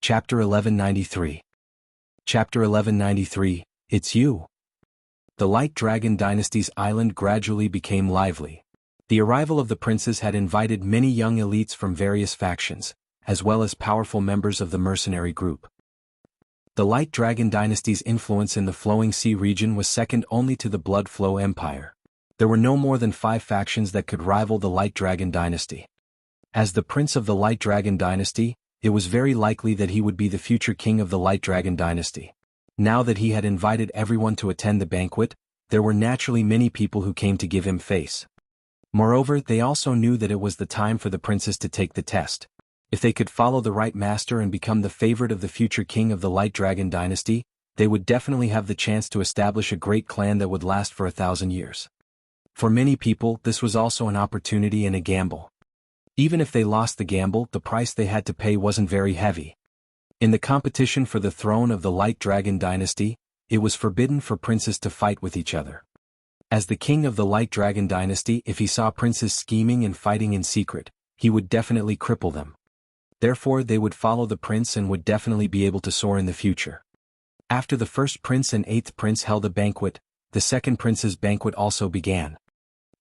Chapter 1193. Chapter 1193, It's You. The Light Dragon Dynasty's island gradually became lively. The arrival of the princes had invited many young elites from various factions, as well as powerful members of the mercenary group. The Light Dragon Dynasty's influence in the Flowing Sea region was second only to the Blood Flow Empire. There were no more than 5 factions that could rival the Light Dragon Dynasty. As the prince of the Light Dragon Dynasty, it was very likely that he would be the future king of the Light Dragon Dynasty. Now that he had invited everyone to attend the banquet, there were naturally many people who came to give him face. Moreover, they also knew that it was the time for the princes to take the test. If they could follow the right master and become the favorite of the future king of the Light Dragon Dynasty, they would definitely have the chance to establish a great clan that would last for 1,000 years. For many people, this was also an opportunity and a gamble. Even if they lost the gamble, the price they had to pay wasn't very heavy. In the competition for the throne of the Light Dragon Dynasty, it was forbidden for princes to fight with each other. As the king of the Light Dragon Dynasty, if he saw princes scheming and fighting in secret, he would definitely cripple them. Therefore, they would follow the prince and would definitely be able to soar in the future. After the first prince and 8th prince held a banquet, the second prince's banquet also began.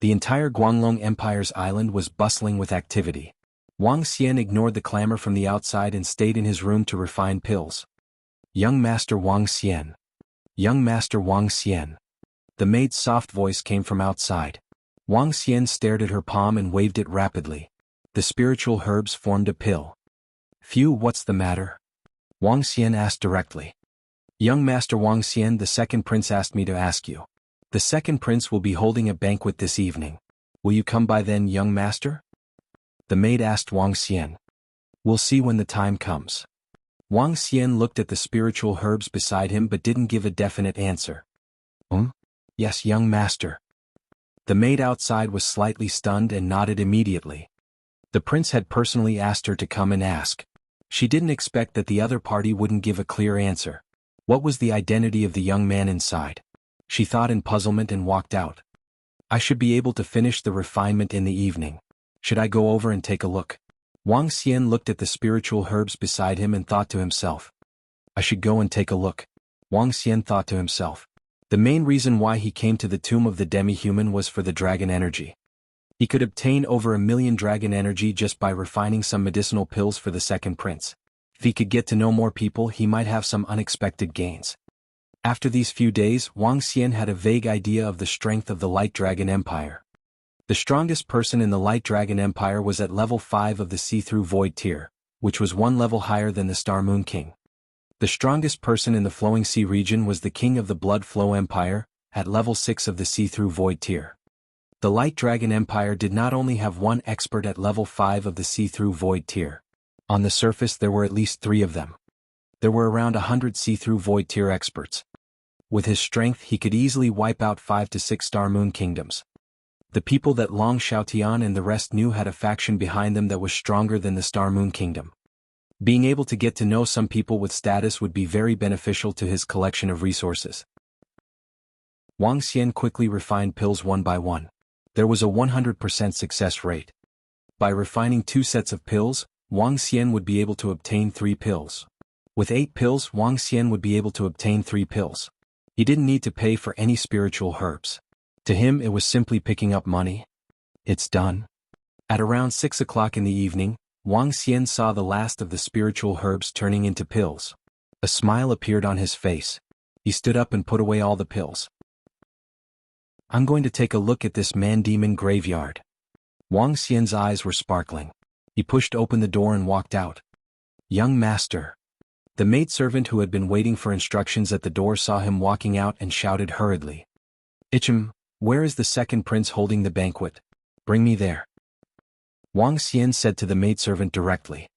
The entire Guanglong Empire's island was bustling with activity. Wang Xian ignored the clamor from the outside and stayed in his room to refine pills. Young Master Wang Xian. Young Master Wang Xian. The maid's soft voice came from outside. Wang Xian stared at her palm and waved it rapidly. The spiritual herbs formed a pill. Phew, what's the matter? Wang Xian asked directly. Young Master Wang Xian, the second prince asked me to ask you. The second prince will be holding a banquet this evening. Will you come by then, young master? The maid asked Wang Xian. We'll see when the time comes. Wang Xian looked at the spiritual herbs beside him but didn't give a definite answer. Yes, young master. The maid outside was slightly stunned and nodded immediately. The prince had personally asked her to come and ask. She didn't expect that the other party wouldn't give a clear answer. What was the identity of the young man inside? She thought in puzzlement and walked out. I should be able to finish the refinement in the evening. Should I go over and take a look? Wang Xian looked at the spiritual herbs beside him and thought to himself. I should go and take a look. Wang Xian thought to himself. The main reason why he came to the tomb of the demi-human was for the dragon energy. He could obtain over 1 million dragon energy just by refining some medicinal pills for the second prince. If he could get to know more people, he might have some unexpected gains. After these few days, Wang Xian had a vague idea of the strength of the Light Dragon Empire. The strongest person in the Light Dragon Empire was at level 5 of the See-Through Void tier, which was 1 level higher than the Star Moon King. The strongest person in the Flowing Sea region was the King of the Blood Flow Empire, at level 6 of the See-Through Void tier. The Light Dragon Empire did not only have 1 expert at level 5 of the See-Through Void tier. On the surface there were at least 3 of them. There were around 100 See-Through Void tier experts. With his strength he could easily wipe out 5 to 6 Star Moon kingdoms. The people that Long Xiaotian and the rest knew had a faction behind them that was stronger than the Star Moon Kingdom. Being able to get to know some people with status would be very beneficial to his collection of resources. Wang Xian quickly refined pills one by one. There was a 100% success rate. By refining 2 sets of pills, Wang Xian would be able to obtain 3 pills. With 8 pills, Wang Xian would be able to obtain 3 pills. He didn't need to pay for any spiritual herbs. To him it was simply picking up money. It's done. At around 6 o'clock in the evening, Wang Xian saw the last of the spiritual herbs turning into pills. A smile appeared on his face. He stood up and put away all the pills. I'm going to take a look at this man-demon graveyard. Wang Xian's eyes were sparkling. He pushed open the door and walked out. Young master. The maidservant who had been waiting for instructions at the door saw him walking out and shouted hurriedly. Ichem, where is the second prince holding the banquet? Bring me there. Wang Xian said to the maidservant directly.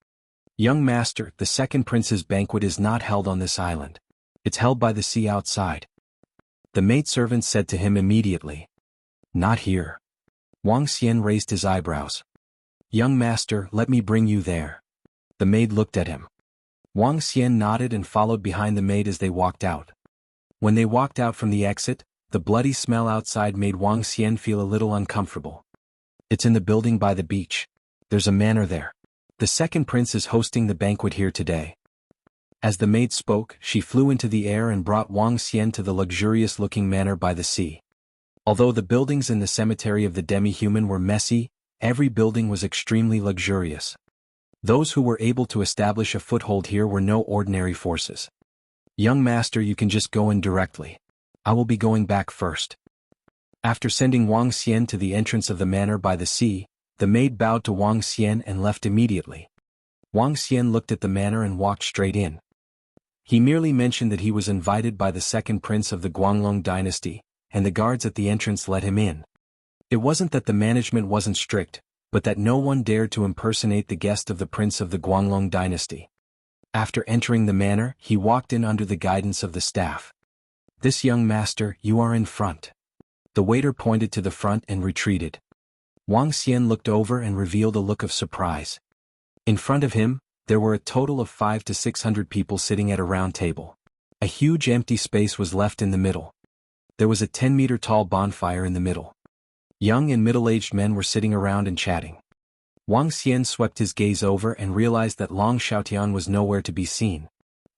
Young master, the second prince's banquet is not held on this island. It's held by the sea outside. The maidservant said to him immediately. Not here. Wang Xian raised his eyebrows. Young master, let me bring you there. The maid looked at him. Wang Xian nodded and followed behind the maid as they walked out. When they walked out from the exit, the bloody smell outside made Wang Xian feel a little uncomfortable. It's in the building by the beach. There's a manor there. The second prince is hosting the banquet here today. As the maid spoke, she flew into the air and brought Wang Xian to the luxurious-looking manor by the sea. Although the buildings in the cemetery of the demi-human were messy, every building was extremely luxurious. Those who were able to establish a foothold here were no ordinary forces. "Young master, you can just go in directly. I will be going back first." After sending Wang Xian to the entrance of the manor by the sea, the maid bowed to Wang Xian and left immediately. Wang Xian looked at the manor and walked straight in. He merely mentioned that he was invited by the second prince of the Guanglong dynasty, and the guards at the entrance let him in. It wasn't that the management wasn't strict, but that no one dared to impersonate the guest of the prince of the Guanglong dynasty. After entering the manor, he walked in under the guidance of the staff. "This young master, you are in front." The waiter pointed to the front and retreated. Wang Xian looked over and revealed a look of surprise. In front of him, there were a total of 500 to 600 people sitting at a round table. A huge empty space was left in the middle. There was a 10-meter-tall bonfire in the middle. Young and middle-aged men were sitting around and chatting. Wang Xian swept his gaze over and realized that Long Xiaotian was nowhere to be seen.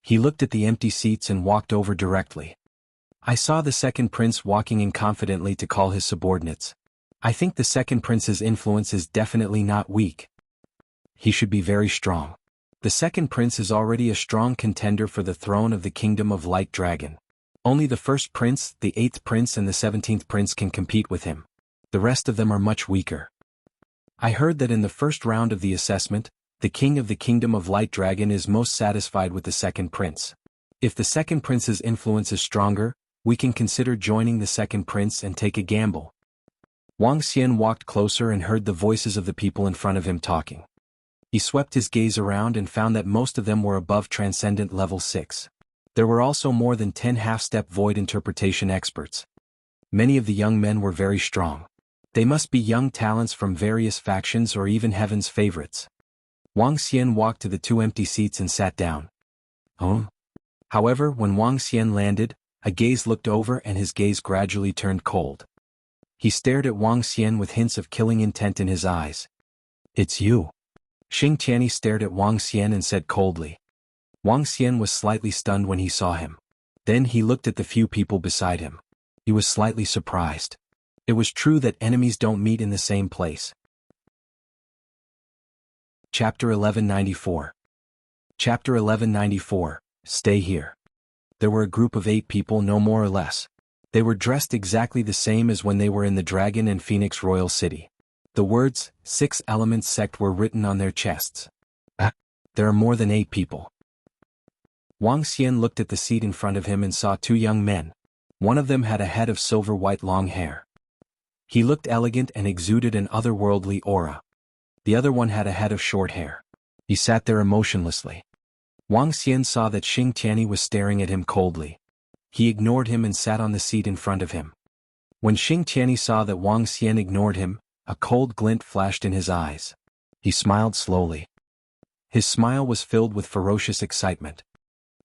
He looked at the empty seats and walked over directly. "I saw the second prince walking in confidently to call his subordinates. I think the second prince's influence is definitely not weak. He should be very strong. The second prince is already a strong contender for the throne of the kingdom of Light Dragon. Only the first prince, the 8th prince and the 17th prince can compete with him. The rest of them are much weaker. I heard that in the first round of the assessment, the king of the kingdom of Light Dragon is most satisfied with the second prince. If the second prince's influence is stronger, we can consider joining the second prince and take a gamble." Wang Xian walked closer and heard the voices of the people in front of him talking. He swept his gaze around and found that most of them were above Transcendent Level 6. There were also more than 10 half-step void interpretation experts. Many of the young men were very strong. They must be young talents from various factions or even Heaven's favorites. Wang Xian walked to the 2 empty seats and sat down. However, when Wang Xian landed, a gaze looked over and his gaze gradually turned cold. He stared at Wang Xian with hints of killing intent in his eyes. "It's you." Xing Tianyi stared at Wang Xian and said coldly. Wang Xian was slightly stunned when he saw him. Then he looked at the few people beside him. He was slightly surprised. It was true that enemies don't meet in the same place. Chapter 1194. Chapter 1194, Stay Here. There were a group of 8 people, no more or less. They were dressed exactly the same as when they were in the Dragon and Phoenix Royal City. The words, 6 Elements Sect were written on their chests. There are more than 8 people. Wang Xian looked at the seat in front of him and saw 2 young men. One of them had a head of silver-white long hair. He looked elegant and exuded an otherworldly aura. The other one had a head of short hair. He sat there emotionlessly. Wang Xian saw that Xing Tianyi was staring at him coldly. He ignored him and sat on the seat in front of him. When Xing Tianyi saw that Wang Xian ignored him, a cold glint flashed in his eyes. He smiled slowly. His smile was filled with ferocious excitement.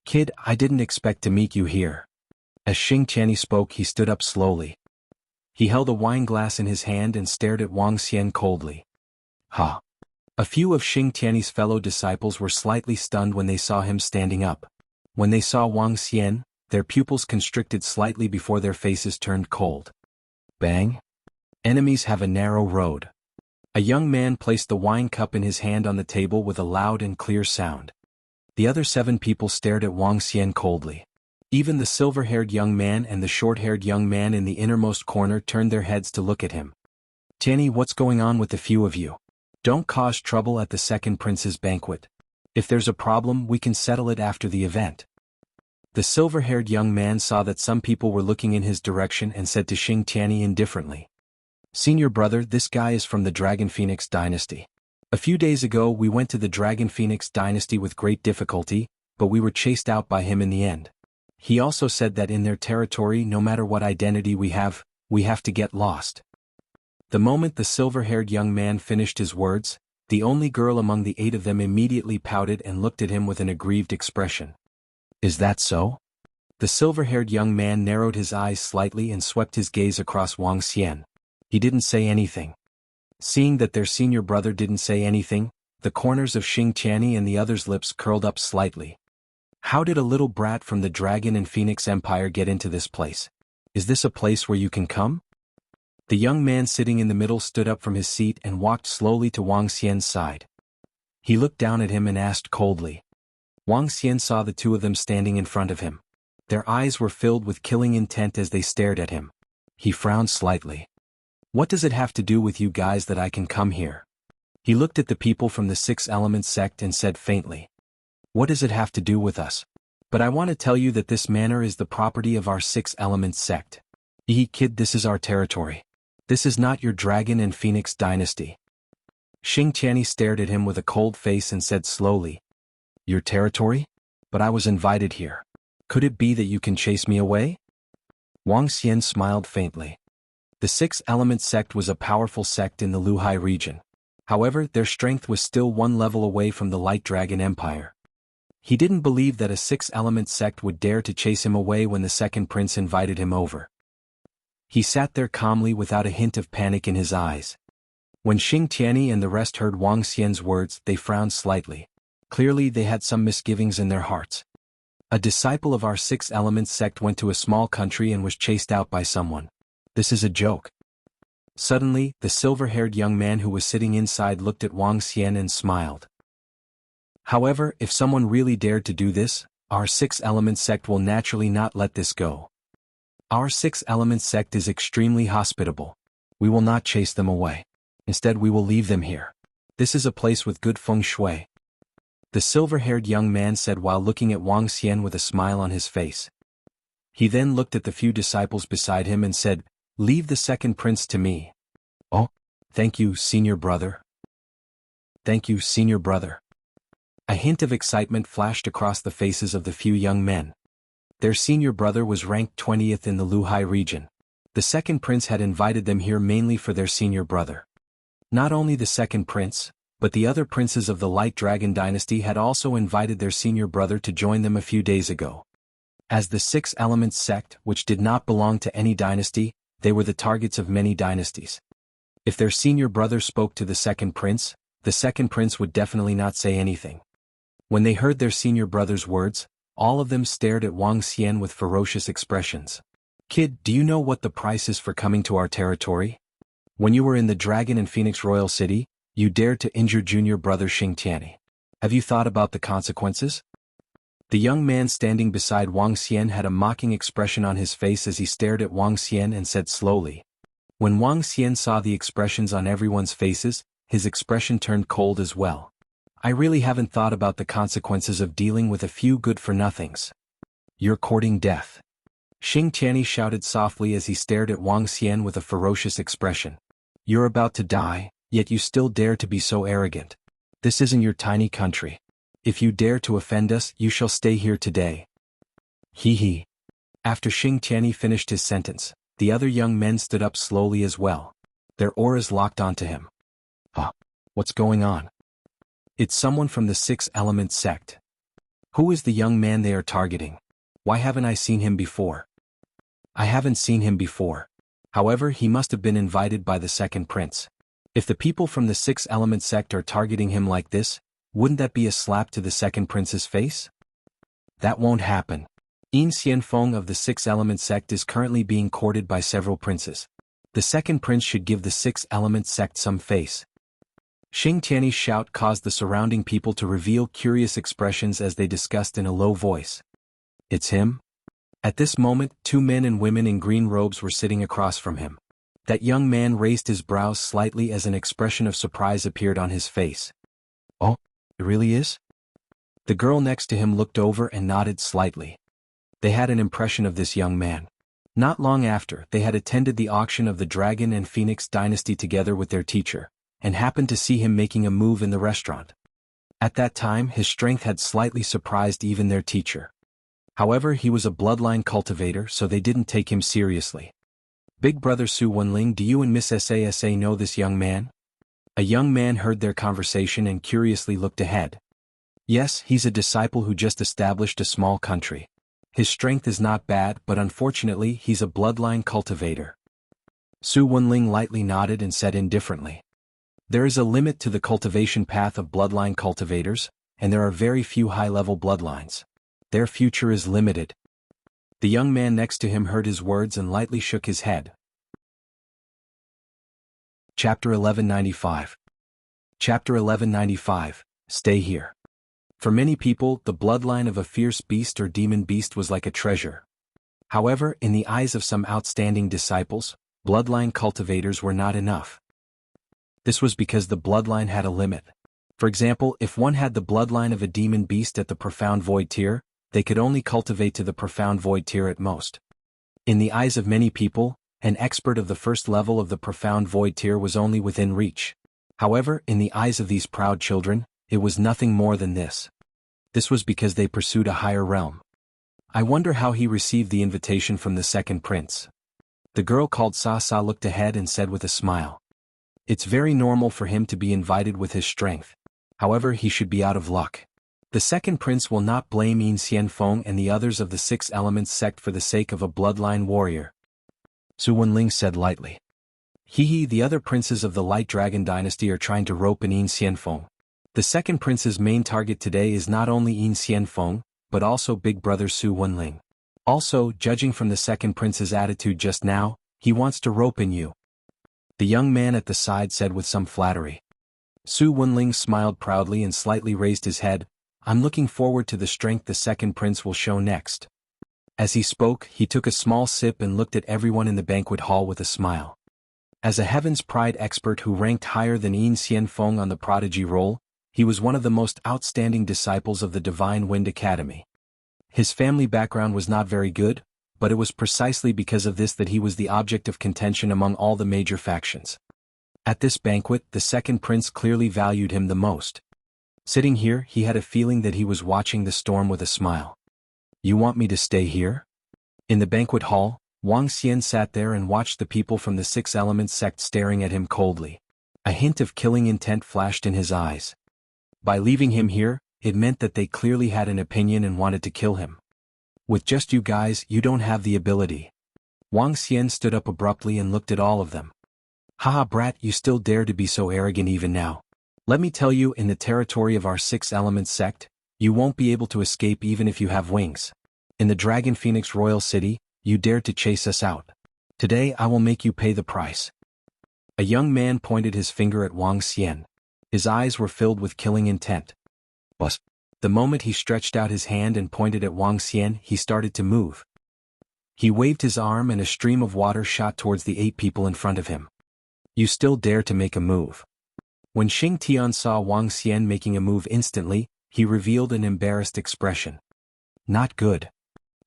"Kid, I didn't expect to meet you here." As Xing Tianyi spoke, he stood up slowly. He held a wine glass in his hand and stared at Wang Xian coldly. "Ha!" A few of Xing Tianyi's fellow disciples were slightly stunned when they saw him standing up. When they saw Wang Xian, their pupils constricted slightly before their faces turned cold. Bang! Enemies have a narrow road. A young man placed the wine cup in his hand on the table with a loud and clear sound. The other 7 people stared at Wang Xian coldly. Even the silver-haired young man and the short-haired young man in the innermost corner turned their heads to look at him. "Tianyi, what's going on with the few of you? Don't cause trouble at the second prince's banquet. If there's a problem, we can settle it after the event." The silver-haired young man saw that some people were looking in his direction and said to Xing Tianyi indifferently, "Senior brother, this guy is from the Dragon Phoenix dynasty. A few days ago we went to the Dragon Phoenix dynasty with great difficulty, but we were chased out by him in the end. He also said that in their territory, no matter what identity we have to get lost." The moment the silver-haired young man finished his words, the only girl among the 8 of them immediately pouted and looked at him with an aggrieved expression. "Is that so?" The silver-haired young man narrowed his eyes slightly and swept his gaze across Wang Xian. He didn't say anything. Seeing that their senior brother didn't say anything, the corners of Xing Tianyi and the other's lips curled up slightly. How did a little brat from the Dragon and Phoenix Empire get into this place? Is this a place where you can come? The young man sitting in the middle stood up from his seat and walked slowly to Wang Xian's side. He looked down at him and asked coldly. Wang Xian saw the two of them standing in front of him. Their eyes were filled with killing intent as they stared at him. He frowned slightly. What does it have to do with you guys that I can come here? He looked at the people from the Six Elements sect and said faintly. What does it have to do with us? But I want to tell you that this manor is the property of our Six Elements sect. Kid, this is our territory. This is not your Dragon and Phoenix dynasty. Xing Tianyi stared at him with a cold face and said slowly. Your territory? But I was invited here. Could it be that you can chase me away? Wang Xian smiled faintly. The Six Elements sect was a powerful sect in the Luhai region. However, their strength was still one level away from the Light Dragon Empire. He didn't believe that a Six Elements sect would dare to chase him away when the second prince invited him over. He sat there calmly without a hint of panic in his eyes. When Xing Tianyi and the rest heard Wang Xian's words, they frowned slightly. Clearly they had some misgivings in their hearts. A disciple of our Six Elements sect went to a small country and was chased out by someone. This is a joke. Suddenly, the silver-haired young man who was sitting inside looked at Wang Xian and smiled. However, if someone really dared to do this, our Six Elements sect will naturally not let this go. Our Six Elements sect is extremely hospitable. We will not chase them away. Instead, we will leave them here. This is a place with good feng shui. The silver-haired young man said while looking at Wang Xian with a smile on his face. He then looked at the few disciples beside him and said, Leave the second prince to me. Oh, thank you, senior brother. Thank you, senior brother. A hint of excitement flashed across the faces of the few young men. Their senior brother was ranked 20th in the Luhai region. The second prince had invited them here mainly for their senior brother. Not only the second prince, but the other princes of the Light Dragon dynasty had also invited their senior brother to join them a few days ago. As the Six Elements sect, which did not belong to any dynasty, they were the targets of many dynasties. If their senior brother spoke to the second prince would definitely not say anything. When they heard their senior brother's words, all of them stared at Wang Xian with ferocious expressions. Kid, do you know what the price is for coming to our territory? When you were in the Dragon and Phoenix Royal City, you dared to injure junior brother Xing Tianyi. Have you thought about the consequences? The young man standing beside Wang Xian had a mocking expression on his face as he stared at Wang Xian and said slowly. When Wang Xian saw the expressions on everyone's faces, his expression turned cold as well. I really haven't thought about the consequences of dealing with a few good-for-nothings. You're courting death. Xing Tianyi shouted softly as he stared at Wang Xian with a ferocious expression. You're about to die, yet you still dare to be so arrogant. This isn't your tiny country. If you dare to offend us, you shall stay here today. He. After Xing Tianyi finished his sentence, the other young men stood up slowly as well. Their auras locked onto him. What's going on? It's someone from the Six Elements sect. Who is the young man they are targeting? Why haven't I seen him before? I haven't seen him before. However, he must have been invited by the second prince. If the people from the Six Elements sect are targeting him like this, wouldn't that be a slap to the second prince's face? That won't happen. Yin Xianfeng of the Six Elements sect is currently being courted by several princes. The second prince should give the Six Elements sect some face. Xing Tianyi's shout caused the surrounding people to reveal curious expressions as they discussed in a low voice. It's him? At this moment, two men and women in green robes were sitting across from him. That young man raised his brows slightly as an expression of surprise appeared on his face. Oh, it really is? The girl next to him looked over and nodded slightly. They had an impression of this young man. Not long after, they had attended the auction of the Dragon and Phoenix dynasty together with their teacher, and happened to see him making a move in the restaurant. At that time, his strength had slightly surprised even their teacher. However, he was a bloodline cultivator, so they didn't take him seriously. Big brother Su Wenling, do you and Miss Sasa know this young man? A young man heard their conversation and curiously looked ahead. Yes, he's a disciple who just established a small country. His strength is not bad, but unfortunately he's a bloodline cultivator. Su Wenling lightly nodded and said indifferently. There is a limit to the cultivation path of bloodline cultivators, and there are very few high-level bloodlines. their future is limited. The young man next to him heard his words and lightly shook his head. Chapter 1195. Chapter 1195, Stay Here. For many people, the bloodline of a fierce beast or demon beast was like a treasure. However, in the eyes of some outstanding disciples, bloodline cultivators were not enough. This was because the bloodline had a limit. For example, if one had the bloodline of a demon beast at the profound void tier, they could only cultivate to the profound void tier at most. In the eyes of many people, an expert of the first level of the profound void tier was only within reach. However, in the eyes of these proud children, it was nothing more than this. This was because they pursued a higher realm. I wonder how he received the invitation from the second prince. The girl called Sa looked ahead and said with a smile. It's very normal for him to be invited with his strength. However, he should be out of luck. The second prince will not blame Yin Xianfeng and the others of the Six Elements sect for the sake of a bloodline warrior. Su Wenling said lightly. The other princes of the Light Dragon dynasty are trying to rope in Yin Xianfeng. The second prince's main target today is not only Yin Xianfeng, but also big brother Su Wenling. Also, judging from the second prince's attitude just now, he wants to rope in you. The young man at the side said with some flattery. Su Wenling smiled proudly and slightly raised his head. I'm looking forward to the strength the second prince will show next. As he spoke, he took a small sip and looked at everyone in the banquet hall with a smile. As a Heaven's Pride expert who ranked higher than Yin Xianfeng on the prodigy roll, he was one of the most outstanding disciples of the Divine Wind Academy. His family background was not very good, but it was precisely because of this that he was the object of contention among all the major factions. At this banquet, the second prince clearly valued him the most. Sitting here, he had a feeling that he was watching the storm with a smile. You want me to stay here? In the banquet hall, Wang Xian sat there and watched the people from the Six Elements sect staring at him coldly. A hint of killing intent flashed in his eyes. By leaving him here, it meant that they clearly had an opinion and wanted to kill him. With just you guys, you don't have the ability. Wang Xian stood up abruptly and looked at all of them. Haha brat, you still dare to be so arrogant even now. Let me tell you, in the territory of our Six Elements sect, you won't be able to escape even if you have wings. In the Dragon Phoenix Royal City, you dared to chase us out. Today I will make you pay the price. A young man pointed his finger at Wang Xian. His eyes were filled with killing intent. But the moment he stretched out his hand and pointed at Wang Xian, he started to move. He waved his arm and a stream of water shot towards the 8 people in front of him. You still dare to make a move. When Xing Tian saw Wang Xian making a move instantly, he revealed an embarrassed expression. Not good.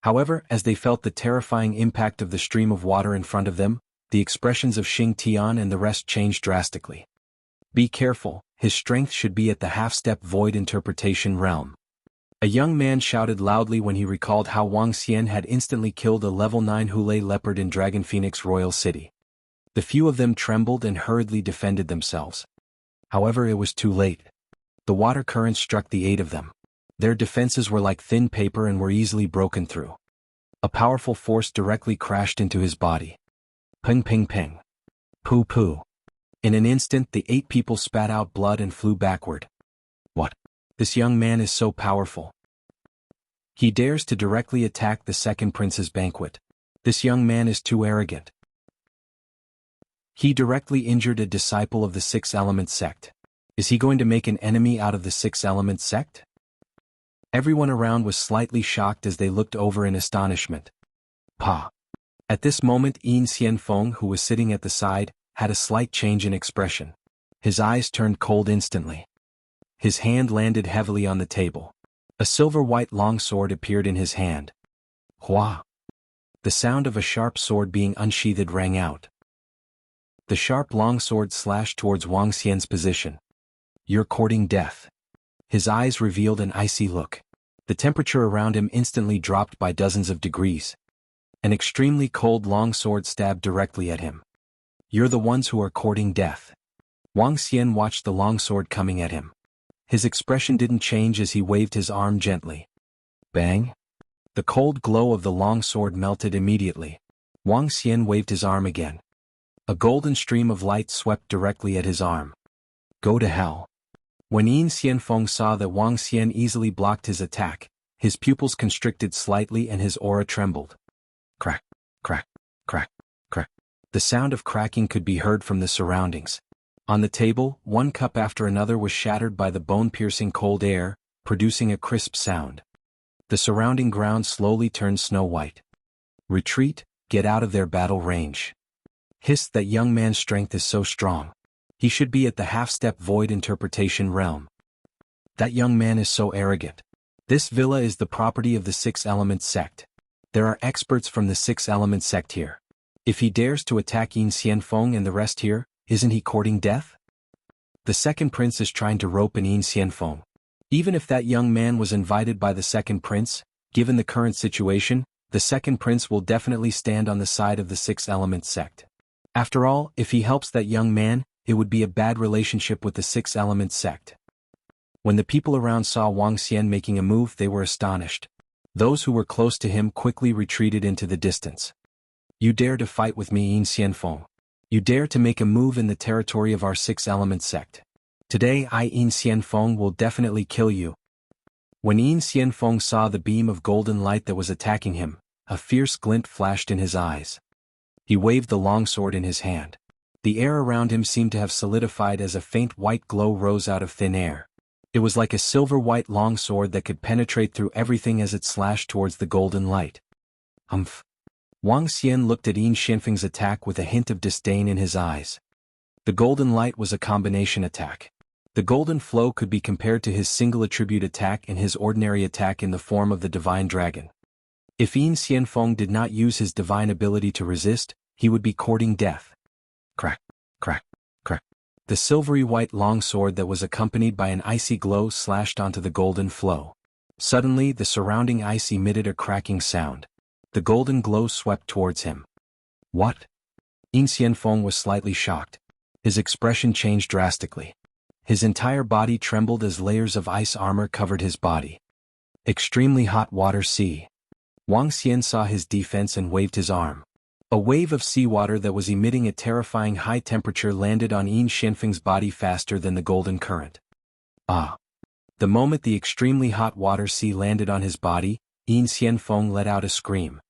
However, as they felt the terrifying impact of the stream of water in front of them, the expressions of Xing Tian and the rest changed drastically. Be careful, his strength should be at the half-step void interpretation realm. A young man shouted loudly when he recalled how Wang Xian had instantly killed a level 9 Hulei leopard in Dragon Phoenix Royal City. The few of them trembled and hurriedly defended themselves. However, it was too late. The water current struck the 8 of them. Their defenses were like thin paper and were easily broken through. A powerful force directly crashed into his body. Ping ping ping. Poo poo. In an instant, the 8 people spat out blood and flew backward. What? This young man is so powerful. He dares to directly attack the second prince's banquet. This young man is too arrogant. He directly injured a disciple of the Six Elements sect. Is he going to make an enemy out of the Six Elements sect? Everyone around was slightly shocked as they looked over in astonishment. Pa. At this moment, Yin Xianfeng, who was sitting at the side, had a slight change in expression. His eyes turned cold instantly. His hand landed heavily on the table. A silver-white longsword appeared in his hand. Hua! The sound of a sharp sword being unsheathed rang out. The sharp longsword slashed towards Wang Xian's position. You're courting death. His eyes revealed an icy look. The temperature around him instantly dropped by dozens of degrees. An extremely cold longsword stabbed directly at him. You're the ones who are courting death. Wang Xian watched the longsword coming at him. His expression didn't change as he waved his arm gently. Bang! The cold glow of the longsword melted immediately. Wang Xian waved his arm again. A golden stream of light swept directly at his arm. Go to hell. When Yin Xianfeng saw that Wang Xian easily blocked his attack, his pupils constricted slightly and his aura trembled. Crack, crack, crack, crack. The sound of cracking could be heard from the surroundings. On the table, one cup after another was shattered by the bone-piercing cold air, producing a crisp sound. The surrounding ground slowly turned snow-white. Retreat, get out of their battle range. Hissed that young man's strength is so strong. He should be at the half-step void interpretation realm. That young man is so arrogant. This villa is the property of the Six Elements sect. There are experts from the Six Elements sect here. If he dares to attack Yin Xianfeng and the rest here, isn't he courting death? The second prince is trying to rope in Yin Xianfeng. Even if that young man was invited by the second prince, given the current situation, the second prince will definitely stand on the side of the Six Elements sect. After all, if he helps that young man, it would be a bad relationship with the Six Elements sect. When the people around saw Wang Xian making a move, they were astonished. Those who were close to him quickly retreated into the distance. You dare to fight with me, Yin Xianfeng? You dare to make a move in the territory of our Six Elements sect? Today I, Yin Xianfeng, will definitely kill you. When Yin Xianfeng saw the beam of golden light that was attacking him, a fierce glint flashed in his eyes. He waved the longsword in his hand. The air around him seemed to have solidified as a faint white glow rose out of thin air. It was like a silver-white longsword that could penetrate through everything as it slashed towards the golden light. Humph. Wang Xian looked at Yin Xianfeng's attack with a hint of disdain in his eyes. The golden light was a combination attack. The golden flow could be compared to his single attribute attack and his ordinary attack in the form of the divine dragon. If Yin Xianfeng did not use his divine ability to resist, he would be courting death. Crack, crack, crack. The silvery white longsword that was accompanied by an icy glow slashed onto the golden flow. Suddenly, the surrounding ice emitted a cracking sound. The golden glow swept towards him. What? Yin Xianfeng was slightly shocked. His expression changed drastically. His entire body trembled as layers of ice armor covered his body. Extremely hot water sea. Wang Xian saw his defense and waved his arm. A wave of seawater that was emitting a terrifying high temperature landed on Yin Xianfeng's body faster than the golden current. Ah! The moment the extremely hot water sea landed on his body, Yin Xianfeng let out a scream.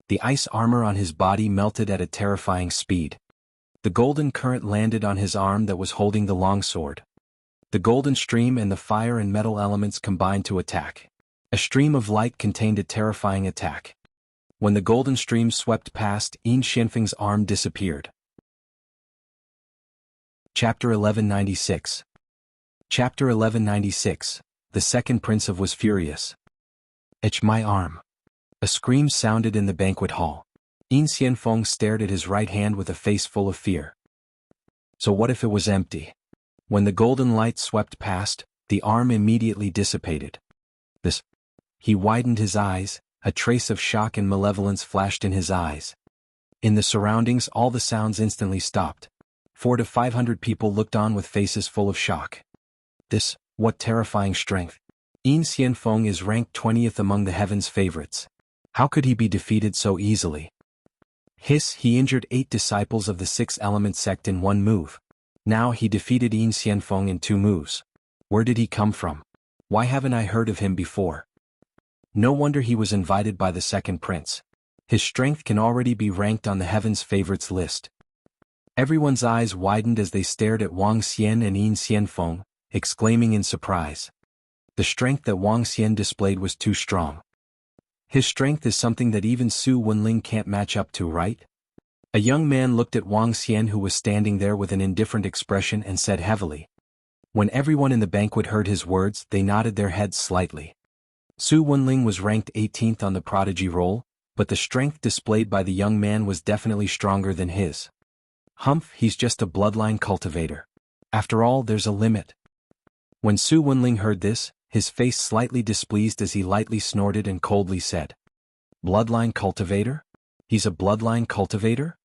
The ice armor on his body melted at a terrifying speed. The golden current landed on his arm that was holding the longsword. The golden stream and the fire and metal elements combined to attack. A stream of light contained a terrifying attack. When the golden stream swept past, Yin Xianfeng's arm disappeared. Chapter 1196. Chapter 1196. The second prince was furious. Etch my arm. A scream sounded in the banquet hall. Yin Xianfeng stared at his right hand with a face full of fear. So what if it was empty? When the golden light swept past, the arm immediately dissipated. He widened his eyes, a trace of shock and malevolence flashed in his eyes. In the surroundings, all the sounds instantly stopped. 400 to 500 people looked on with faces full of shock. What terrifying strength. Yin Xianfeng is ranked 20th among the heaven's favorites. How could he be defeated so easily? He injured 8 disciples of the Six Elements sect in one move. Now he defeated Yin Xianfeng in 2 moves. Where did he come from? Why haven't I heard of him before? No wonder he was invited by the second prince. His strength can already be ranked on the heaven's favorites list. Everyone's eyes widened as they stared at Wang Xian and Yin Xianfeng, exclaiming in surprise. The strength that Wang Xian displayed was too strong. His strength is something that even Su Wenling can't match up to, right? A young man looked at Wang Xian, who was standing there with an indifferent expression, and said heavily. When everyone in the banquet heard his words, they nodded their heads slightly. Su Wenling was ranked 18th on the prodigy roll, but the strength displayed by the young man was definitely stronger than his. Humph, he's just a bloodline cultivator. After all, there's a limit. When Su Wenling heard this, his face slightly displeased as he lightly snorted and coldly said, Bloodline cultivator? He's a bloodline cultivator?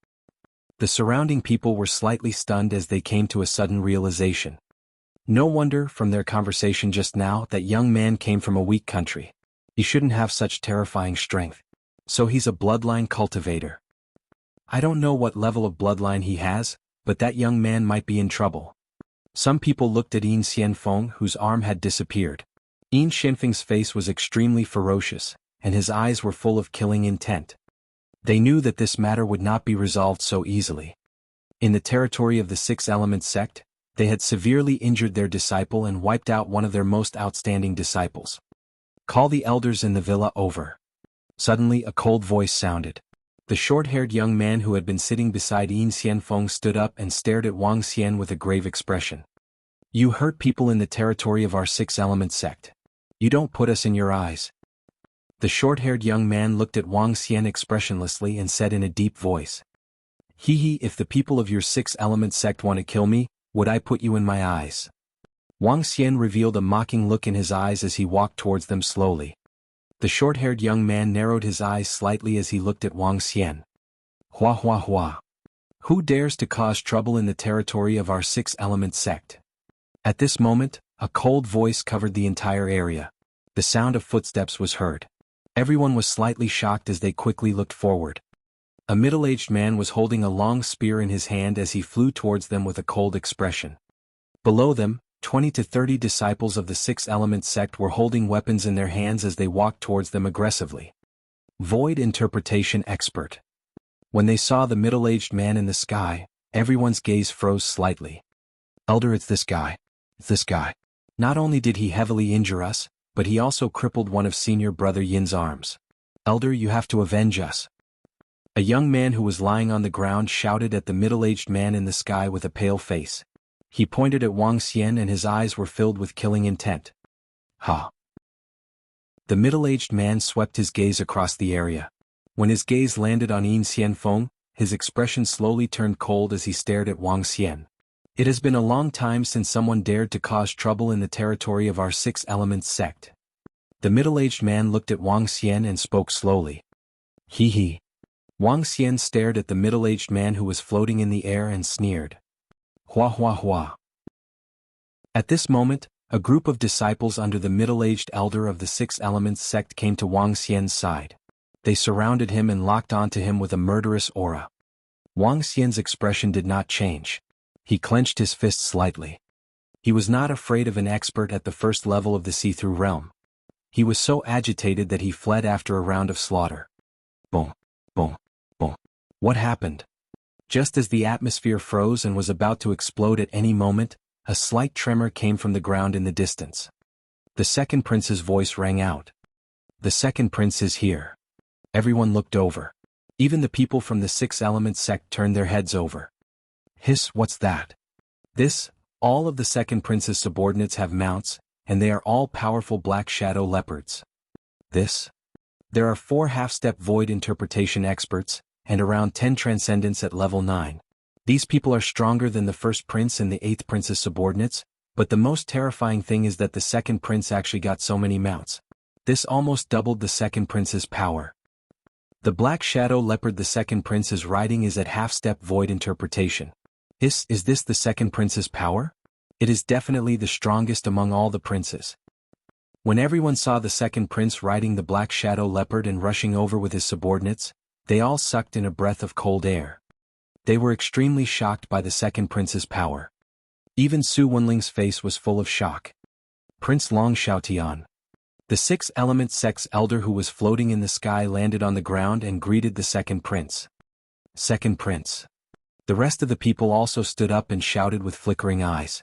The surrounding people were slightly stunned as they came to a sudden realization. No wonder, from their conversation just now, that young man came from a weak country. He shouldn't have such terrifying strength. So he's a bloodline cultivator. I don't know what level of bloodline he has, but that young man might be in trouble. Some people looked at Yin Xianfeng, whose arm had disappeared. Yin Shenfeng's face was extremely ferocious, and his eyes were full of killing intent. They knew that this matter would not be resolved so easily. In the territory of the Six Elements sect, they had severely injured their disciple and wiped out one of their most outstanding disciples. Call the elders in the villa over. Suddenly a cold voice sounded. The short-haired young man who had been sitting beside Yin Xianfeng stood up and stared at Wang Xian with a grave expression. You hurt people in the territory of our Six Elements sect. You don't put us in your eyes. The short-haired young man looked at Wang Xian expressionlessly and said in a deep voice. If the people of your Six Elements sect want to kill me, would I put you in my eyes? Wang Xian revealed a mocking look in his eyes as he walked towards them slowly. The short-haired young man narrowed his eyes slightly as he looked at Wang Xian. Hua hua hua. Who dares to cause trouble in the territory of our Six Elements sect? At this moment, a cold voice covered the entire area. The sound of footsteps was heard. Everyone was slightly shocked as they quickly looked forward. A middle-aged man was holding a long spear in his hand as he flew towards them with a cold expression. Below them, 20 to 30 disciples of the Six Elements sect were holding weapons in their hands as they walked towards them aggressively. Void Interpretation Expert. When they saw the middle-aged man in the sky, everyone's gaze froze slightly. Elder, it's this guy. It's this guy. Not only did he heavily injure us, but he also crippled one of senior brother Yin's arms. Elder, you have to avenge us. A young man who was lying on the ground shouted at the middle-aged man in the sky with a pale face. He pointed at Wang Xian and his eyes were filled with killing intent. Ha! The middle-aged man swept his gaze across the area. When his gaze landed on Yin Xianfeng, his expression slowly turned cold as he stared at Wang Xian. It has been a long time since someone dared to cause trouble in the territory of our Six Elements sect. The middle-aged man looked at Wang Xian and spoke slowly. Wang Xian stared at the middle-aged man who was floating in the air and sneered. Hua hua hua. At this moment, a group of disciples under the middle-aged elder of the Six Elements sect came to Wang Xian's side. They surrounded him and locked onto him with a murderous aura. Wang Xian's expression did not change. He clenched his fist slightly. He was not afraid of an expert at the first level of the see-through realm. He was so agitated that he fled after a round of slaughter. Boom, boom, boom. What happened? Just as the atmosphere froze and was about to explode at any moment, a slight tremor came from the ground in the distance. The second prince's voice rang out. The second prince is here. Everyone looked over. Even the people from the Six Elements sect turned their heads over. Hiss, what's that? All of the second prince's subordinates have mounts, and they are all powerful black shadow leopards. There are 4 half-step void interpretation experts, and around 10 transcendents at level 9. These people are stronger than the first prince and the 8th prince's subordinates, but the most terrifying thing is that the second prince actually got so many mounts. This almost doubled the second prince's power. The black shadow leopard the second prince is riding is at half-step void interpretation. Is this the second prince's power? It is definitely the strongest among all the princes. When everyone saw the second prince riding the black shadow leopard and rushing over with his subordinates, they all sucked in a breath of cold air. They were extremely shocked by the second prince's power. Even Su Wenling's face was full of shock. Prince Long Xiaotian. The Six Elements sect's elder who was floating in the sky landed on the ground and greeted the second prince. Second prince. The rest of the people also stood up and shouted with flickering eyes.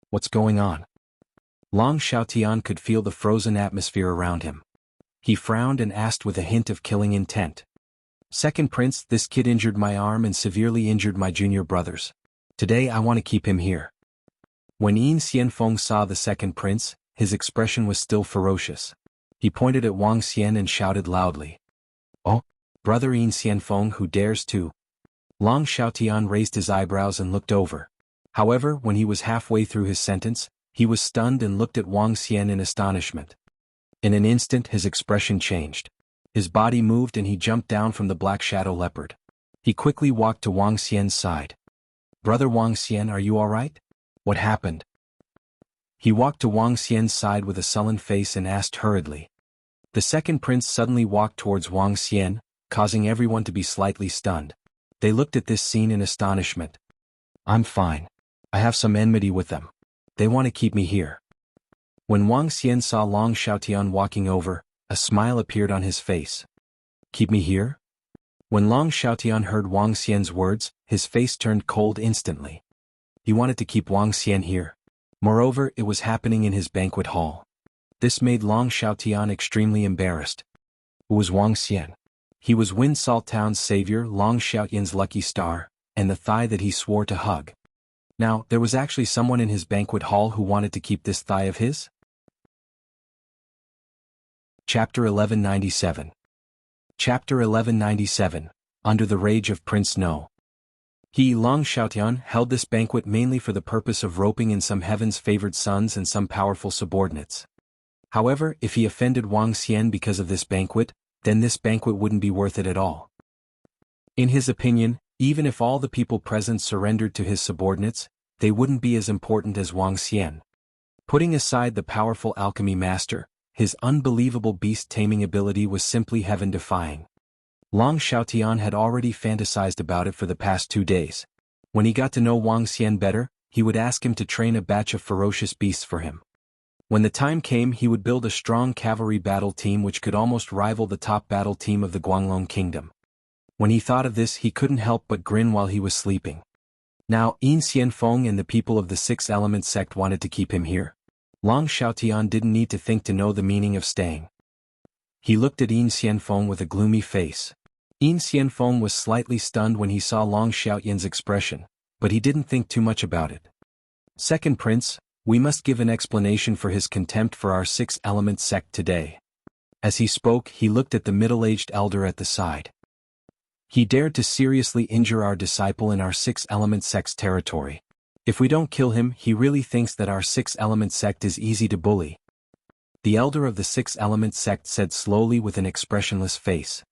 What's going on? Long Xiaotian could feel the frozen atmosphere around him. He frowned and asked with a hint of killing intent. Second prince, this kid injured my arm and severely injured my junior brothers. Today I want to keep him here. When Yin Xianfeng saw the second prince, his expression was still ferocious. He pointed at Wang Xian and shouted loudly. Oh, brother Yin Xianfeng, who dares to? Long Xiaotian raised his eyebrows and looked over. However, when he was halfway through his sentence, he was stunned and looked at Wang Xian in astonishment. In an instant his expression changed. His body moved and he jumped down from the black shadow leopard. He quickly walked to Wang Xian's side. Brother Wang Xian, are you all right? What happened? He walked to Wang Xian's side with a sullen face and asked hurriedly. The second prince suddenly walked towards Wang Xian, causing everyone to be slightly stunned. They looked at this scene in astonishment. I'm fine. I have some enmity with them. They want to keep me here. When Wang Xian saw Long Xiaotian walking over, a smile appeared on his face. Keep me here? When Long Xiaotian heard Wang Xian's words, his face turned cold instantly. He wanted to keep Wang Xian here. Moreover, it was happening in his banquet hall. This made Long Xiaotian extremely embarrassed. Who was Wang Xian? He was Wind Salt Town's savior, Long Xiaotian's lucky star, and the thigh that he swore to hug. Now, there was actually someone in his banquet hall who wanted to keep this thigh of his? Chapter 1197. Chapter 1197, Under the Rage of Prince No. He, Long Xiaotian, held this banquet mainly for the purpose of roping in some heaven's favored sons and some powerful subordinates. However, if he offended Wang Xian because of this banquet, then this banquet wouldn't be worth it at all. In his opinion, even if all the people present surrendered to his subordinates, they wouldn't be as important as Wang Xian. Putting aside the powerful alchemy master, his unbelievable beast-taming ability was simply heaven-defying. Long Xiaotian had already fantasized about it for the past 2 days. When he got to know Wang Xian better, he would ask him to train a batch of ferocious beasts for him. When the time came, he would build a strong cavalry battle team which could almost rival the top battle team of the Guanglong Kingdom. When he thought of this, he couldn't help but grin while he was sleeping. Now, Yin Xianfeng and the people of the Six Element sect wanted to keep him here. Long Xiaotian didn't need to think to know the meaning of staying. He looked at Yin Xianfeng with a gloomy face. Yin Xianfeng was slightly stunned when he saw Long Xiaotian's expression, but he didn't think too much about it. Second Prince, we must give an explanation for his contempt for our Six Element sect today. As he spoke, he looked at the middle-aged elder at the side. He dared to seriously injure our disciple in our Six Element sect's territory. If we don't kill him, he really thinks that our Six Element sect is easy to bully. The elder of the Six Element sect said slowly with an expressionless face.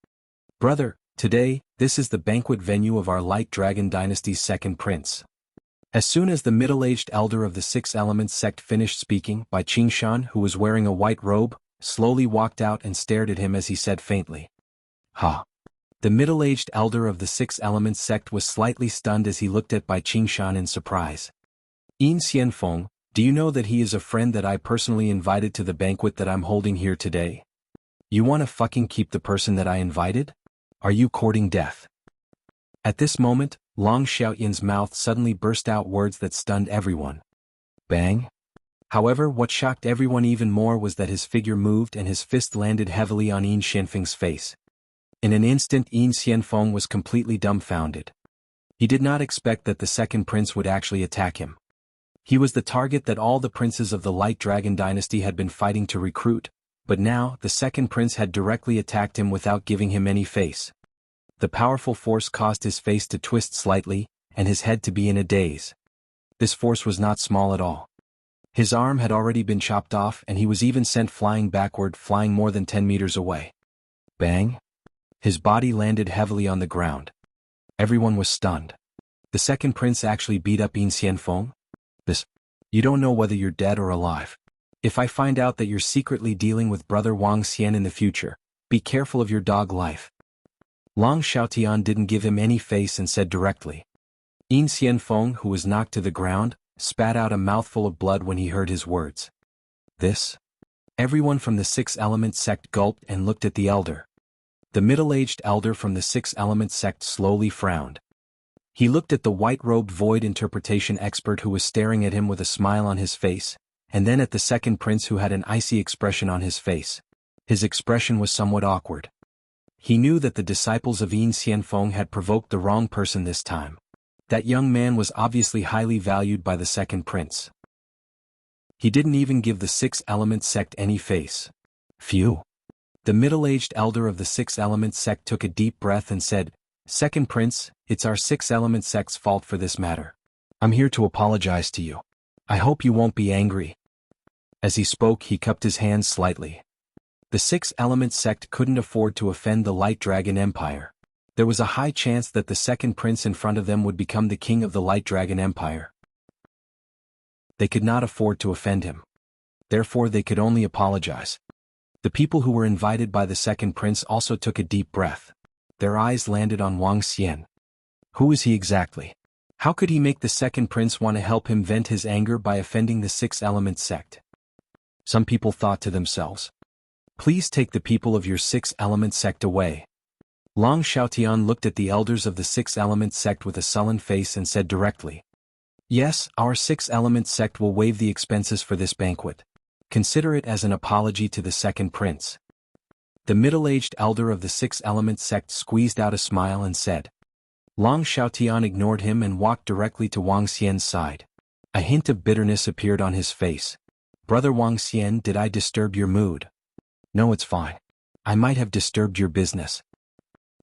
Brother, today, this is the banquet venue of our Light Dragon Dynasty's second prince. As soon as the middle-aged elder of the Six Element sect finished speaking, Bai Qingshan, who was wearing a white robe, slowly walked out and stared at him as he said faintly. Ha! The middle-aged elder of the Six Element sect was slightly stunned as he looked at Bai Qingshan in surprise. Yin Xianfeng, do you know that he is a friend that I personally invited to the banquet that I'm holding here today? You wanna fucking keep the person that I invited? Are you courting death? At this moment, Long Xiaotian's mouth suddenly burst out words that stunned everyone. Bang! However, what shocked everyone even more was that his figure moved and his fist landed heavily on Yin Xianfeng's face. In an instant, Yin Xianfeng was completely dumbfounded. He did not expect that the second prince would actually attack him. He was the target that all the princes of the Light Dragon Dynasty had been fighting to recruit, but now the second prince had directly attacked him without giving him any face. The powerful force caused his face to twist slightly, and his head to be in a daze. This force was not small at all. His arm had already been chopped off and he was even sent flying backward, flying more than 10 meters away. Bang! His body landed heavily on the ground. Everyone was stunned. The second prince actually beat up Yin Xianfeng? You don't know whether you're dead or alive. If I find out that you're secretly dealing with brother Wang Xian in the future, be careful of your dog life. Long Xiaotian didn't give him any face and said directly. Yin Xianfeng, who was knocked to the ground, spat out a mouthful of blood when he heard his words. This? Everyone from the Six Element sect gulped and looked at the elder. The middle-aged elder from the Six Element sect slowly frowned. He looked at the white-robed void interpretation expert who was staring at him with a smile on his face, and then at the second prince who had an icy expression on his face. His expression was somewhat awkward. He knew that the disciples of Yin Xianfeng had provoked the wrong person this time. That young man was obviously highly valued by the second prince. He didn't even give the Six Element sect any face. Phew. The middle-aged elder of the Six Element sect took a deep breath and said, Second Prince, it's our Six Element sect's fault for this matter. I'm here to apologize to you. I hope you won't be angry. As he spoke, he cupped his hands slightly. The Six Element sect couldn't afford to offend the Light Dragon Empire. There was a high chance that the second prince in front of them would become the king of the Light Dragon Empire. They could not afford to offend him. Therefore they could only apologize. The people who were invited by the second prince also took a deep breath. Their eyes landed on Wang Xian. Who is he exactly? How could he make the second prince want to help him vent his anger by offending the Six Element sect? Some people thought to themselves, "Please take the people of your six-element sect away." Long Xiaotian looked at the elders of the six-element sect with a sullen face and said directly, "Yes, our six-element sect will waive the expenses for this banquet. Consider it as an apology to the second prince." The middle-aged elder of the six-element sect squeezed out a smile and said. Long Xiaotian ignored him and walked directly to Wang Xian's side. A hint of bitterness appeared on his face. "Brother Wang Xian, did I disturb your mood?" "No, it's fine. I might have disturbed your business."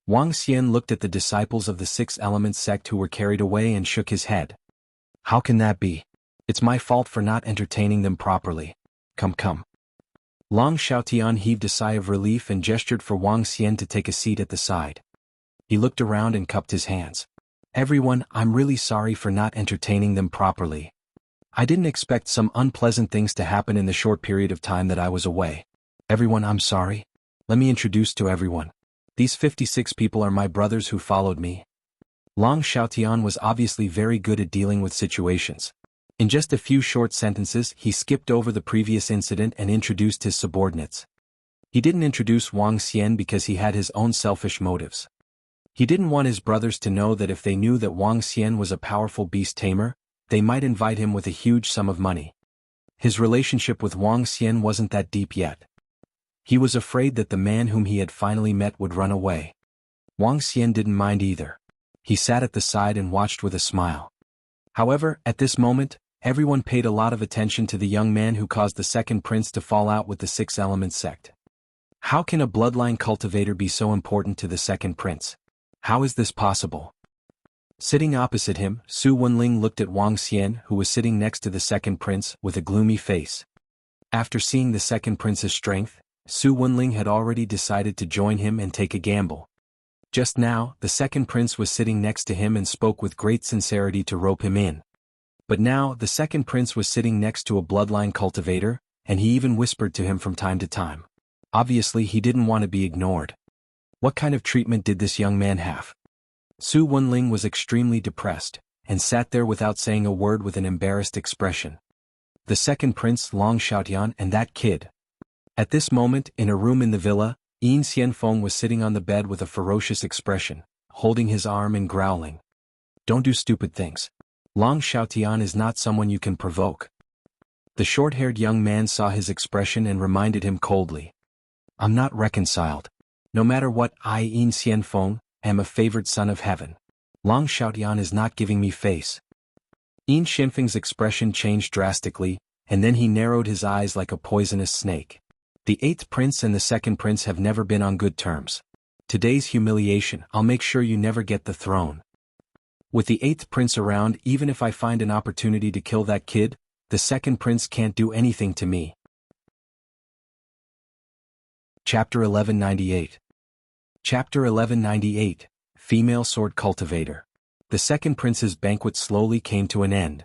Wang Xian looked at the disciples of the six-element sect who were carried away and shook his head. "How can that be? It's my fault for not entertaining them properly. Come. Long Xiaotian heaved a sigh of relief and gestured for Wang Xian to take a seat at the side. He looked around and cupped his hands. "Everyone, I'm really sorry for not entertaining them properly. I didn't expect some unpleasant things to happen in the short period of time that I was away. Everyone, I'm sorry. Let me introduce to everyone. These 56 people are my brothers who followed me." Long Xiaotian was obviously very good at dealing with situations. In just a few short sentences, he skipped over the previous incident and introduced his subordinates. He didn't introduce Wang Xian because he had his own selfish motives. He didn't want his brothers to know that if they knew that Wang Xian was a powerful beast tamer, they might invite him with a huge sum of money. His relationship with Wang Xian wasn't that deep yet. He was afraid that the man whom he had finally met would run away. Wang Xian didn't mind either. He sat at the side and watched with a smile. However, at this moment, everyone paid a lot of attention to the young man who caused the second prince to fall out with the six-element sect. How can a bloodline cultivator be so important to the second prince? How is this possible? Sitting opposite him, Su Wenling looked at Wang Xian, who was sitting next to the second prince, with a gloomy face. After seeing the second prince's strength, Su Wenling had already decided to join him and take a gamble. Just now, the second prince was sitting next to him and spoke with great sincerity to rope him in. But now, the second prince was sitting next to a bloodline cultivator, and he even whispered to him from time to time. Obviously, he didn't want to be ignored. What kind of treatment did this young man have? Su Wenling was extremely depressed, and sat there without saying a word with an embarrassed expression. The second prince, Long Xiaotian, and that kid. At this moment, in a room in the villa, Yin Xianfeng was sitting on the bed with a ferocious expression, holding his arm and growling. "Don't do stupid things. Long Xiaotian is not someone you can provoke." The short-haired young man saw his expression and reminded him coldly. "I'm not reconciled. No matter what, I, Yin Xianfeng, am a favored son of heaven. Long Xiaotian is not giving me face." Yin Xianfeng's expression changed drastically, and then he narrowed his eyes like a poisonous snake. The eighth prince and the second prince have never been on good terms. Today's humiliation, I'll make sure you never get the throne. With the eighth prince around, even if I find an opportunity to kill that kid, the second prince can't do anything to me. Chapter 1198. Chapter 1198, Female Sword Cultivator. The second prince's banquet slowly came to an end.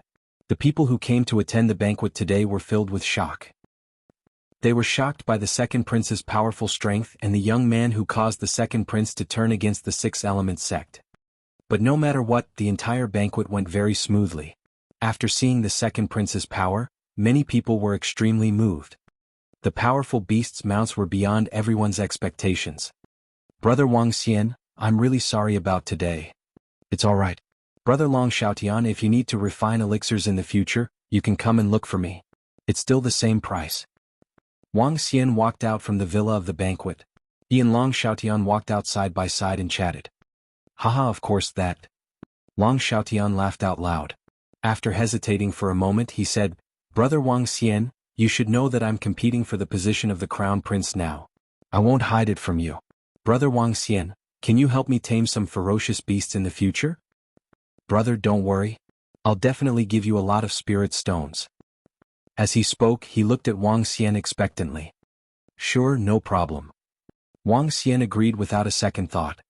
The people who came to attend the banquet today were filled with shock. They were shocked by the second prince's powerful strength and the young man who caused the second prince to turn against the six-element sect. But no matter what, the entire banquet went very smoothly. After seeing the second prince's power, many people were extremely moved. The powerful beast's mounts were beyond everyone's expectations. "Brother Wang Xian, I'm really sorry about today." "It's all right. Brother Long Xiaotian, if you need to refine elixirs in the future, you can come and look for me. It's still the same price." Wang Xian walked out from the villa of the banquet. He and Long Xiaotian walked out side by side and chatted. "Haha, of course that." Long Xiaotian laughed out loud. After hesitating for a moment, he said, "Brother Wang Xian, you should know that I'm competing for the position of the crown prince now. I won't hide it from you. Brother Wang Xian, can you help me tame some ferocious beasts in the future?" "Brother, don't worry. I'll definitely give you a lot of spirit stones." As he spoke, he looked at Wang Xian expectantly. "Sure, no problem." Wang Xian agreed without a second thought.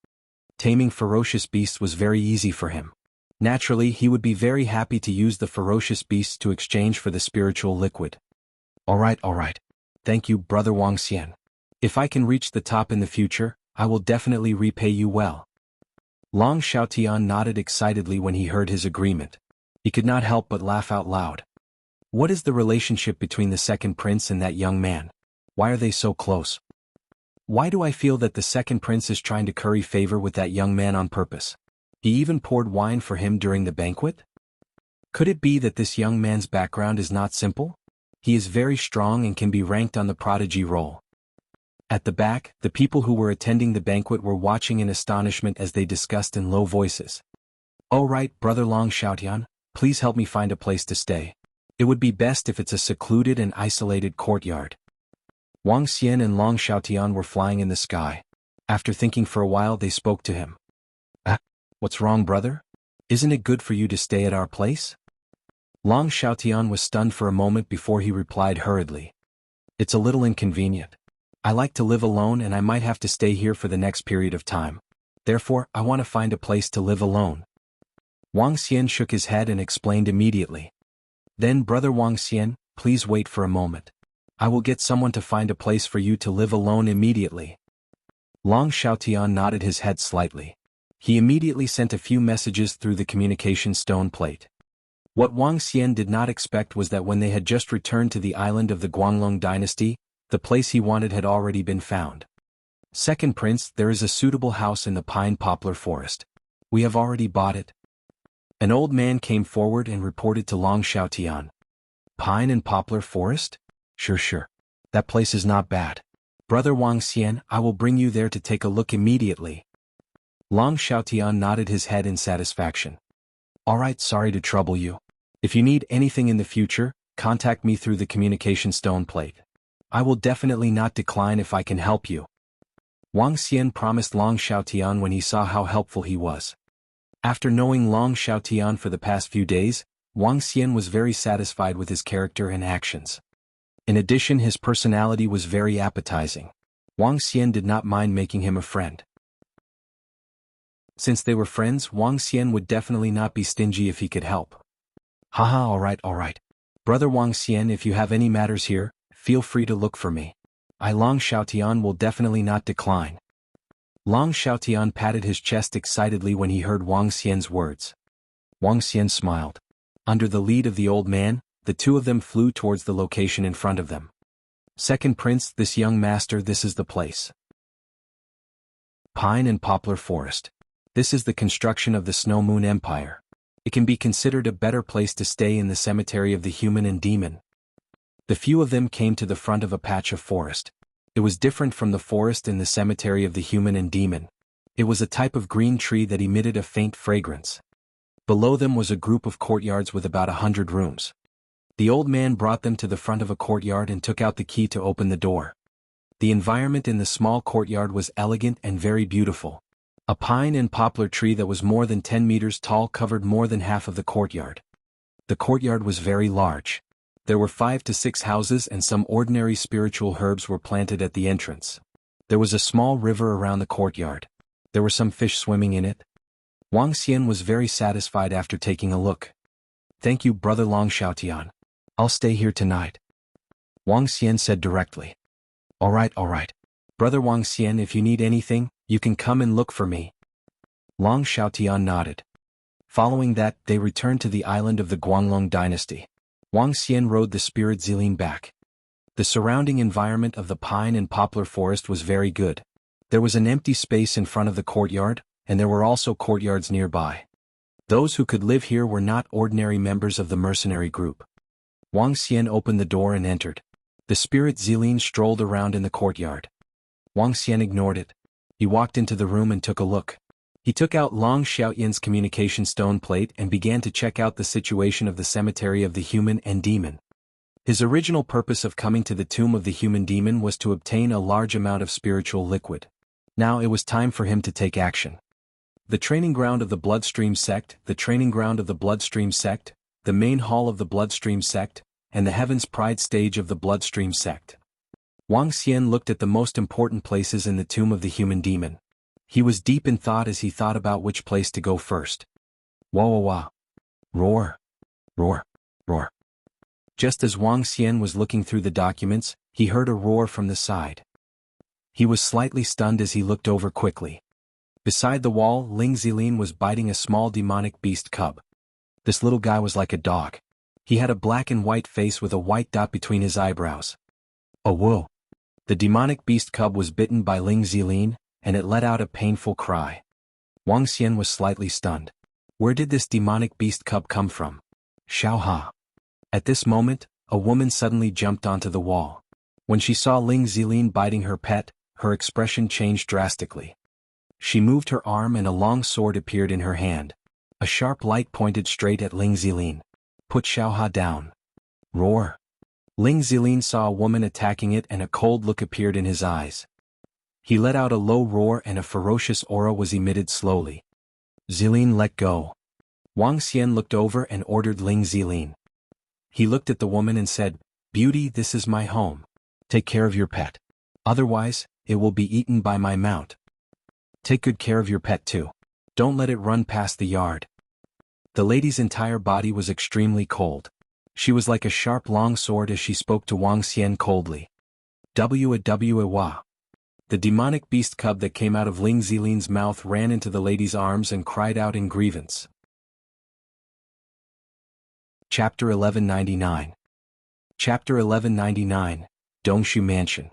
Taming ferocious beasts was very easy for him. Naturally, he would be very happy to use the ferocious beasts to exchange for the spiritual liquid. All right. Thank you, Brother Wang Xian. If I can reach the top in the future, I will definitely repay you well." Long Xiaotian nodded excitedly when he heard his agreement. He could not help but laugh out loud. What is the relationship between the second prince and that young man? Why are they so close? Why do I feel that the second prince is trying to curry favor with that young man on purpose? He even poured wine for him during the banquet? Could it be that this young man's background is not simple? He is very strong and can be ranked on the prodigy roll. At the back, the people who were attending the banquet were watching in astonishment as they discussed in low voices. "Oh right, Brother Long Xiaotian, please help me find a place to stay. It would be best if it's a secluded and isolated courtyard." Wang Xian and Long Xiaotian were flying in the sky. After thinking for a while they spoke to him. What's wrong, brother? Isn't it good for you to stay at our place?" Long Xiaotian was stunned for a moment before he replied hurriedly. "It's a little inconvenient. I like to live alone and I might have to stay here for the next period of time. Therefore, I want to find a place to live alone." Wang Xian shook his head and explained immediately. "Then Brother Wang Xian, please wait for a moment. I will get someone to find a place for you to live alone immediately." Long Xiaotian nodded his head slightly. He immediately sent a few messages through the communication stone plate. What Wang Xian did not expect was that when they had just returned to the island of the Guanglong dynasty, the place he wanted had already been found. "Second Prince, there is a suitable house in the pine poplar forest. We have already bought it." An old man came forward and reported to Long Xiaotian. "Pine and poplar forest? Sure. That place is not bad. Brother Wang Xian, I will bring you there to take a look immediately." Long Xiaotian nodded his head in satisfaction. "All right, sorry to trouble you. If you need anything in the future, contact me through the communication stone plate. I will definitely not decline if I can help you." Wang Xian promised Long Xiaotian when he saw how helpful he was. After knowing Long Xiaotian for the past few days, Wang Xian was very satisfied with his character and actions. In addition, his personality was very appetizing. Wang Xian did not mind making him a friend. Since they were friends, Wang Xian would definitely not be stingy if he could help. "Haha, all right. Brother Wang Xian, if you have any matters here, feel free to look for me. I Long Xiaotian will definitely not decline." Long Xiaotian patted his chest excitedly when he heard Wang Xian's words. Wang Xian smiled. Under the lead of the old man, the two of them flew towards the location in front of them. "Second Prince, this young master, this is the place. Pine and poplar forest. This is the construction of the Snow Moon Empire. It can be considered a better place to stay in the cemetery of the human and demon." The few of them came to the front of a patch of forest. It was different from the forest in the cemetery of the human and demon. It was a type of green tree that emitted a faint fragrance. Below them was a group of courtyards with about 100 rooms. The old man brought them to the front of a courtyard and took out the key to open the door. The environment in the small courtyard was elegant and very beautiful. A pine and poplar tree that was more than 10 meters tall covered more than half of the courtyard. The courtyard was very large. There were 5 to 6 houses and some ordinary spiritual herbs were planted at the entrance. There was a small river around the courtyard. There were some fish swimming in it. Wang Xian was very satisfied after taking a look. "Thank you, Brother Long Xiaotian. I'll stay here tonight," Wang Xian said directly. All right. Brother Wang Xian, if you need anything, you can come and look for me." Long Xiaotian nodded. Following that, they returned to the island of the Guanglong dynasty. Wang Xian rode the spirit Zilin back. The surrounding environment of the pine and poplar forest was very good. There was an empty space in front of the courtyard, and there were also courtyards nearby. Those who could live here were not ordinary members of the mercenary group. Wang Xian opened the door and entered. The spirit Zilin strolled around in the courtyard. Wang Xian ignored it. He walked into the room and took a look. He took out Long Xiaotian's communication stone plate and began to check out the situation of the cemetery of the human and demon. His original purpose of coming to the tomb of the human demon was to obtain a large amount of spiritual liquid. Now it was time for him to take action. The training ground of the Bloodstream sect, the training ground of the Bloodstream sect, the main hall of the Bloodstream sect, and the Heaven's Pride stage of the Bloodstream sect. Wang Xian looked at the most important places in the tomb of the human demon. He was deep in thought as he thought about which place to go first. Wah wah wah. Roar. Roar. Roar. Just as Wang Xian was looking through the documents, he heard a roar from the side. He was slightly stunned as he looked over quickly. Beside the wall, Ling Zilin was biting a small demonic beast cub. This little guy was like a dog. He had a black and white face with a white dot between his eyebrows. Oh whoa! The demonic beast cub was bitten by Ling Zilin, and it let out a painful cry. Wang Xian was slightly stunned. Where did this demonic beast cub come from? Xiao Ha. At this moment, a woman suddenly jumped onto the wall. When she saw Ling Zilin biting her pet, her expression changed drastically. She moved her arm and a long sword appeared in her hand. A sharp light pointed straight at Ling Zilin. Put Xiao Ha down. Roar. Ling Zilin saw a woman attacking it and a cold look appeared in his eyes. He let out a low roar and a ferocious aura was emitted slowly. Zilin, let go. Wang Xian looked over and ordered Ling Zilin. He looked at the woman and said, Beauty, this is my home. Take care of your pet. Otherwise, it will be eaten by my mount. Take good care of your pet too. Don't let it run past the yard. The lady's entire body was extremely cold. She was like a sharp long sword as she spoke to Wang Xian coldly. Wa. The demonic beast cub that came out of Ling Zilin's mouth ran into the lady's arms and cried out in grievance. Chapter 1199. Chapter 1199, Dongshu Mansion.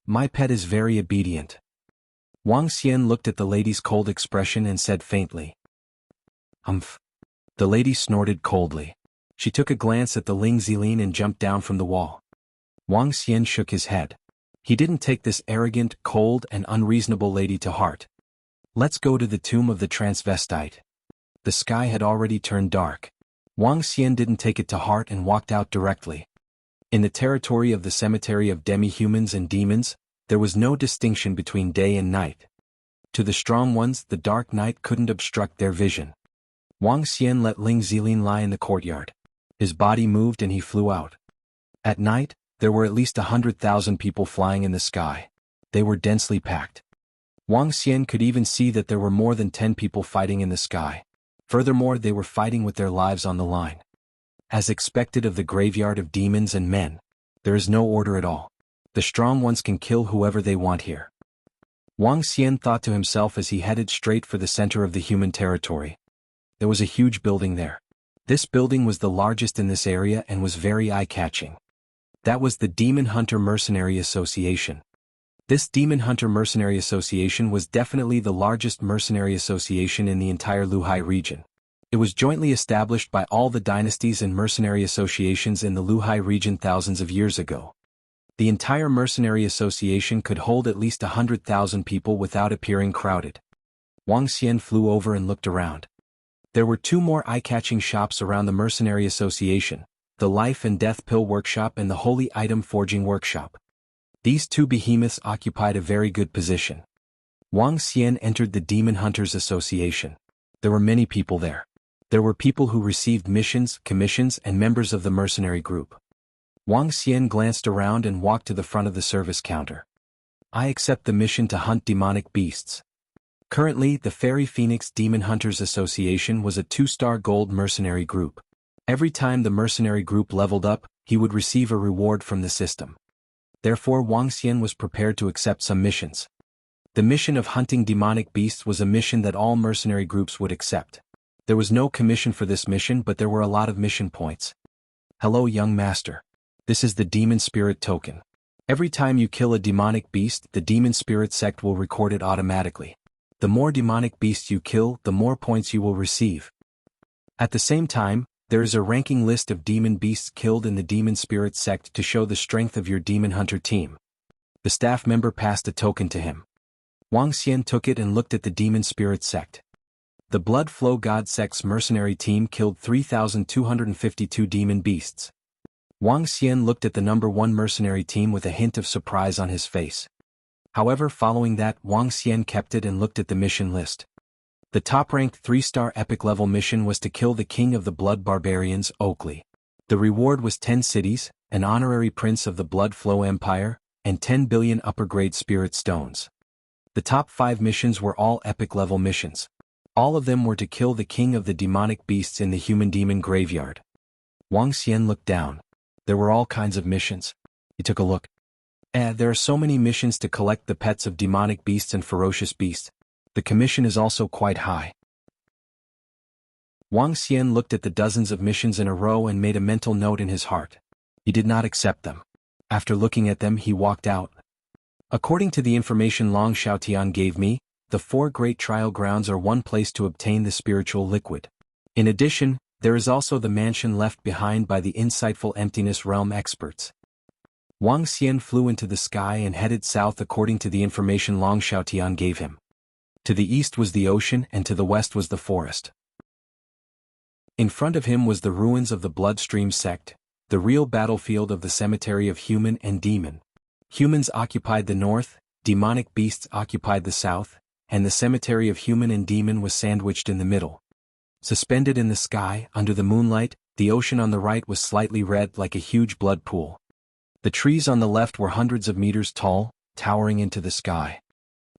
My pet is very obedient. Wang Xian looked at the lady's cold expression and said faintly. Humph. The lady snorted coldly. She took a glance at the Ling Zilin and jumped down from the wall. Wang Xian shook his head. He didn't take this arrogant, cold and unreasonable lady to heart. Let's go to the tomb of the transvestite. The sky had already turned dark. Wang Xian didn't take it to heart and walked out directly. In the territory of the cemetery of demi-humans and demons, there was no distinction between day and night. To the strong ones, the dark night couldn't obstruct their vision. Wang Xian let Ling Zilin lie in the courtyard. His body moved and he flew out. At night, there were at least 100,000 people flying in the sky. They were densely packed. Wang Xian could even see that there were more than 10 people fighting in the sky. Furthermore, they were fighting with their lives on the line. As expected of the graveyard of demons and men, there is no order at all. The strong ones can kill whoever they want here. Wang Xian thought to himself as he headed straight for the center of the human territory. There was a huge building there. This building was the largest in this area and was very eye-catching. That was the Demon Hunter Mercenary Association. This Demon Hunter Mercenary Association was definitely the largest mercenary association in the entire Luhai region. It was jointly established by all the dynasties and mercenary associations in the Luhai region thousands of years ago. The entire mercenary association could hold at least 100,000 people without appearing crowded. Wang Xian flew over and looked around. There were two more eye-catching shops around the mercenary association, the Life and Death Pill Workshop and the Holy Item Forging Workshop. These two behemoths occupied a very good position. Wang Xian entered the Demon Hunters Association. There were many people there. There were people who received missions, commissions, and members of the mercenary group. Wang Xian glanced around and walked to the front of the service counter. I accept the mission to hunt demonic beasts. Currently, the Fairy Phoenix Demon Hunters Association was a 2-star gold mercenary group. Every time the mercenary group leveled up, he would receive a reward from the system. Therefore, Wang Xian was prepared to accept some missions. The mission of hunting demonic beasts was a mission that all mercenary groups would accept. There was no commission for this mission, but there were a lot of mission points. Hello, young master. This is the Demon Spirit token. Every time you kill a demonic beast, the Demon Spirit sect will record it automatically. The more demonic beasts you kill, the more points you will receive. At the same time, there is a ranking list of demon beasts killed in the Demon Spirit sect to show the strength of your demon hunter team. The staff member passed a token to him. Wang Xian took it and looked at the Demon Spirit sect. The Blood Flow God sect's mercenary team killed 3,252 demon beasts. Wang Xian looked at the number 1 mercenary team with a hint of surprise on his face. However, following that, Wang Xian kept it and looked at the mission list. The top-ranked 3-star epic-level mission was to kill the king of the Blood Barbarians, Oakley. The reward was 10 cities, an honorary prince of the Blood Flow Empire, and 10 billion upper-grade spirit stones. The top 5 missions were all epic-level missions. All of them were to kill the king of the demonic beasts in the human-demon graveyard. Wang Xian looked down. There were all kinds of missions. He took a look. There are so many missions to collect the pets of demonic beasts and ferocious beasts. The commission is also quite high. Wang Xian looked at the dozens of missions in a row and made a mental note in his heart. He did not accept them. After looking at them, he walked out. According to the information Long Xiaotian gave me, the 4 great trial grounds are one place to obtain the spiritual liquid. In addition, there is also the mansion left behind by the insightful emptiness realm experts. Wang Xian flew into the sky and headed south according to the information Long Xiaotian gave him. To the east was the ocean and to the west was the forest. In front of him was the ruins of the Bloodstream sect, the real battlefield of the cemetery of human and demon. Humans occupied the north, demonic beasts occupied the south, and the cemetery of human and demon was sandwiched in the middle. Suspended in the sky, under the moonlight, the ocean on the right was slightly red like a huge blood pool. The trees on the left were hundreds of meters tall, towering into the sky.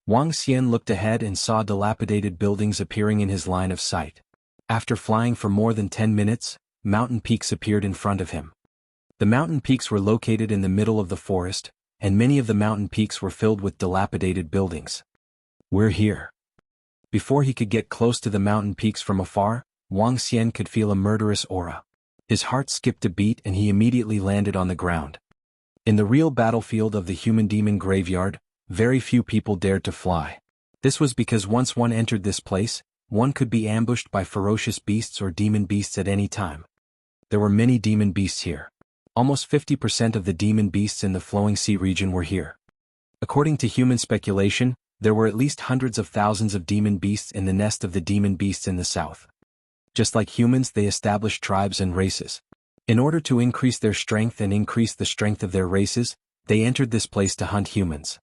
Wang Xian looked ahead and saw dilapidated buildings appearing in his line of sight. After flying for more than 10 minutes, mountain peaks appeared in front of him. The mountain peaks were located in the middle of the forest, and many of the mountain peaks were filled with dilapidated buildings. We're here. Before he could get close to the mountain peaks from afar, Wang Xian could feel a murderous aura. His heart skipped a beat and he immediately landed on the ground. In the real battlefield of the human-demon graveyard, very few people dared to fly. This was because once one entered this place, one could be ambushed by ferocious beasts or demon beasts at any time. There were many demon beasts here. Almost 50% of the demon beasts in the Flowing Sea region were here. According to human speculation, there were at least hundreds of thousands of demon beasts in the nest of the demon beasts in the south. Just like humans, they established tribes and races. In order to increase their strength and increase the strength of their races, they entered this place to hunt humans.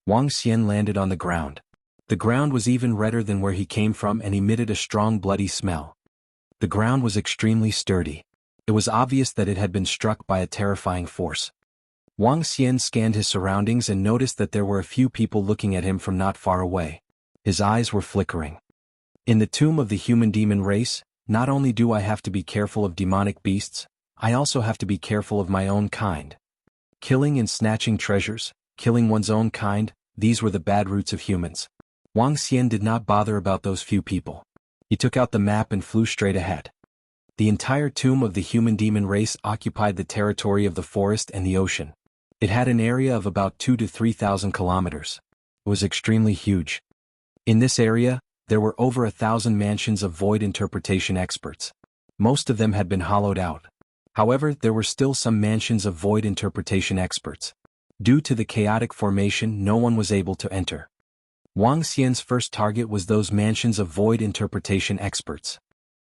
Wang Xian landed on the ground. The ground was even redder than where he came from and emitted a strong bloody smell. The ground was extremely sturdy. It was obvious that it had been struck by a terrifying force. Wang Xian scanned his surroundings and noticed that there were a few people looking at him from not far away. His eyes were flickering. In the tomb of the human-demon race, not only do I have to be careful of demonic beasts, I also have to be careful of my own kind. Killing and snatching treasures, killing one's own kind, these were the bad roots of humans. Wang Xian did not bother about those few people. He took out the map and flew straight ahead. The entire tomb of the human-demon race occupied the territory of the forest and the ocean. It had an area of about 2,000 to 3,000 kilometers. It was extremely huge. In this area, there were over 1,000 mansions of void interpretation experts. Most of them had been hollowed out. However, there were still some mansions of void interpretation experts. Due to the chaotic formation, no one was able to enter. Wang Xian's first target was those mansions of void interpretation experts.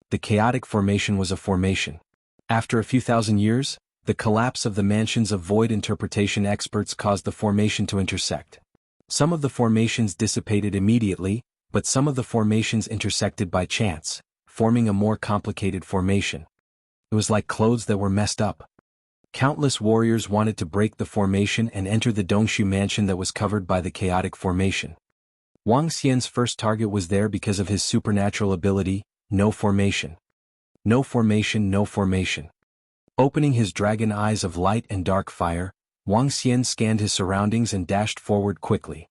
The chaotic formation was a formation. After a few thousand years, the collapse of the mansions of void interpretation experts caused the formation to intersect. Some of the formations dissipated immediately, but some of the formations intersected by chance, forming a more complicated formation. It was like clothes that were messed up. Countless warriors wanted to break the formation and enter the Dongshu mansion that was covered by the chaotic formation. Wang Xian's first target was there because of his supernatural ability, no formation. No formation, no formation. Opening his dragon eyes of light and dark fire, Wang Xian scanned his surroundings and dashed forward quickly.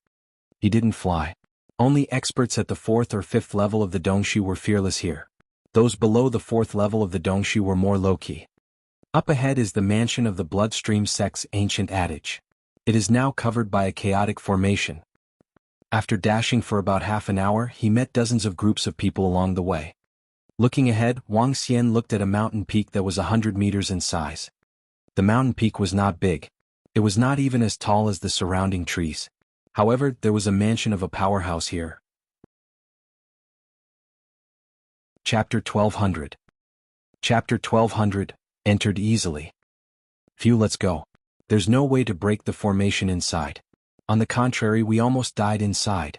He didn't fly. Only experts at the 4th or 5th level of the Dongshu were fearless here. Those below the 4th level of the Dongshu were more low-key. Up ahead is the mansion of the Bloodstream sect's ancient adage. It is now covered by a chaotic formation. After dashing for about half an hour, he met dozens of groups of people along the way. Looking ahead, Wang Xian looked at a mountain peak that was 100 meters in size. The mountain peak was not big. It was not even as tall as the surrounding trees. However, there was a mansion of a powerhouse here. Chapter 1200. Chapter 1200, entered easily. Phew, let's go. There's no way to break the formation inside. On the contrary, we almost died inside.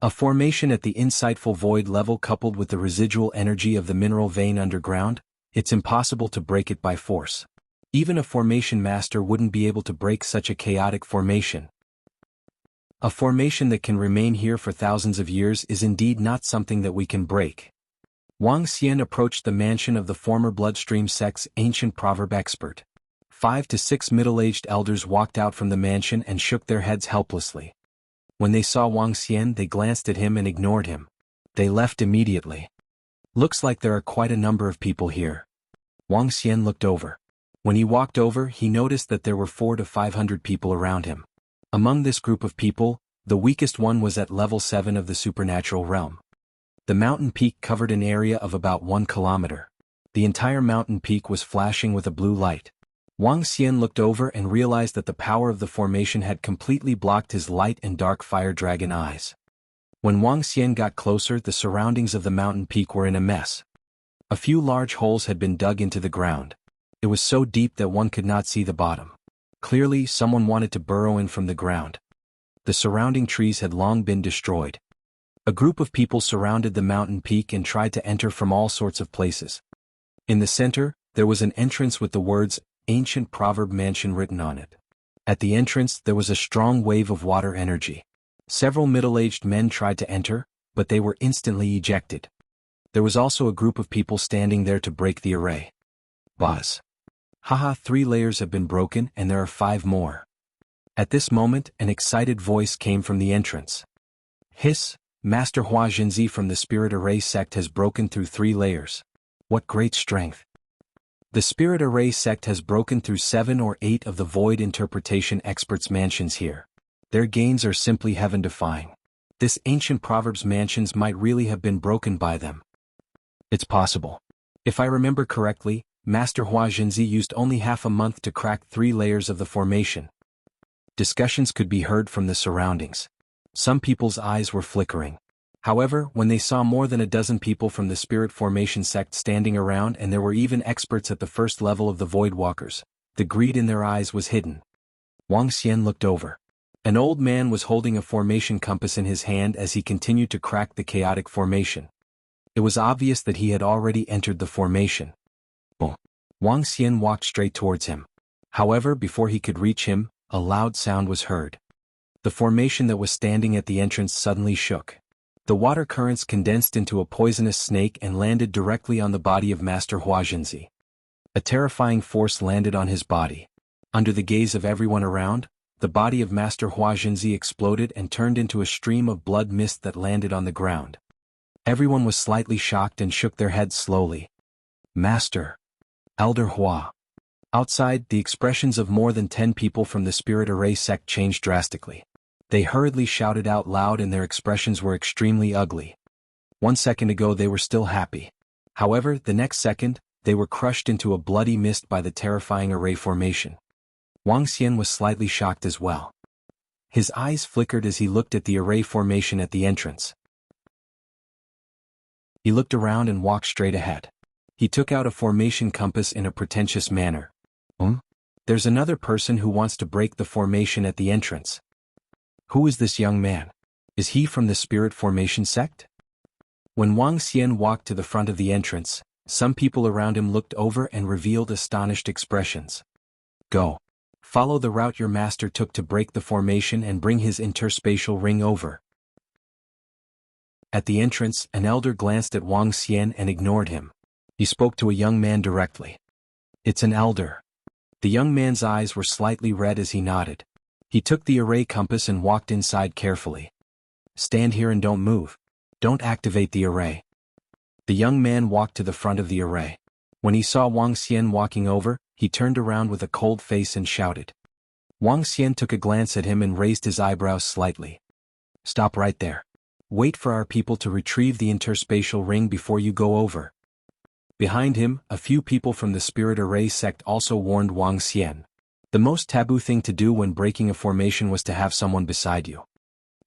A formation at the insightful void level coupled with the residual energy of the mineral vein underground, it's impossible to break it by force. Even a formation master wouldn't be able to break such a chaotic formation. A formation that can remain here for thousands of years is indeed not something that we can break. Wang Xian approached the mansion of the former Bloodstream sect's ancient proverb expert. 5 to 6 middle-aged elders walked out from the mansion and shook their heads helplessly. When they saw Wang Xian, they glanced at him and ignored him. They left immediately. Looks like there are quite a number of people here. Wang Xian looked over. When he walked over, he noticed that there were 400 to 500 people around him. Among this group of people, the weakest one was at level 7 of the supernatural realm. The mountain peak covered an area of about 1 kilometer. The entire mountain peak was flashing with a blue light. Wang Xian looked over and realized that the power of the formation had completely blocked his light and dark fire dragon eyes. When Wang Xian got closer, the surroundings of the mountain peak were in a mess. A few large holes had been dug into the ground. It was so deep that one could not see the bottom. Clearly, someone wanted to burrow in from the ground. The surrounding trees had long been destroyed. A group of people surrounded the mountain peak and tried to enter from all sorts of places. In the center, there was an entrance with the words, Ancient Proverb Mansion written on it. At the entrance, there was a strong wave of water energy. Several middle-aged men tried to enter, but they were instantly ejected. There was also a group of people standing there to break the array. Buzz. Haha, 3 layers have been broken and there are 5 more. At this moment, an excited voice came from the entrance. Hiss, Master Hua Jinzi from the Spirit Array sect has broken through 3 layers. What great strength! The Spirit Array sect has broken through 7 or 8 of the Void Interpretation Experts' mansions here. Their gains are simply heaven-defying. This ancient Proverbs mansions might really have been broken by them. It's possible. If I remember correctly, Master Hua Jinzi used only half a month to crack 3 layers of the formation. Discussions could be heard from the surroundings. Some people's eyes were flickering. However, when they saw more than a dozen people from the Spirit Formation sect standing around and there were even experts at the first level of the Void Walkers, the greed in their eyes was hidden. Wang Xian looked over. An old man was holding a formation compass in his hand as he continued to crack the chaotic formation. It was obvious that he had already entered the formation. Wang Xian walked straight towards him. However, before he could reach him, a loud sound was heard. The formation that was standing at the entrance suddenly shook. The water currents condensed into a poisonous snake and landed directly on the body of Master Hua Jinzi. A terrifying force landed on his body. Under the gaze of everyone around, the body of Master Hua Jinzi exploded and turned into a stream of blood mist that landed on the ground. Everyone was slightly shocked and shook their heads slowly. Master. Elder Hua. Outside, the expressions of more than 10 people from the Spirit Array sect changed drastically. They hurriedly shouted out loud and their expressions were extremely ugly. 1 second ago they were still happy. However, the next second, they were crushed into a bloody mist by the terrifying array formation. Wang Xian was slightly shocked as well. His eyes flickered as he looked at the array formation at the entrance. He looked around and walked straight ahead. He took out a formation compass in a pretentious manner. There's another person who wants to break the formation at the entrance. Who is this young man? Is he from the Spirit Formation sect? When Wang Xian walked to the front of the entrance, some people around him looked over and revealed astonished expressions. Go. Follow the route your master took to break the formation and bring his interspatial ring over. At the entrance, an elder glanced at Wang Xian and ignored him. He spoke to a young man directly. It's an elder. The young man's eyes were slightly red as he nodded. He took the array compass and walked inside carefully. Stand here and don't move. Don't activate the array. The young man walked to the front of the array. When he saw Wang Xian walking over, he turned around with a cold face and shouted. Wang Xian took a glance at him and raised his eyebrows slightly. Stop right there. Wait for our people to retrieve the interspatial ring before you go over. Behind him, a few people from the Spirit Array sect also warned Wang Xian. The most taboo thing to do when breaking a formation was to have someone beside you.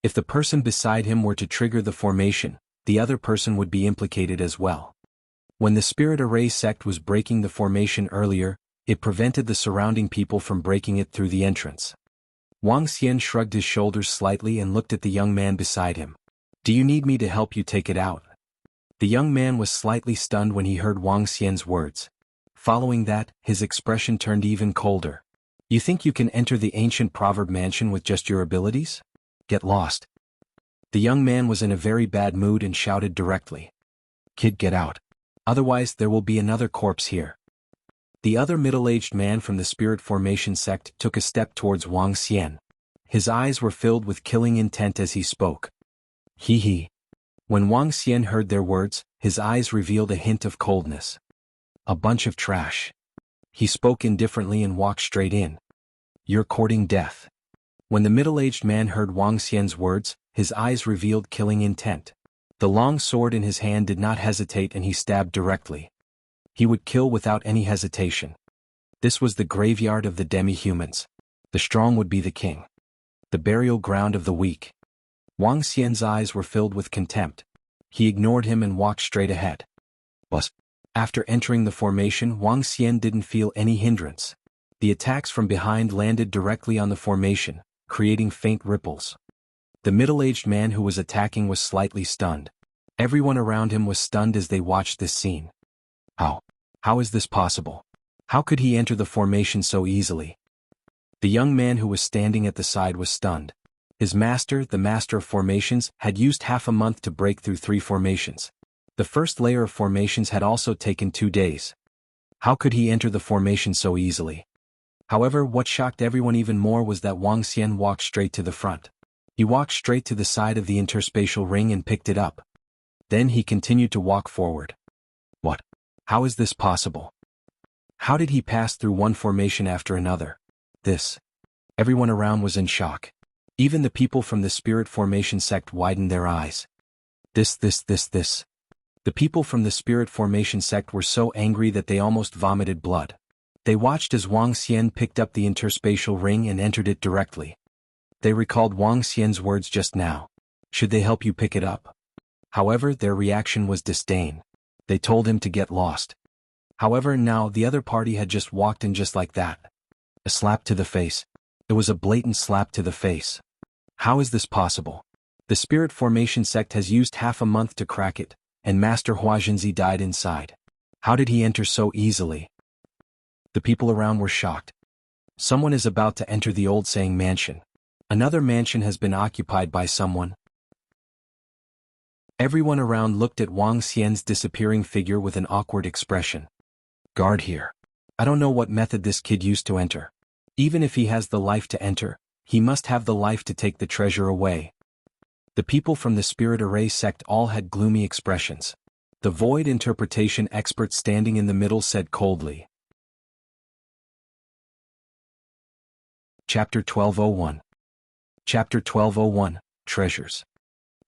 If the person beside him were to trigger the formation, the other person would be implicated as well. When the Spirit Array sect was breaking the formation earlier, it prevented the surrounding people from breaking it through the entrance. Wang Xian shrugged his shoulders slightly and looked at the young man beside him. Do you need me to help you take it out? The young man was slightly stunned when he heard Wang Xian's words. Following that, his expression turned even colder. You think you can enter the ancient proverb mansion with just your abilities? Get lost. The young man was in a very bad mood and shouted directly. Kid, get out. Otherwise there will be another corpse here. The other middle-aged man from the Spirit Formation sect took a step towards Wang Xian. His eyes were filled with killing intent as he spoke. Hee hee. When Wang Xian heard their words, his eyes revealed a hint of coldness. A bunch of trash. He spoke indifferently and walked straight in. You're courting death. When the middle-aged man heard Wang Xian's words, his eyes revealed killing intent. The long sword in his hand did not hesitate and he stabbed directly. He would kill without any hesitation. This was the graveyard of the demi-humans. The strong would be the king. The burial ground of the weak. Wang Xian's eyes were filled with contempt. He ignored him and walked straight ahead. But after entering the formation, Wang Xian didn't feel any hindrance. The attacks from behind landed directly on the formation, creating faint ripples. The middle-aged man who was attacking was slightly stunned. Everyone around him was stunned as they watched this scene. How is this possible? How could he enter the formation so easily? The young man who was standing at the side was stunned. His master, the master of formations, had used half a month to break through 3 formations. The first layer of formations had also taken 2 days. How could he enter the formation so easily? However, what shocked everyone even more was that Wang Xian walked straight to the front. He walked straight to the side of the interspatial ring and picked it up. Then he continued to walk forward. What? How is this possible? How did he pass through one formation after another? Everyone around was in shock. Even the people from the spirit formation sect widened their eyes. The people from the spirit formation sect were so angry that they almost vomited blood. They watched as Wang Xian picked up the interspatial ring and entered it directly. They recalled Wang Xian's words just now. Should they help you pick it up? However, their reaction was disdain. They told him to get lost. However, now the other party had just walked in just like that. A slap to the face. It was a blatant slap to the face. How is this possible? The spirit formation sect has used half a month to crack it, and Master Huazhenzi died inside. How did he enter so easily? The people around were shocked. Someone is about to enter the old saying mansion. Another mansion has been occupied by someone. Everyone around looked at Wang Xian's disappearing figure with an awkward expression. Guard here. I don't know what method this kid used to enter. Even if he has the life to enter, he must have the life to take the treasure away. The people from the Spirit Array sect all had gloomy expressions. The void interpretation expert standing in the middle said coldly. Chapter 1201. Chapter 1201, Treasures.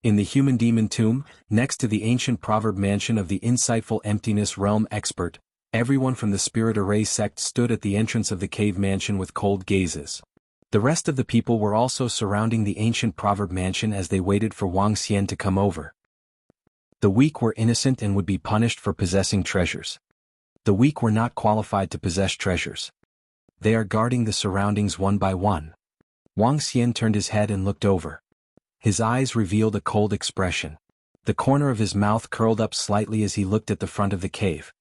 In the human demon tomb, next to the ancient proverb mansion of the insightful emptiness realm expert, everyone from the Spirit Array sect stood at the entrance of the cave mansion with cold gazes. The rest of the people were also surrounding the ancient proverb mansion as they waited for Wang Xian to come over. The weak were innocent and would be punished for possessing treasures. The weak were not qualified to possess treasures. They are guarding the surroundings one by one. Wang Xian turned his head and looked over. His eyes revealed a cold expression. The corner of his mouth curled up slightly as he looked at the front of the cave.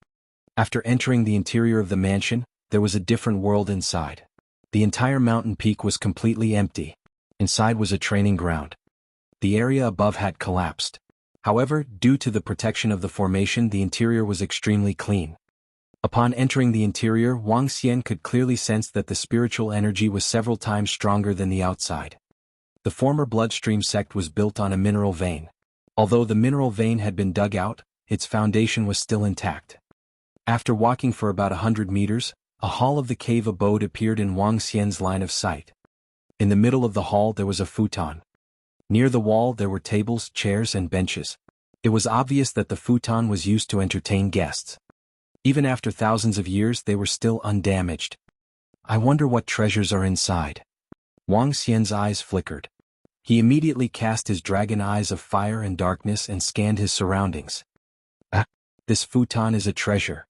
After entering the interior of the mansion, there was a different world inside. The entire mountain peak was completely empty. Inside was a training ground. The area above had collapsed. However, due to the protection of the formation, the interior was extremely clean. Upon entering the interior, Wang Xian could clearly sense that the spiritual energy was several times stronger than the outside. The former bloodstream sect was built on a mineral vein. Although the mineral vein had been dug out, its foundation was still intact. After walking for about 100 meters, a hall of the cave abode appeared in Wang Xian's line of sight. In the middle of the hall there was a futon. Near the wall there were tables, chairs, and benches. It was obvious that the futon was used to entertain guests. Even after thousands of years they were still undamaged. I wonder what treasures are inside. Wang Xian's eyes flickered. He immediately cast his dragon eyes of fire and darkness and scanned his surroundings. This futon is a treasure.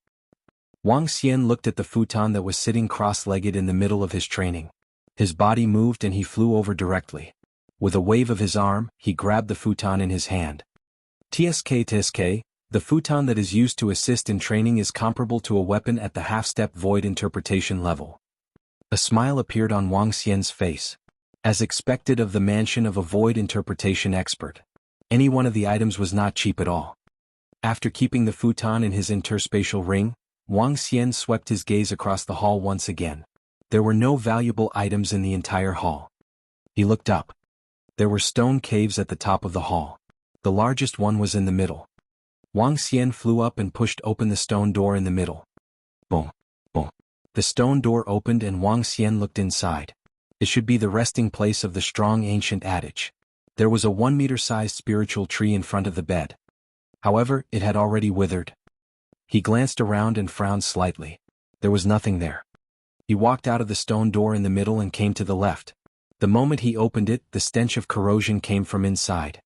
Wang Xian looked at the futon that was sitting cross-legged in the middle of his training. His body moved and he flew over directly. With a wave of his arm, he grabbed the futon in his hand. TSK, the futon that is used to assist in training is comparable to a weapon at the half-step void interpretation level. A smile appeared on Wang Xian's face. As expected of the mansion of a void interpretation expert, any one of the items was not cheap at all. After keeping the futon in his interspatial ring, Wang Xian swept his gaze across the hall once again. There were no valuable items in the entire hall. He looked up. There were stone caves at the top of the hall. The largest one was in the middle. Wang Xian flew up and pushed open the stone door in the middle. Boom, boom. The stone door opened and Wang Xian looked inside. It should be the resting place of the strong ancient adage. There was a 1-meter-sized spiritual tree in front of the bed. However, it had already withered. He glanced around and frowned slightly. There was nothing there. He walked out of the stone door in the middle and came to the left. The moment he opened it, the stench of corrosion came from inside.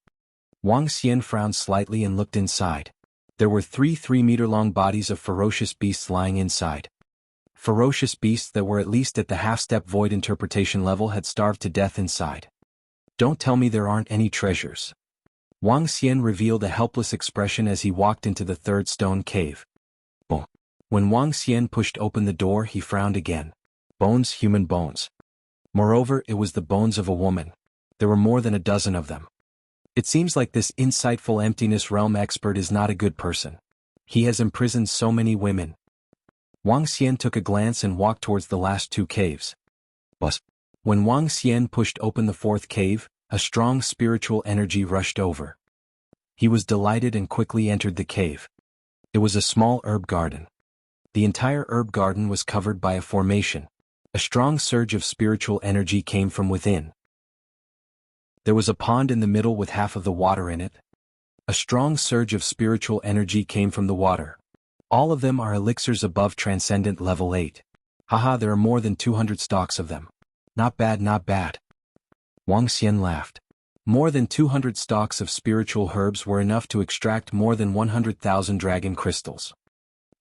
Wang Xian frowned slightly and looked inside. There were 3 3-meter-long bodies of ferocious beasts lying inside. Ferocious beasts that were at least at the half-step void interpretation level had starved to death inside. Don't tell me there aren't any treasures. Wang Xian revealed a helpless expression as he walked into the third stone cave. Boom. When Wang Xian pushed open the door, he frowned again. Bones, human bones. Moreover, it was the bones of a woman. There were more than a dozen of them. It seems like this insightful emptiness realm expert is not a good person. He has imprisoned so many women. Wang Xian took a glance and walked towards the last 2 caves. But when Wang Xian pushed open the 4th cave, a strong spiritual energy rushed over. He was delighted and quickly entered the cave. It was a small herb garden. The entire herb garden was covered by a formation. A strong surge of spiritual energy came from within. There was a pond in the middle with half of the water in it. A strong surge of spiritual energy came from the water. All of them are elixirs above Transcendent Level 8. Haha, there are more than 200 stalks of them. Not bad, not bad. Wang Xian laughed. More than 200 stalks of spiritual herbs were enough to extract more than 100,000 dragon crystals.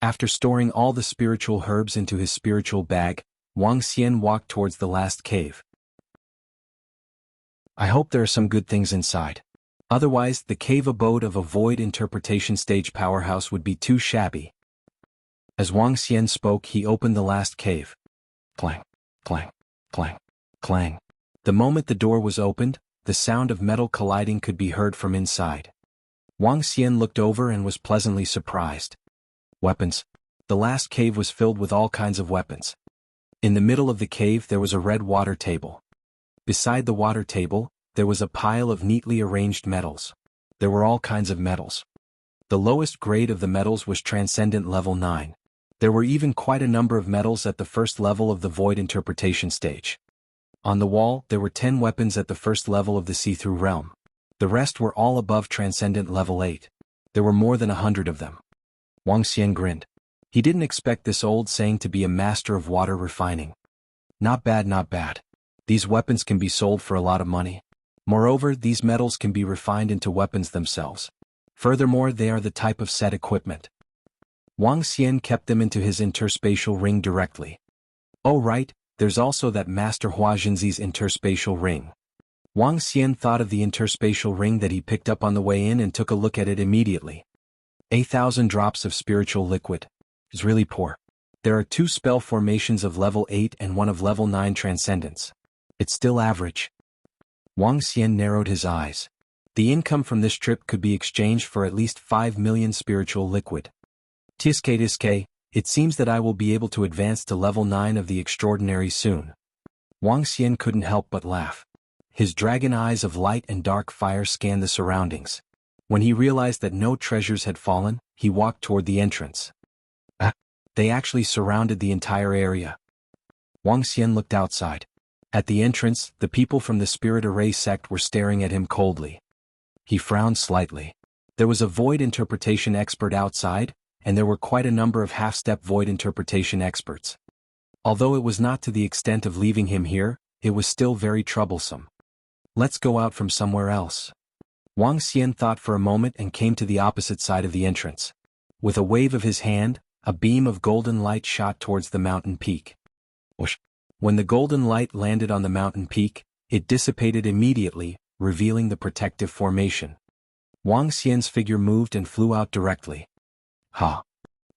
After storing all the spiritual herbs into his spiritual bag, Wang Xian walked towards the last cave. I hope there are some good things inside. Otherwise, the cave abode of a void interpretation stage powerhouse would be too shabby. As Wang Xian spoke, he opened the last cave. Clang, clang, clang, clang. The moment the door was opened, the sound of metal colliding could be heard from inside. Wang Xian looked over and was pleasantly surprised. Weapons. The last cave was filled with all kinds of weapons. In the middle of the cave there was a red water table. Beside the water table, there was a pile of neatly arranged metals. There were all kinds of metals. The lowest grade of the metals was Transcendent Level 9. There were even quite a number of metals at the first level of the Void Interpretation stage. On the wall, there were 10 weapons at the first level of the See-Through realm. The rest were all above Transcendent Level 8. There were more than 100 of them. Wang Xian grinned. He didn't expect this old saying to be a master of water refining. Not bad, not bad. These weapons can be sold for a lot of money. Moreover, these metals can be refined into weapons themselves. Furthermore, they are the type of set equipment. Wang Xian kept them into his interspatial ring directly. Oh right, there's also that Master Huajinzi's interspatial ring. Wang Xian thought of the interspatial ring that he picked up on the way in and took a look at it immediately. 1,000 drops of spiritual liquid. Is really poor. There are 2 spell formations of level 8 and 1 of level 9 transcendence. It's still average. Wang Xian narrowed his eyes. The income from this trip could be exchanged for at least 5 million spiritual liquid. Tiske, it seems that I will be able to advance to level 9 of the extraordinary soon. Wang Xian couldn't help but laugh. His dragon eyes of light and dark fire scanned the surroundings. When he realized that no treasures had fallen, he walked toward the entrance. They actually surrounded the entire area. Wang Xian looked outside. At the entrance, the people from the Spirit Array sect were staring at him coldly. He frowned slightly. There was a void interpretation expert outside, and there were quite a number of half-step void interpretation experts. Although it was not to the extent of leaving him here, it was still very troublesome. Let's go out from somewhere else. Wang Xian thought for a moment and came to the opposite side of the entrance. With a wave of his hand, a beam of golden light shot towards the mountain peak. Whoosh. When the golden light landed on the mountain peak, it dissipated immediately, revealing the protective formation. Wang Xian's figure moved and flew out directly. Ha!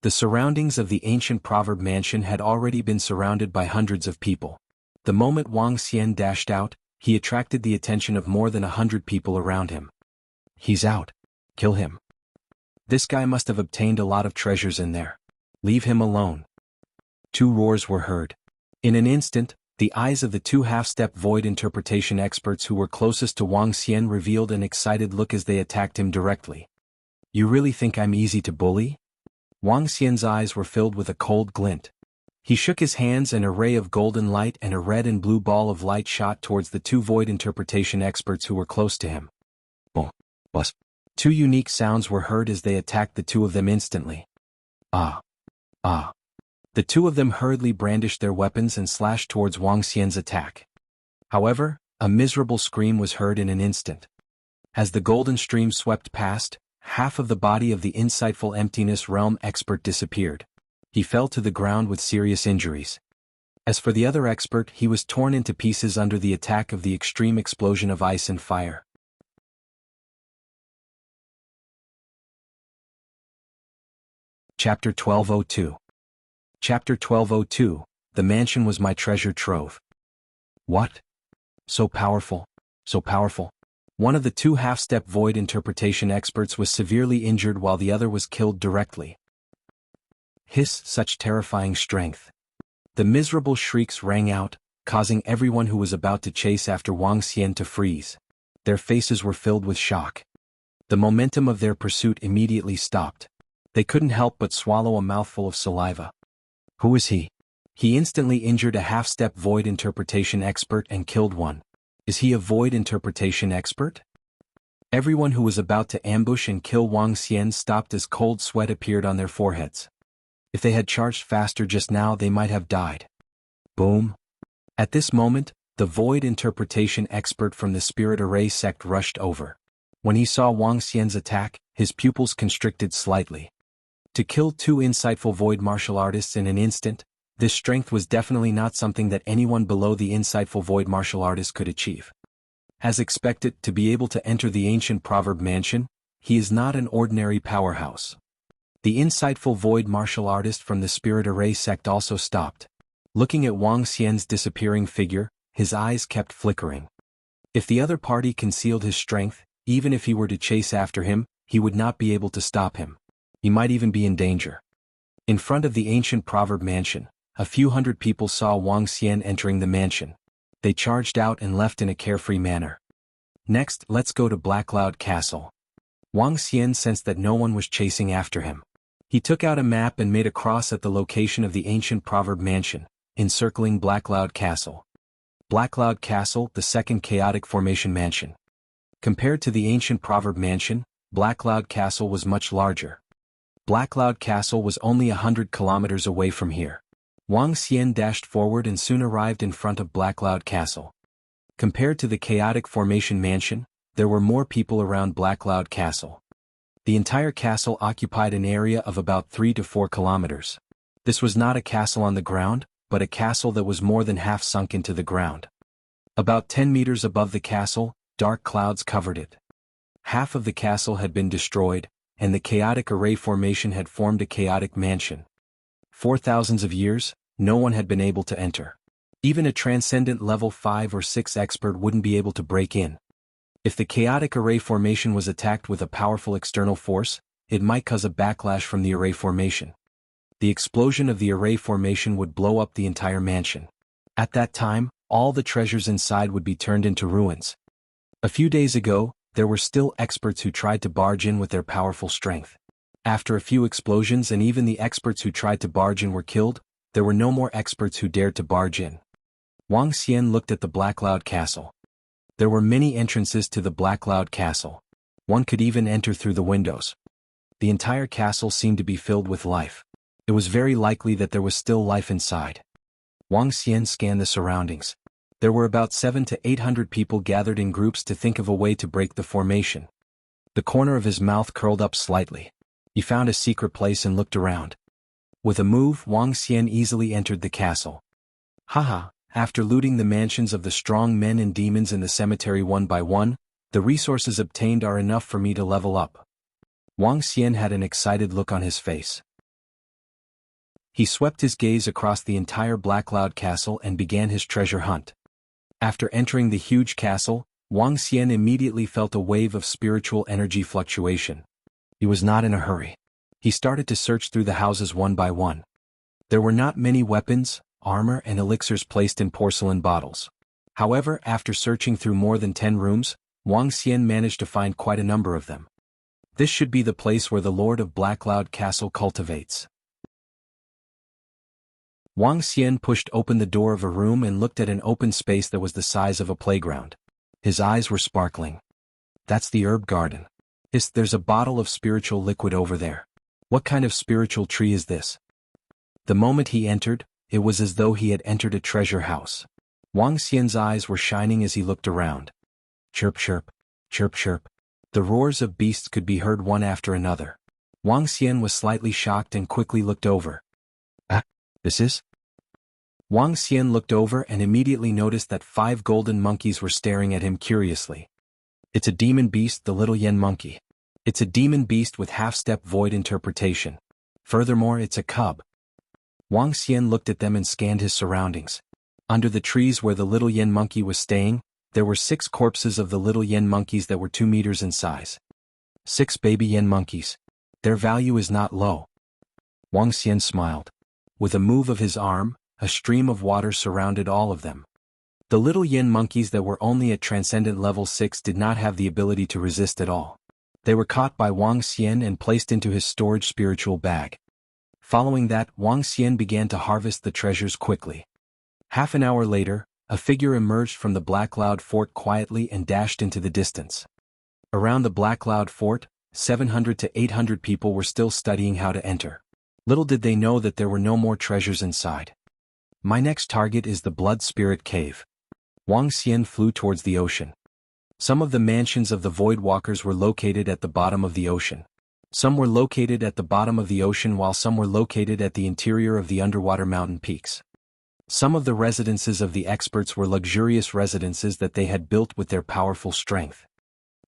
The surroundings of the ancient proverb mansion had already been surrounded by hundreds of people. The moment Wang Xian dashed out, he attracted the attention of more than 100 people around him. He's out. Kill him. This guy must have obtained a lot of treasures in there. Leave him alone. 2 roars were heard. In an instant, The eyes of the two half-step void interpretation experts who were closest to Wang Xian revealed an excited look as they attacked him directly. You really think I'm easy to bully? Wang Xian's eyes were filled with a cold glint. He shook his hands, and an array of golden light and a red and blue ball of light shot towards the two void interpretation experts who were close to him. Boom. Bus. Two unique sounds were heard as they attacked the two of them instantly. Ah. Ah. The two of them hurriedly brandished their weapons and slashed towards Wang Xian's attack. However, a miserable scream was heard in an instant. As the golden stream swept past, half of the body of the insightful emptiness realm expert disappeared. He fell to the ground with serious injuries. As for the other expert, he was torn into pieces under the attack of the extreme explosion of ice and fire. Chapter 1202. Chapter 1202, The mansion was my treasure trove. What? So powerful, so powerful. One of the two half-step void interpretation experts was severely injured while the other was killed directly. Hiss, such terrifying strength. The miserable shrieks rang out, causing everyone who was about to chase after Wang Xian to freeze. Their faces were filled with shock. The momentum of their pursuit immediately stopped. They couldn't help but swallow a mouthful of saliva. Who is he? He instantly injured a half-step void interpretation expert and killed one. Is he a void interpretation expert? Everyone who was about to ambush and kill Wang Xian stopped as cold sweat appeared on their foreheads. If they had charged faster just now, they might have died. Boom. At this moment, the void interpretation expert from the Spirit Array sect rushed over. When he saw Wang Xian's attack, his pupils constricted slightly. To kill two insightful void martial artists in an instant, this strength was definitely not something that anyone below the insightful void martial artist could achieve. As expected, to be able to enter the ancient proverb mansion, he is not an ordinary powerhouse. The insightful void martial artist from the Spirit Array sect also stopped. Looking at Wang Xian's disappearing figure, his eyes kept flickering. If the other party concealed his strength, even if he were to chase after him, he would not be able to stop him. He might even be in danger. In front of the ancient proverb mansion, a few hundred people saw Wang Xian entering the mansion. They charged out and left in a carefree manner. Next, let's go to Black Cloud Castle. Wang Xian sensed that no one was chasing after him. He took out a map and made a cross at the location of the ancient proverb mansion, encircling Black Cloud Castle. Black Cloud Castle, the second chaotic formation mansion. Compared to the ancient proverb mansion, Black Cloud Castle was much larger. Black Cloud Castle was only 100 kilometers away from here. Wang Xian dashed forward and soon arrived in front of Black Cloud Castle. Compared to the chaotic formation mansion, there were more people around Black Cloud Castle. The entire castle occupied an area of about 3 to 4 kilometers. This was not a castle on the ground, but a castle that was more than half sunk into the ground. About 10 meters above the castle, dark clouds covered it. Half of the castle had been destroyed, and the chaotic array formation had formed a chaotic mansion. For thousands of years, no one had been able to enter. Even a transcendent level 5 or 6 expert wouldn't be able to break in. If the chaotic array formation was attacked with a powerful external force, it might cause a backlash from the array formation. The explosion of the array formation would blow up the entire mansion. At that time, all the treasures inside would be turned into ruins. A few days ago, there were still experts who tried to barge in with their powerful strength. After a few explosions and even the experts who tried to barge in were killed, there were no more experts who dared to barge in. Wang Xian looked at the Black Cloud Castle. There were many entrances to the Black Cloud Castle. One could even enter through the windows. The entire castle seemed to be filled with life. It was very likely that there was still life inside. Wang Xian scanned the surroundings. There were about 700 to 800 people gathered in groups to think of a way to break the formation. The corner of his mouth curled up slightly. He found a secret place and looked around. With a move, Wang Xian easily entered the castle. Haha, after looting the mansions of the strong men and demons in the cemetery one by one, the resources obtained are enough for me to level up. Wang Xian had an excited look on his face. He swept his gaze across the entire Black Cloud Castle and began his treasure hunt. After entering the huge castle, Wang Xian immediately felt a wave of spiritual energy fluctuation. He was not in a hurry. He started to search through the houses one by one. There were not many weapons, armor and elixirs placed in porcelain bottles. However, after searching through more than 10 rooms, Wang Xian managed to find quite a number of them. This should be the place where the Lord of Blackcloud Castle cultivates. Wang Xian pushed open the door of a room and looked at an open space that was the size of a playground. His eyes were sparkling. That's the herb garden. There's a bottle of spiritual liquid over there. What kind of spiritual tree is this? The moment he entered, it was as though he had entered a treasure house. Wang Xian's eyes were shining as he looked around. Chirp chirp, chirp chirp. The roars of beasts could be heard one after another. Wang Xian was slightly shocked and quickly looked over. This is? Wang Xian looked over and immediately noticed that 5 golden monkeys were staring at him curiously. It's a demon beast, the little yen monkey. It's a demon beast with half-step void interpretation. Furthermore, it's a cub. Wang Xian looked at them and scanned his surroundings. Under the trees where the little yen monkey was staying, there were 6 corpses of the little yen monkeys that were 2 meters in size. 6 baby yen monkeys. Their value is not low. Wang Xian smiled. With a move of his arm, a stream of water surrounded all of them. The little yen monkeys that were only at Transcendent Level 6 did not have the ability to resist at all. They were caught by Wang Xian and placed into his storage spiritual bag. Following that, Wang Xian began to harvest the treasures quickly. Half an hour later, a figure emerged from the Blackcloud Fort quietly and dashed into the distance. Around the Blackcloud Fort, 700 to 800 people were still studying how to enter. Little did they know that there were no more treasures inside. My next target is the Blood Spirit Cave. Wang Xian flew towards the ocean. Some of the mansions of the Void Walkers were located at the bottom of the ocean. Some were located at the bottom of the ocean while some were located at the interior of the underwater mountain peaks. Some of the residences of the experts were luxurious residences that they had built with their powerful strength.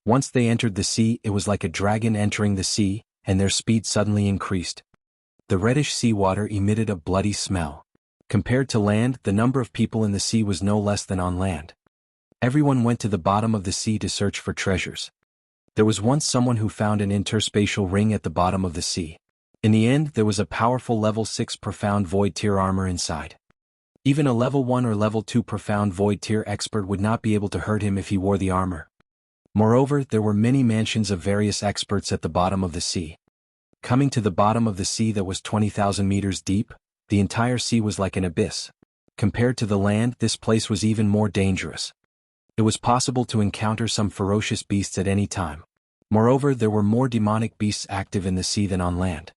Once they entered the sea, it was like a dragon entering the sea, and their speed suddenly increased. The reddish seawater emitted a bloody smell. Compared to land, the number of people in the sea was no less than on land. Everyone went to the bottom of the sea to search for treasures. There was once someone who found an interspatial ring at the bottom of the sea. In the end, there was a powerful level 6 profound void tier armor inside. Even a level 1 or level 2 profound void tier expert would not be able to hurt him if he wore the armor. Moreover, there were many mansions of various experts at the bottom of the sea. Coming to the bottom of the sea that was 20,000 meters deep, the entire sea was like an abyss. Compared to the land, this place was even more dangerous. It was possible to encounter some ferocious beasts at any time. Moreover, there were more demonic beasts active in the sea than on land.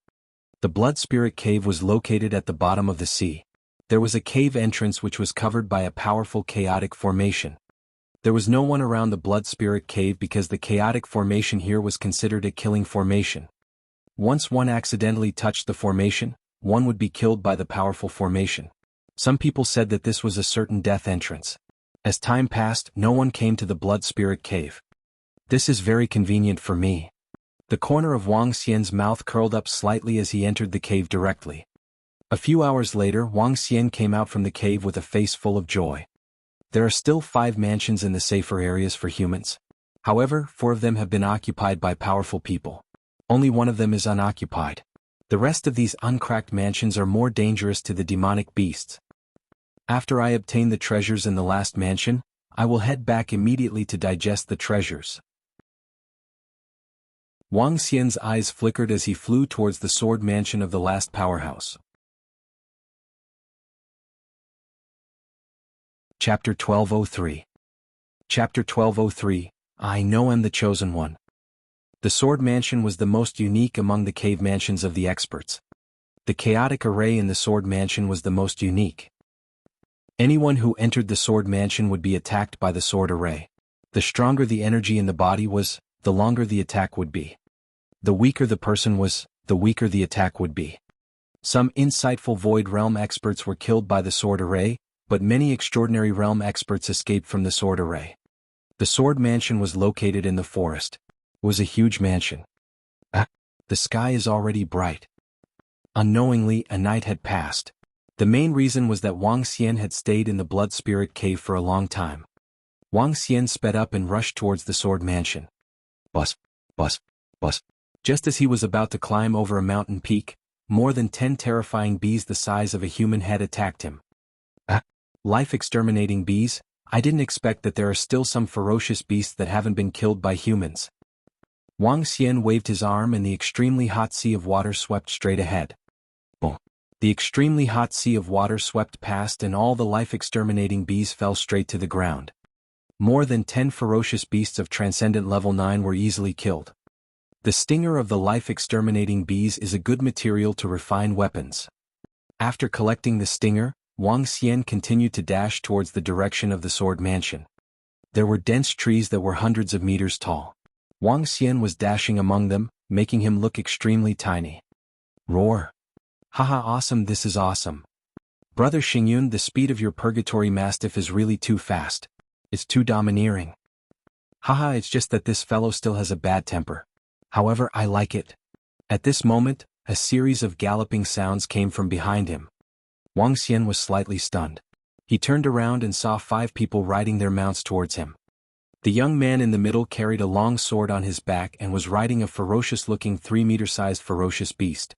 The Blood Spirit Cave was located at the bottom of the sea. There was a cave entrance which was covered by a powerful chaotic formation. There was no one around the Blood Spirit Cave because the chaotic formation here was considered a killing formation. Once one accidentally touched the formation, one would be killed by the powerful formation. Some people said that this was a certain death entrance. As time passed, no one came to the Blood Spirit Cave. This is very convenient for me. The corner of Wang Xian's mouth curled up slightly as he entered the cave directly. A few hours later, Wang Xian came out from the cave with a face full of joy. There are still 5 mansions in the safer areas for humans. However, 4 of them have been occupied by powerful people. Only 1 of them is unoccupied. The rest of these uncracked mansions are more dangerous to the demonic beasts. After I obtain the treasures in the last mansion, I will head back immediately to digest the treasures. Wang Xian's eyes flickered as he flew towards the sword mansion of the last powerhouse. Chapter 1203. Chapter 1203, I know I'm the chosen one. The sword mansion was the most unique among the cave mansions of the experts. The chaotic array in the sword mansion was the most unique. Anyone who entered the sword mansion would be attacked by the sword array. The stronger the energy in the body was, the longer the attack would be. The weaker the person was, the weaker the attack would be. Some insightful Void Realm experts were killed by the sword array, but many extraordinary realm experts escaped from the sword array. The sword mansion was located in the forest. It was a huge mansion. The sky is already bright. Unknowingly, a night had passed. The main reason was that Wang Xian had stayed in the Blood Spirit Cave for a long time. Wang Xian sped up and rushed towards the sword mansion. Bus, bus, bus. Just as he was about to climb over a mountain peak, more than 10 terrifying bees the size of a human head attacked him. Life-exterminating bees? I didn't expect that there are still some ferocious beasts that haven't been killed by humans. Wang Xian waved his arm and the extremely hot sea of water swept straight ahead. Boom. The extremely hot sea of water swept past and all the life-exterminating bees fell straight to the ground. More than 10 ferocious beasts of Transcendent Level 9 were easily killed. The stinger of the life-exterminating bees is a good material to refine weapons. After collecting the stinger, Wang Xian continued to dash towards the direction of the sword mansion. There were dense trees that were hundreds of meters tall. Wang Xian was dashing among them, making him look extremely tiny. Roar! Haha, awesome, this is awesome. Brother Xingyun, the speed of your purgatory mastiff is really too fast. It's too domineering. Haha, it's just that this fellow still has a bad temper. However, I like it. At this moment, a series of galloping sounds came from behind him. Wang Xian was slightly stunned. He turned around and saw 5 people riding their mounts towards him. The young man in the middle carried a long sword on his back and was riding a ferocious-looking 3-meter-sized ferocious beast.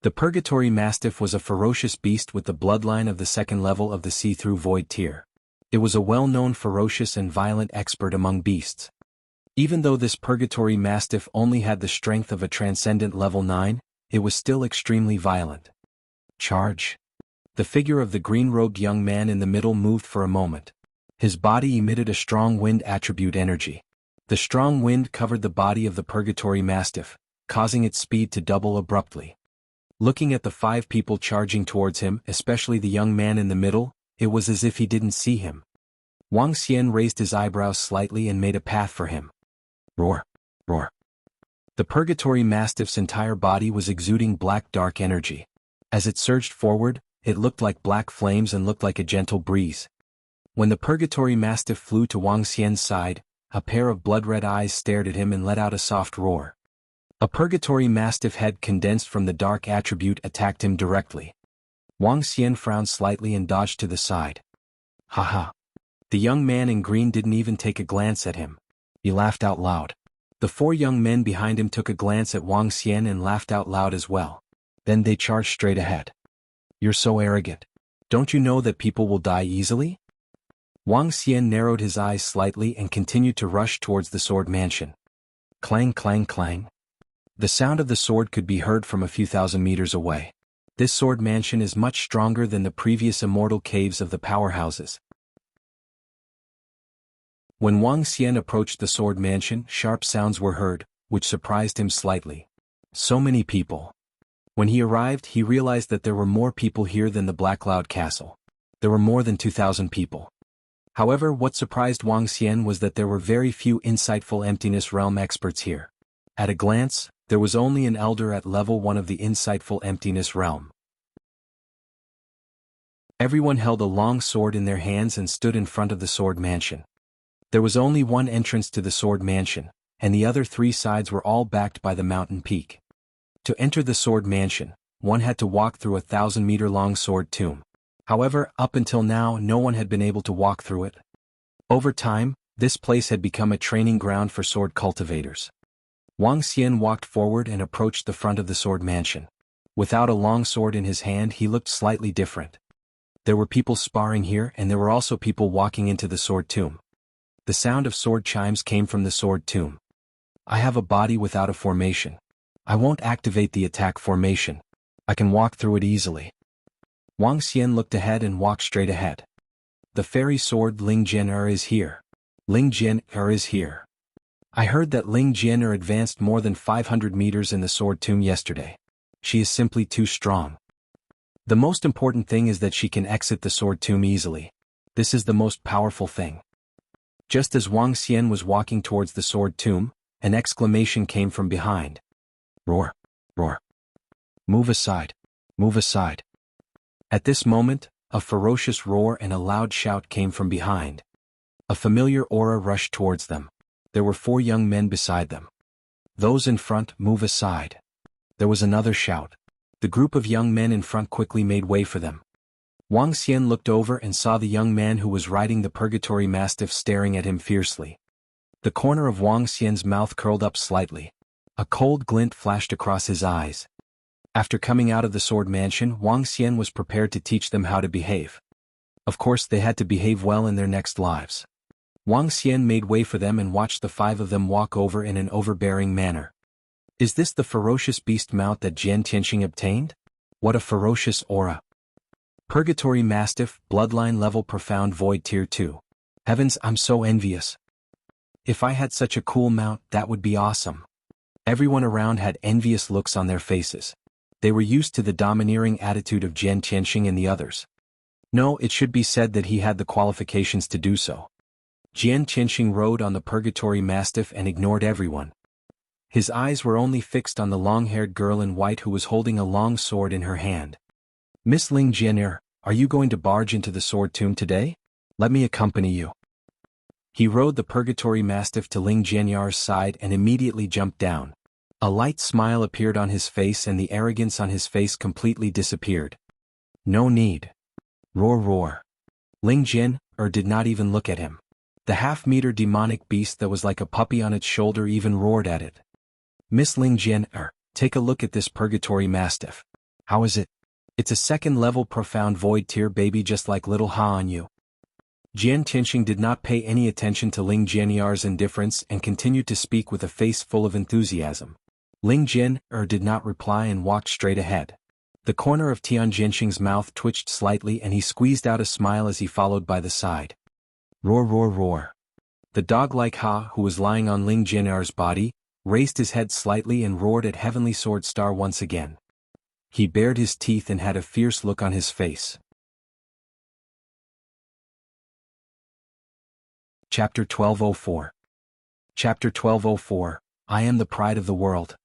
The Purgatory Mastiff was a ferocious beast with the bloodline of the 2nd level of the see-through void tier. It was a well-known ferocious and violent expert among beasts. Even though this Purgatory Mastiff only had the strength of a Transcendent Level 9, it was still extremely violent. Charge! The figure of the green-robed young man in the middle moved for a moment. His body emitted a strong wind attribute energy. The strong wind covered the body of the Purgatory Mastiff, causing its speed to double abruptly. Looking at the 5 people charging towards him, especially the young man in the middle, it was as if he didn't see him. Wang Xian raised his eyebrows slightly and made a path for him. Roar! Roar! The Purgatory Mastiff's entire body was exuding black dark energy. As it surged forward, it looked like black flames and looked like a gentle breeze. When the Purgatory Mastiff flew to Wang Xian's side, a pair of blood-red eyes stared at him and let out a soft roar. A Purgatory Mastiff head condensed from the dark attribute attacked him directly. Wang Xian frowned slightly and dodged to the side. Haha. The young man in green didn't even take a glance at him. He laughed out loud. The 4 young men behind him took a glance at Wang Xian and laughed out loud as well. Then they charged straight ahead. You're so arrogant. Don't you know that people will die easily? Wang Xian narrowed his eyes slightly and continued to rush towards the sword mansion. Clang, clang, clang. The sound of the sword could be heard from a few thousand meters away. This sword mansion is much stronger than the previous immortal caves of the powerhouses. When Wang Xian approached the sword mansion, sharp sounds were heard, which surprised him slightly. So many people. When he arrived, he realized that there were more people here than the Black Cloud Castle. There were more than 2,000 people. However, what surprised Wang Xian was that there were very few insightful Emptiness Realm experts here. At a glance, there was only an elder at level 1 of the insightful Emptiness Realm. Everyone held a long sword in their hands and stood in front of the sword mansion. There was only one entrance to the sword mansion, and the other 3 sides were all backed by the mountain peak. To enter the sword mansion, one had to walk through a 1,000-meter-long sword tomb. However, up until now no one had been able to walk through it. Over time, this place had become a training ground for sword cultivators. Wang Xian walked forward and approached the front of the sword mansion. Without a long sword in his hand, he looked slightly different. There were people sparring here and there were also people walking into the sword tomb. The sound of sword chimes came from the sword tomb. I have a body without a formation. I won't activate the attack formation. I can walk through it easily. Wang Xian looked ahead and walked straight ahead. The fairy sword Ling Jian'er is here. Ling Jian'er is here. I heard that Ling Jian'er advanced more than 500 meters in the sword tomb yesterday. She is simply too strong. The most important thing is that she can exit the sword tomb easily. This is the most powerful thing. Just as Wang Xian was walking towards the sword tomb, an exclamation came from behind. Roar! Roar! Move aside! Move aside! At this moment, a ferocious roar and a loud shout came from behind. A familiar aura rushed towards them. There were 4 young men beside them. Those in front, move aside. There was another shout. The group of young men in front quickly made way for them. Wang Xian looked over and saw the young man who was riding the Purgatory Mastiff staring at him fiercely. The corner of Wang Xian's mouth curled up slightly. A cold glint flashed across his eyes. After coming out of the sword mansion, Wang Xian was prepared to teach them how to behave. Of course they had to behave well in their next lives. Wang Xian made way for them and watched the 5 of them walk over in an overbearing manner. Is this the ferocious beast mount that Jian Tianxing obtained? What a ferocious aura. Purgatory Mastiff, Bloodline Level Profound Void Tier 2. Heavens, I'm so envious. If I had such a cool mount, that would be awesome. Everyone around had envious looks on their faces. They were used to the domineering attitude of Jian Tianxing and the others. No, it should be said that he had the qualifications to do so. Jian Tianxing rode on the Purgatory Mastiff and ignored everyone. His eyes were only fixed on the long-haired girl in white who was holding a long sword in her hand. Miss Ling Jian'er, are you going to barge into the sword tomb today? Let me accompany you. He rode the Purgatory Mastiff to Ling Jian'er's side and immediately jumped down. A light smile appeared on his face and the arrogance on his face completely disappeared. No need. Roar roar. Ling Jian'er did not even look at him. The half-meter demonic beast that was like a puppy on its shoulder even roared at it. Miss Ling Jian'er, take a look at this Purgatory Mastiff. How is it? It's a second-level profound void tier baby just like little Ha on you. Jian Tianxing did not pay any attention to Ling Jian'er's indifference and continued to speak with a face full of enthusiasm. Ling Jian'er did not reply and walked straight ahead. The corner of Tian Jianxing's mouth twitched slightly and he squeezed out a smile as he followed by the side. Roar roar roar. The dog-like Ha, who was lying on Ling Jian'er's body, raised his head slightly and roared at Heavenly Sword Star once again. He bared his teeth and had a fierce look on his face. Chapter 1204. Chapter 1204, I am the pride of the world.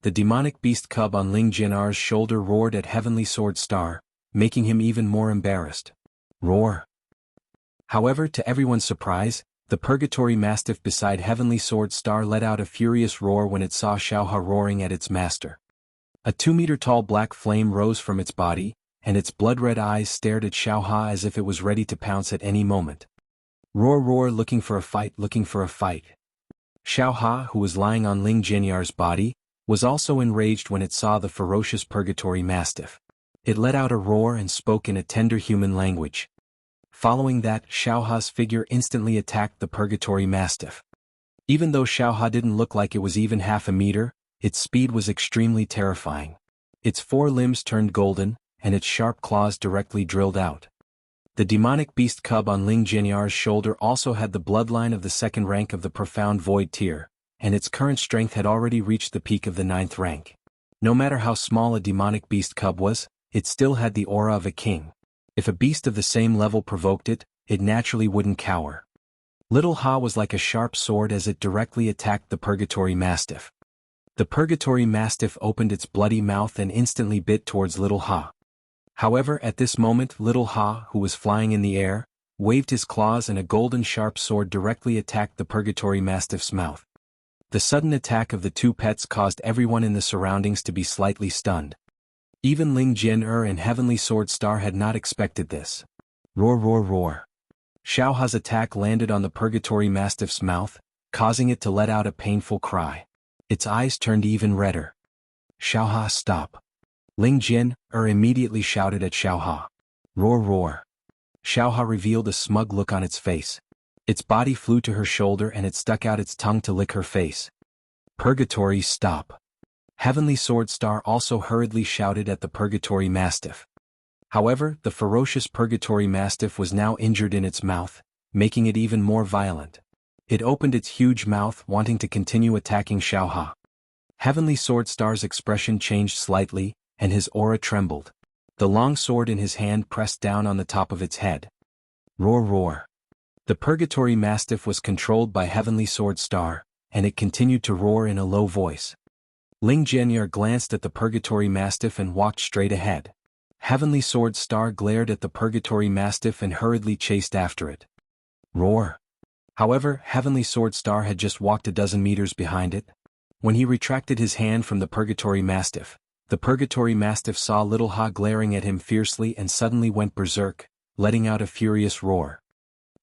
The demonic beast cub on Ling Jian'er's shoulder roared at Heavenly Sword Star, making him even more embarrassed. Roar. However, to everyone's surprise, the Purgatory Mastiff beside Heavenly Sword Star let out a furious roar when it saw Xiaoha roaring at its master. A 2-meter-tall black flame rose from its body, and its blood-red eyes stared at Xiaoha as if it was ready to pounce at any moment. Roar roar, looking for a fight, looking for a fight. Xiaoha, who was lying on Ling Jian'er's body, was also enraged when it saw the ferocious Purgatory Mastiff. It let out a roar and spoke in a tender human language. Following that, Xiaoha's figure instantly attacked the Purgatory Mastiff. Even though Xiaoha didn't look like it was even half a meter, its speed was extremely terrifying. Its 4 limbs turned golden, and its sharp claws directly drilled out. The demonic beast cub on Ling Jian'er's shoulder also had the bloodline of the 2nd rank of the Profound Void tier, and its current strength had already reached the peak of the 9th rank. No matter how small a demonic beast cub was, it still had the aura of a king. If a beast of the same level provoked it, it naturally wouldn't cower. Little Ha was like a sharp sword as it directly attacked the Purgatory Mastiff. The Purgatory Mastiff opened its bloody mouth and instantly bit towards Little Ha. However, at this moment Little Ha, who was flying in the air, waved his claws and a golden sharp sword directly attacked the Purgatory Mastiff's mouth. The sudden attack of the 2 pets caused everyone in the surroundings to be slightly stunned. Even Ling Jian'er and Heavenly Sword Star had not expected this. Roar roar roar. Xiaoha's attack landed on the Purgatory Mastiff's mouth, causing it to let out a painful cry. Its eyes turned even redder. Xiaoha, stop. Ling Jian'er immediately shouted at Xiaoha. Roar roar. Xiaoha revealed a smug look on its face. Its body flew to her shoulder and it stuck out its tongue to lick her face. Purgatory, stop. Heavenly Sword Star also hurriedly shouted at the Purgatory Mastiff. However, the ferocious Purgatory Mastiff was now injured in its mouth, making it even more violent. It opened its huge mouth wanting to continue attacking Xiaoha. Heavenly Sword Star's expression changed slightly, and his aura trembled. The long sword in his hand pressed down on the top of its head. Roar roar. The Purgatory Mastiff was controlled by Heavenly Sword Star, and it continued to roar in a low voice. Ling Jian'er glanced at the Purgatory Mastiff and walked straight ahead. Heavenly Sword Star glared at the Purgatory Mastiff and hurriedly chased after it. Roar. However, Heavenly Sword Star had just walked a dozen meters behind it. When he retracted his hand from the Purgatory Mastiff, the Purgatory Mastiff saw Little Ha glaring at him fiercely and suddenly went berserk, letting out a furious roar.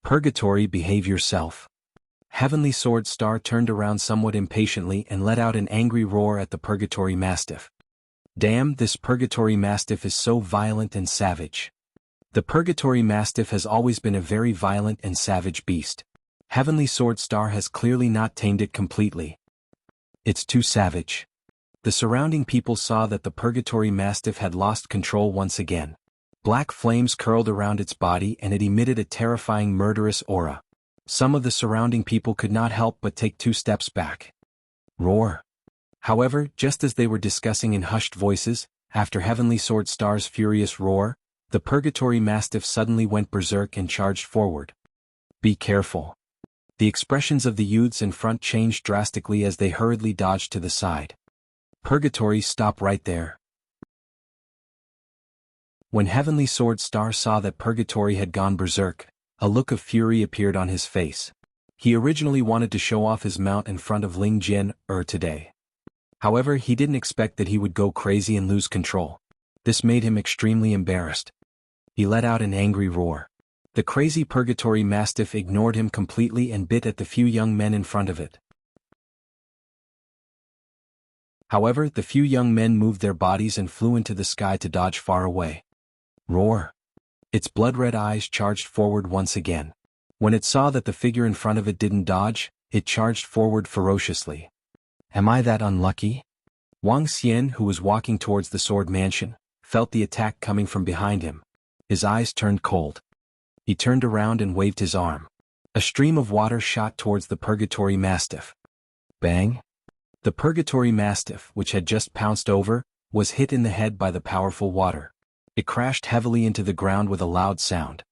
Purgatory, behave yourself. Heavenly Sword Star turned around somewhat impatiently and let out an angry roar at the Purgatory Mastiff. Damn, this Purgatory Mastiff is so violent and savage. The Purgatory Mastiff has always been a very violent and savage beast. Heavenly Sword Star has clearly not tamed it completely. It's too savage. The surrounding people saw that the Purgatory Mastiff had lost control once again. Black flames curled around its body and it emitted a terrifying murderous aura. Some of the surrounding people could not help but take 2 steps back. Roar. However, just as they were discussing in hushed voices, after Heavenly Sword Star's furious roar, the Purgatory Mastiff suddenly went berserk and charged forward. Be careful. The expressions of the youths in front changed drastically as they hurriedly dodged to the side. Purgatory, stop right there. When Heavenly Sword Star saw that Purgatory had gone berserk, a look of fury appeared on his face. He originally wanted to show off his mount in front of Ling Jin today. However, he didn't expect that he would go crazy and lose control. This made him extremely embarrassed. He let out an angry roar. The crazy Purgatory Mastiff ignored him completely and bit at the few young men in front of it. However, the few young men moved their bodies and flew into the sky to dodge far away. Roar. Its blood-red eyes charged forward once again. When it saw that the figure in front of it didn't dodge, it charged forward ferociously. Am I that unlucky? Wang Xian, who was walking towards the sword mansion, felt the attack coming from behind him. His eyes turned cold. He turned around and waved his arm. A stream of water shot towards the Purgatory Mastiff. Bang! The Purgatory Mastiff, which had just pounced over, was hit in the head by the powerful water. It crashed heavily into the ground with a loud sound.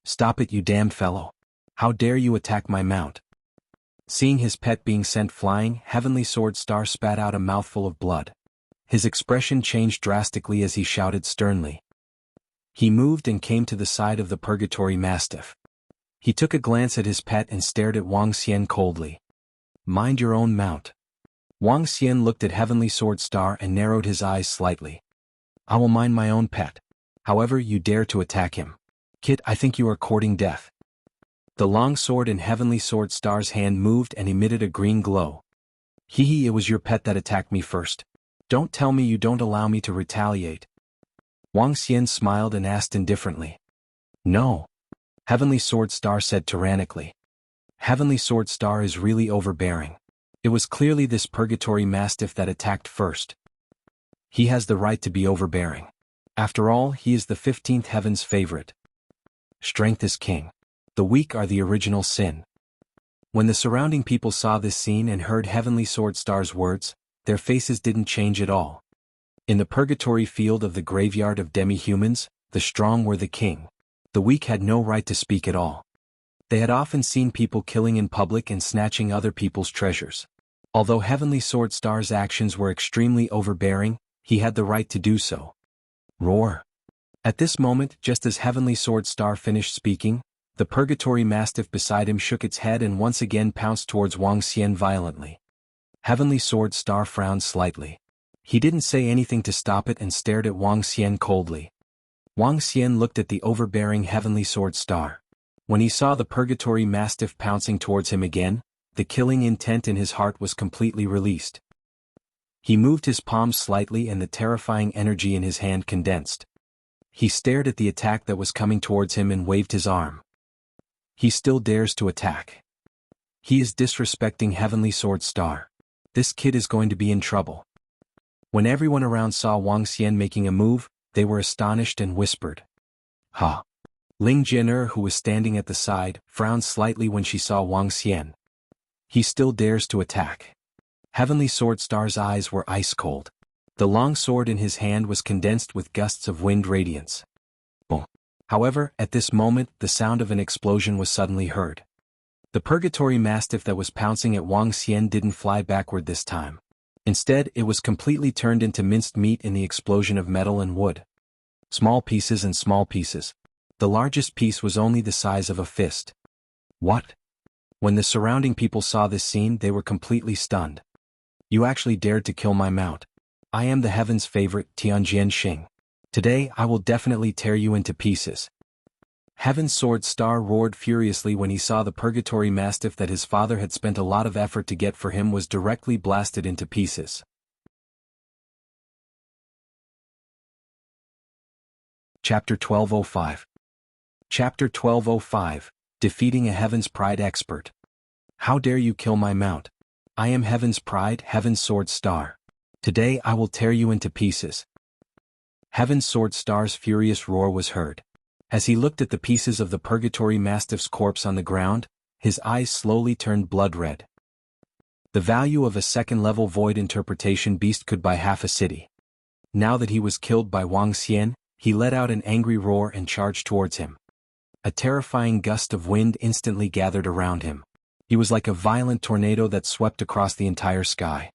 Stop it, you damn fellow! How dare you attack my mount? Seeing his pet being sent flying, Heavenly Sword Star spat out a mouthful of blood. His expression changed drastically as he shouted sternly. He moved and came to the side of the Purgatory Mastiff. He took a glance at his pet and stared at Wang Xian coldly. Mind your own mount. Wang Xian looked at Heavenly Sword Star and narrowed his eyes slightly. I will mind my own pet. However, you dare to attack him. Kid, I think you are courting death. The long sword in Heavenly Sword Star's hand moved and emitted a green glow. Hee, it was your pet that attacked me first. Don't tell me you don't allow me to retaliate. Wang Xian smiled and asked indifferently. No. Heavenly Sword Star said tyrannically. Heavenly Sword Star is really overbearing. It was clearly this Purgatory Mastiff that attacked first. He has the right to be overbearing. After all, he is the 15th heaven's favorite. Strength is king. The weak are the original sin. When the surrounding people saw this scene and heard Heavenly Sword Star's words, their faces didn't change at all. In the purgatory field of the graveyard of demi-humans, the strong were the king. The weak had no right to speak at all. They had often seen people killing in public and snatching other people's treasures. Although Heavenly Sword Star's actions were extremely overbearing, he had the right to do so. Roar. At this moment, just as Heavenly Sword Star finished speaking, the Purgatory Mastiff beside him shook its head and once again pounced towards Wang Xian violently. Heavenly Sword Star frowned slightly. He didn't say anything to stop it and stared at Wang Xian coldly. Wang Xian looked at the overbearing Heavenly Sword Star. When he saw the Purgatory Mastiff pouncing towards him again, the killing intent in his heart was completely released. He moved his palms slightly and the terrifying energy in his hand condensed. He stared at the attack that was coming towards him and waved his arm. He still dares to attack. He is disrespecting Heavenly Sword Star. This kid is going to be in trouble. When everyone around saw Wang Xian making a move, they were astonished and whispered. Ha! Ling Jian'er, who was standing at the side, frowned slightly when she saw Wang Xian. He still dares to attack. Heavenly Sword Star's eyes were ice cold. The long sword in his hand was condensed with gusts of wind radiance. Boom. However, at this moment, the sound of an explosion was suddenly heard. The Purgatory Mastiff that was pouncing at Wang Xian didn't fly backward this time. Instead, it was completely turned into minced meat in the explosion of metal and wood. Small pieces and small pieces. The largest piece was only the size of a fist. What? When the surrounding people saw this scene, they were completely stunned. You actually dared to kill my mount. I am the heaven's favorite, Tianjian Xing. Today, I will definitely tear you into pieces. Heaven's Sword Star roared furiously when he saw the Purgatory Mastiff that his father had spent a lot of effort to get for him was directly blasted into pieces. Chapter 1205. Chapter 1205, Defeating a Heaven's Pride Expert. How dare you kill my mount? I am Heaven's Pride, Heaven's Sword Star. Today I will tear you into pieces. Heaven's Sword Star's furious roar was heard. As he looked at the pieces of the Purgatory Mastiff's corpse on the ground, his eyes slowly turned blood red. The value of a second-level void interpretation beast could buy half a city. Now that he was killed by Wang Xian, he let out an angry roar and charged towards him. A terrifying gust of wind instantly gathered around him. He was like a violent tornado that swept across the entire sky.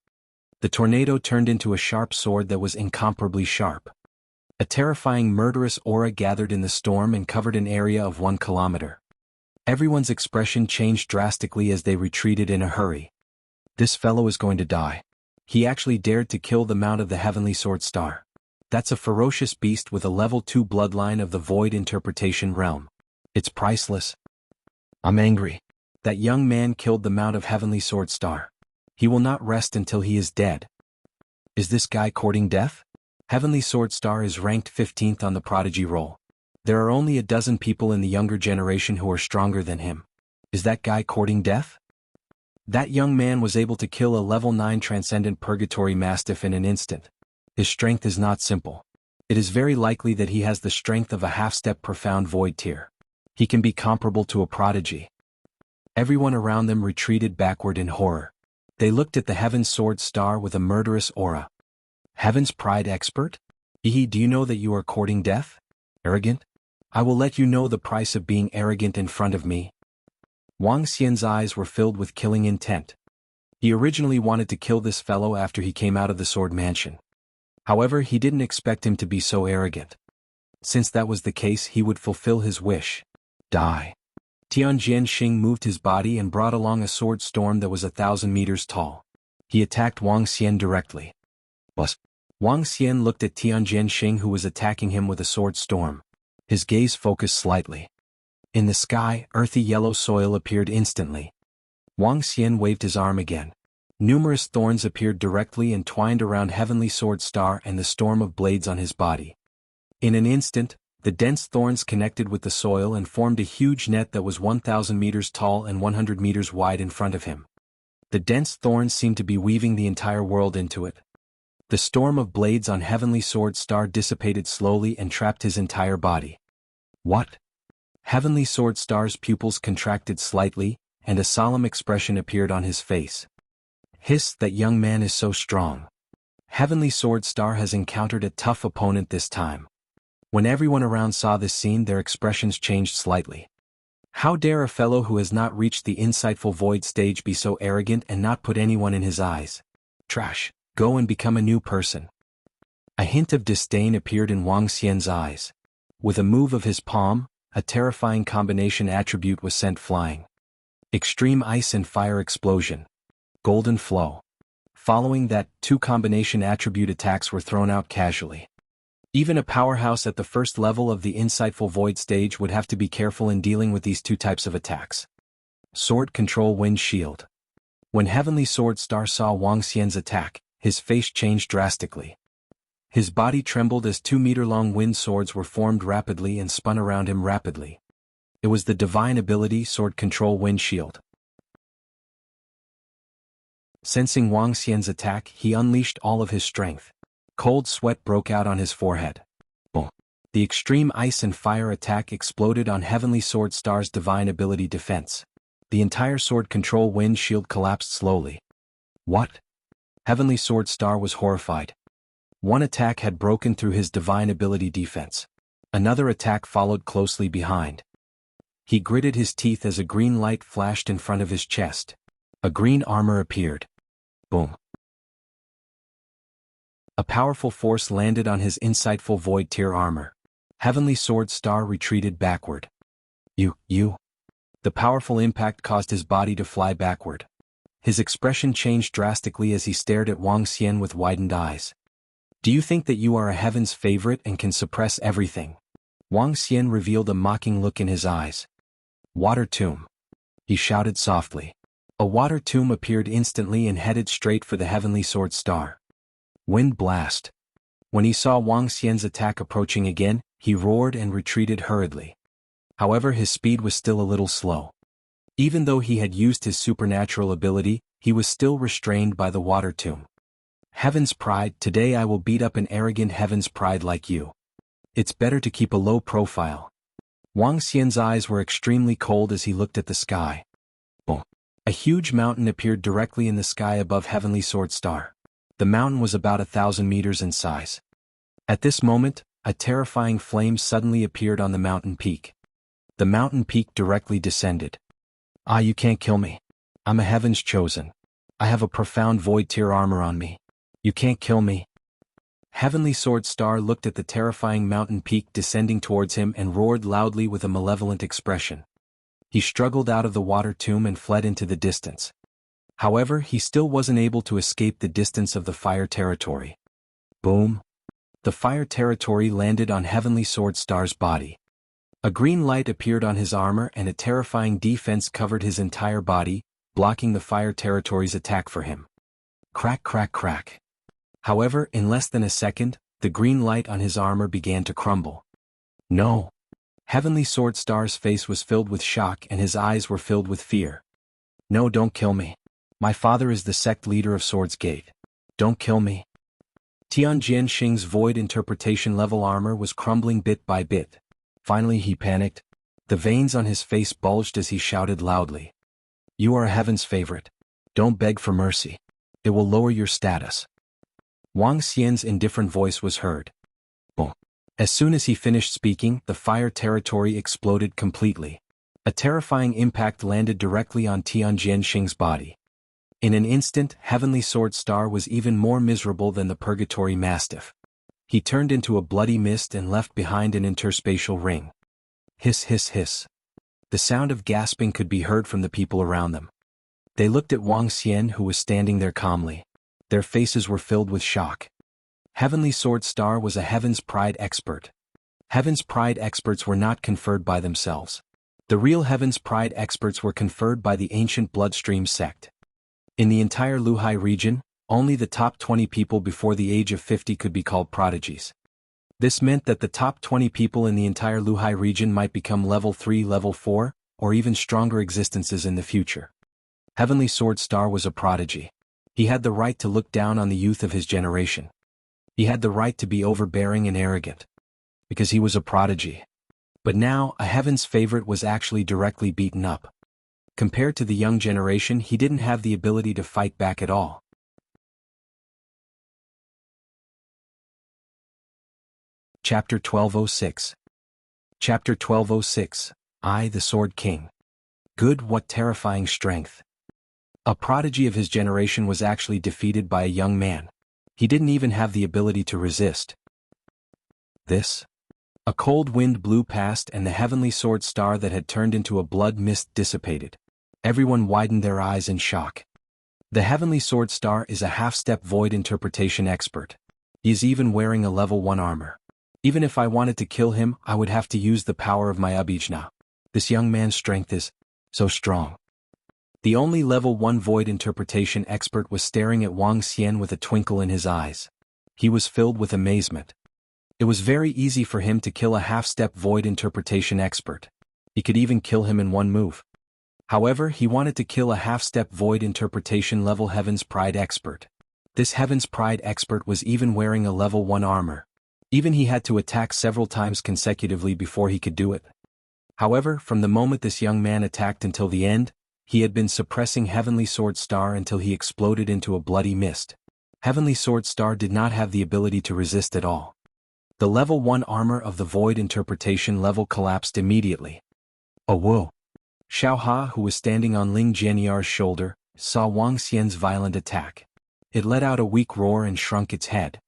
The tornado turned into a sharp sword that was incomparably sharp. A terrifying murderous aura gathered in the storm and covered an area of 1 kilometer. Everyone's expression changed drastically as they retreated in a hurry. This fellow is going to die. He actually dared to kill the mount of the Heavenly Sword Star. That's a ferocious beast with a level 2 bloodline of the Void Interpretation realm. It's priceless. I'm angry. That young man killed the mount of Heavenly Sword Star. He will not rest until he is dead. Is this guy courting death? Heavenly Sword Star is ranked 15th on the prodigy roll. There are only a dozen people in the younger generation who are stronger than him. Is that guy courting death? That young man was able to kill a level 9 Transcendent Purgatory Mastiff in an instant. His strength is not simple. It is very likely that he has the strength of a half-step Profound Void tier. He can be comparable to a prodigy. Everyone around them retreated backward in horror. They looked at the Heaven's Sword Star with a murderous aura. Heaven's Pride Expert? Do you know that you are courting death? Arrogant? I will let you know the price of being arrogant in front of me. Wang Xian's eyes were filled with killing intent. He originally wanted to kill this fellow after he came out of the Sword Mansion. However, he didn't expect him to be so arrogant. Since that was the case, he would fulfill his wish. Die. Tianjian Xing moved his body and brought along a sword storm that was 1,000 meters tall. He attacked Wang Xian directly. But Wang Xian looked at Tianjian Xing, who was attacking him with a sword storm. His gaze focused slightly. In the sky, earthy yellow soil appeared instantly. Wang Xian waved his arm again. Numerous thorns appeared directly and twined around Heavenly Sword Star and the storm of blades on his body. In an instant, the dense thorns connected with the soil and formed a huge net that was 1,000 meters tall and 100 meters wide in front of him. The dense thorns seemed to be weaving the entire world into it. The storm of blades on Heavenly Sword Star dissipated slowly and trapped his entire body. What? Heavenly Sword Star's pupils contracted slightly, and a solemn expression appeared on his face. Hiss, that young man is so strong. Heavenly Sword Star has encountered a tough opponent this time. When everyone around saw this scene, their expressions changed slightly. How dare a fellow who has not reached the insightful void stage be so arrogant and not put anyone in his eyes? Trash, go and become a new person. A hint of disdain appeared in Wang Xian's eyes. With a move of his palm, a terrifying combination attribute was sent flying. Extreme Ice and Fire Explosion. Golden Flow. Following that, 2 combination attribute attacks were thrown out casually. Even a powerhouse at the first level of the Insightful Void stage would have to be careful in dealing with these 2 types of attacks. Sword Control Wind Shield. When Heavenly Sword Star saw Wang Xian's attack, his face changed drastically. His body trembled as 2-meter-long wind swords were formed rapidly and spun around him rapidly. It was the divine ability Sword Control Wind Shield. Sensing Wang Xian's attack, he unleashed all of his strength. Cold sweat broke out on his forehead. Boom. The Extreme Ice and Fire attack exploded on Heavenly Sword Star's divine ability defense. The entire Sword Control Wind Shield collapsed slowly. What? Heavenly Sword Star was horrified. One attack had broken through his divine ability defense. Another attack followed closely behind. He gritted his teeth as a green light flashed in front of his chest. A green armor appeared. Boom. A powerful force landed on his insightful void tier armor. Heavenly Sword Star retreated backward. You. The powerful impact caused his body to fly backward. His expression changed drastically as he stared at Wang Xian with widened eyes. Do you think that you are a heaven's favorite and can suppress everything? Wang Xian revealed a mocking look in his eyes. Water Tomb. He shouted softly. A water tomb appeared instantly and headed straight for the Heavenly Sword Star. Wind Blast. When he saw Wang Xian's attack approaching again, he roared and retreated hurriedly. However, his speed was still a little slow. Even though he had used his supernatural ability, he was still restrained by the water tomb. Heaven's Pride, today I will beat up an arrogant Heaven's Pride like you. It's better to keep a low profile. Wang Xian's eyes were extremely cold as he looked at the sky. Boom. A huge mountain appeared directly in the sky above Heavenly Sword Star. The mountain was about 1,000 meters in size. At this moment, a terrifying flame suddenly appeared on the mountain peak. The mountain peak directly descended. Ah, you can't kill me. I'm a Heaven's chosen. I have a profound void tier armor on me. You can't kill me. Heavenly Sword Star looked at the terrifying mountain peak descending towards him and roared loudly with a malevolent expression. He struggled out of the water tomb and fled into the distance. However, he still wasn't able to escape the distance of the fire territory. Boom. The fire territory landed on Heavenly Sword Star's body. A green light appeared on his armor and a terrifying defense covered his entire body, blocking the fire territory's attack for him. Crack, crack, crack. However, in less than a second, the green light on his armor began to crumble. No. Heavenly Sword Star's face was filled with shock and his eyes were filled with fear. No, don't kill me. My father is the sect leader of Swords Gate. Don't kill me. Tianjian Xing's void interpretation level armor was crumbling bit by bit. Finally he panicked. The veins on his face bulged as he shouted loudly. You are a Heaven's favorite. Don't beg for mercy. It will lower your status. Wang Xian's indifferent voice was heard. Boom. As soon as he finished speaking, the fire territory exploded completely. A terrifying impact landed directly on Tianjian Xing's body. In an instant, Heavenly Sword Star was even more miserable than the Purgatory Mastiff. He turned into a bloody mist and left behind an interspatial ring. Hiss, hiss, hiss. The sound of gasping could be heard from the people around them. They looked at Wang Xian, who was standing there calmly. Their faces were filled with shock. Heavenly Sword Star was a Heaven's Pride expert. Heaven's Pride experts were not conferred by themselves. The real Heaven's Pride experts were conferred by the ancient Bloodstream sect. In the entire Luhai region, only the top 20 people before the age of 50 could be called prodigies. This meant that the top 20 people in the entire Luhai region might become level 3, level 4, or even stronger existences in the future. Heavenly Sword Star was a prodigy. He had the right to look down on the youth of his generation. He had the right to be overbearing and arrogant. Because he was a prodigy. But now, a Heaven's favorite was actually directly beaten up. Compared to the young generation, he didn't have the ability to fight back at all. Chapter 1206. Chapter 1206. I, the Sword King. Good, what terrifying strength. A prodigy of his generation was actually defeated by a young man. He didn't even have the ability to resist. This? A cold wind blew past and the Heavenly Sword Star that had turned into a blood mist dissipated. Everyone widened their eyes in shock. The Heavenly Sword Star is a half-step void interpretation expert. He is even wearing a level 1 armor. Even if I wanted to kill him, I would have to use the power of my Abhijna. This young man's strength is so strong. The only level 1 void interpretation expert was staring at Wang Xian with a twinkle in his eyes. He was filled with amazement. It was very easy for him to kill a half-step void interpretation expert. He could even kill him in one move. However, he wanted to kill a half-step void interpretation level Heaven's Pride expert. This Heaven's Pride expert was even wearing a level 1 armor. Even he had to attack several times consecutively before he could do it. However, from the moment this young man attacked until the end, he had been suppressing Heavenly Sword Star until he exploded into a bloody mist. Heavenly Sword Star did not have the ability to resist at all. The level 1 armor of the void interpretation level collapsed immediately. Oh whoa! Xiao Ha, who was standing on Ling Jianyar's shoulder, saw Wang Xian's violent attack. It let out a weak roar and shrunk its head.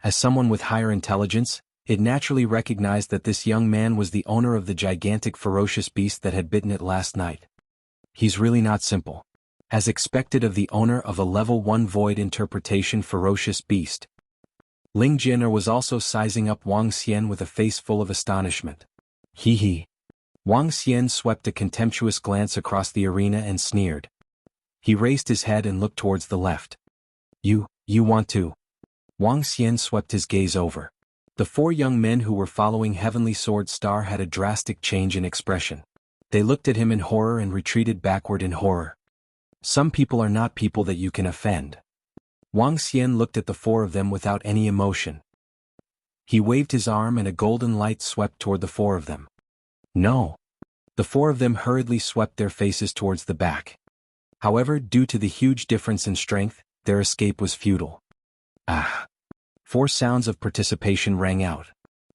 As someone with higher intelligence, it naturally recognized that this young man was the owner of the gigantic ferocious beast that had bitten it last night. He's really not simple. As expected of the owner of a level 1 void interpretation ferocious beast. Ling Jianer was also sizing up Wang Xian with a face full of astonishment. Hee hee. Wang Xian swept a contemptuous glance across the arena and sneered. He raised his head and looked towards the left. You want to? Wang Xian swept his gaze over. The four young men who were following Heavenly Sword Star had a drastic change in expression. They looked at him in horror and retreated backward in horror. Some people are not people that you can offend. Wang Xian looked at the four of them without any emotion. He waved his arm and a golden light swept toward the four of them. No. The four of them hurriedly swept their faces towards the back. However, due to the huge difference in strength, their escape was futile. Ah! 4 sounds of participation rang out.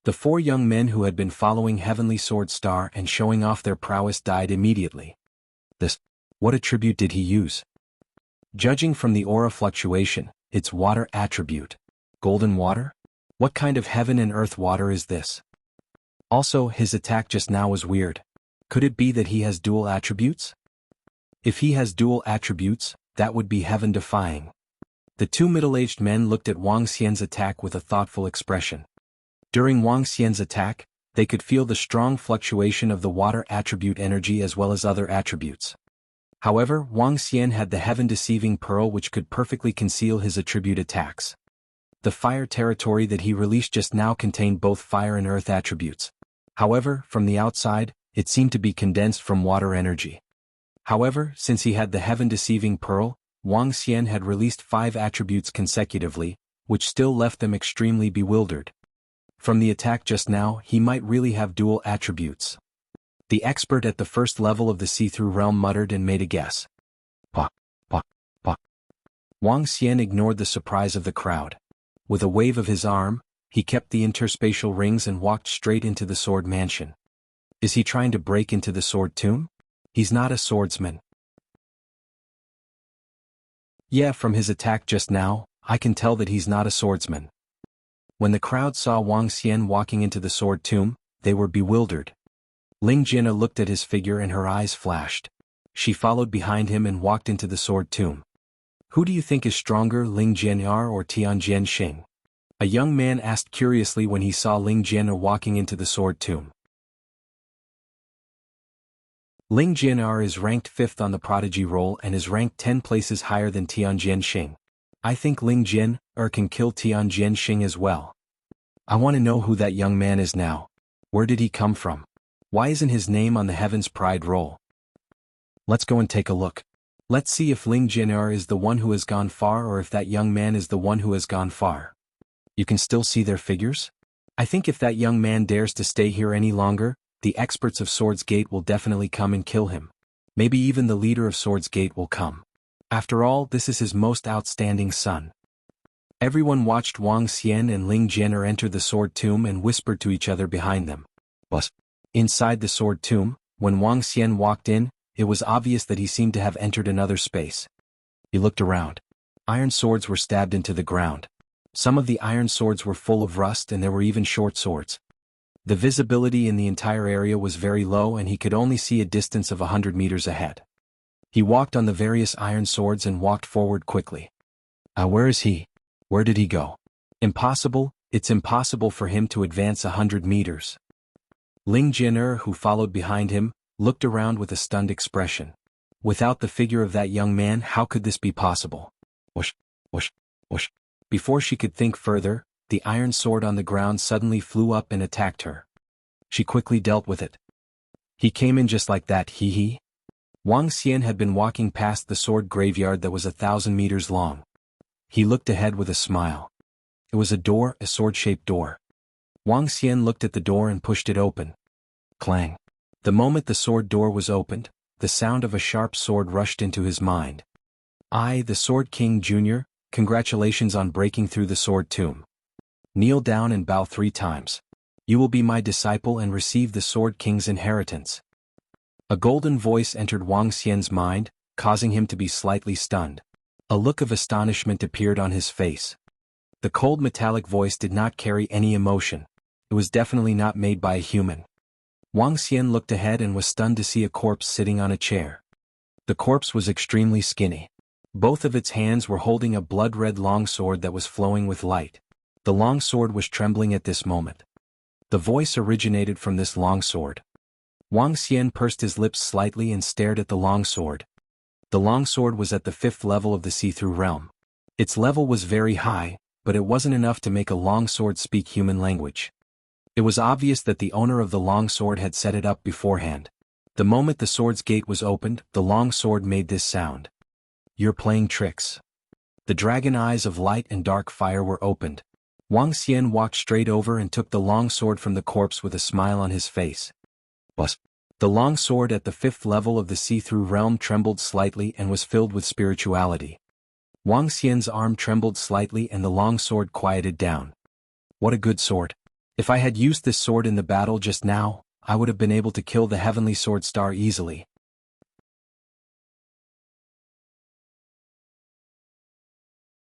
The 4 young men who had been following Heavenly Sword Star and showing off their prowess died immediately. What attribute did he use? Judging from the aura fluctuation, it's water attribute. Golden water? What kind of heaven and earth water is this? Also, his attack just now was weird. Could it be that he has dual attributes? If he has dual attributes, that would be heaven-defying. The 2 middle-aged men looked at Wang Xian's attack with a thoughtful expression. During Wang Xian's attack, they could feel the strong fluctuation of the water attribute energy as well as other attributes. However, Wang Xian had the heaven-deceiving pearl which could perfectly conceal his attribute attacks. The fire territory that he released just now contained both fire and earth attributes. However, from the outside, it seemed to be condensed from water energy. However, since he had the heaven-deceiving pearl, Wang Xian had released 5 attributes consecutively, which still left them extremely bewildered. From the attack just now, he might really have dual attributes. The expert at the first level of the see-through realm muttered and made a guess. Pa, pa, pa. Wang Xian ignored the surprise of the crowd. With a wave of his arm, he kept the interspatial rings and walked straight into the sword mansion. Is he trying to break into the sword tomb? He's not a swordsman. Yeah, from his attack just now, I can tell that he's not a swordsman. When the crowd saw Wang Xian walking into the sword tomb, they were bewildered. Ling Jina looked at his figure and her eyes flashed. She followed behind him and walked into the sword tomb. Who do you think is stronger, Ling Jianyar or Tianjian Xing? A young man asked curiously when he saw Ling Jianyar walking into the sword tomb. Ling Jianyar is ranked 5th on the prodigy roll and is ranked 10 places higher than Tianjian Xing. I think Ling Jianyar can kill Tianjian Xing as well. I want to know who that young man is now. Where did he come from? Why isn't his name on the Heaven's Pride roll? Let's go and take a look. Let's see if Ling Jianyar is the one who has gone far or if that young man is the one who has gone far. You can still see their figures? I think if that young man dares to stay here any longer, the experts of Swords Gate will definitely come and kill him. Maybe even the leader of Swords Gate will come. After all, this is his most outstanding son. Everyone watched Wang Xian and Ling Jianyar enter the sword tomb and whispered to each other behind them. But inside the sword tomb, when Wang Xian walked in, it was obvious that he seemed to have entered another space. He looked around. Iron swords were stabbed into the ground. Some of the iron swords were full of rust and there were even short swords. The visibility in the entire area was very low and he could only see a distance of 100 meters ahead. He walked on the various iron swords and walked forward quickly. Where is he? Where did he go? Impossible, it's impossible for him to advance 100 meters. Ling Jianyar, who followed behind him, looked around with a stunned expression. Without the figure of that young man, how could this be possible? Whoosh, whoosh, whoosh. Before she could think further, the iron sword on the ground suddenly flew up and attacked her. She quickly dealt with it. He came in just like that, hee. Wang Xian had been walking past the sword graveyard that was 1,000 meters long. He looked ahead with a smile. It was a door, a sword-shaped door. Wang Xian looked at the door and pushed it open. Clang. The moment the sword door was opened, the sound of a sharp sword rushed into his mind. I, the Sword King Jr., congratulations on breaking through the sword tomb. Kneel down and bow 3 times. You will be my disciple and receive the Sword King's inheritance. A golden voice entered Wang Xian's mind, causing him to be slightly stunned. A look of astonishment appeared on his face. The cold metallic voice did not carry any emotion. It was definitely not made by a human. Wang Xian looked ahead and was stunned to see a corpse sitting on a chair. The corpse was extremely skinny. Both of its hands were holding a blood-red longsword that was flowing with light. The longsword was trembling at this moment. The voice originated from this longsword. Wang Xian pursed his lips slightly and stared at the longsword. The longsword was at the 5th level of the see-through realm. Its level was very high, but it wasn't enough to make a long sword speak human language. It was obvious that the owner of the long sword had set it up beforehand. The moment the sword's gate was opened, the long sword made this sound. "You're playing tricks." The dragon eyes of light and dark fire were opened. Wang Xian walked straight over and took the long sword from the corpse with a smile on his face. Buzz. The long sword at the 5th level of the see-through realm trembled slightly and was filled with spirituality. Wang Xian's arm trembled slightly and the long sword quieted down. What a good sword. If I had used this sword in the battle just now, I would have been able to kill the heavenly sword star easily.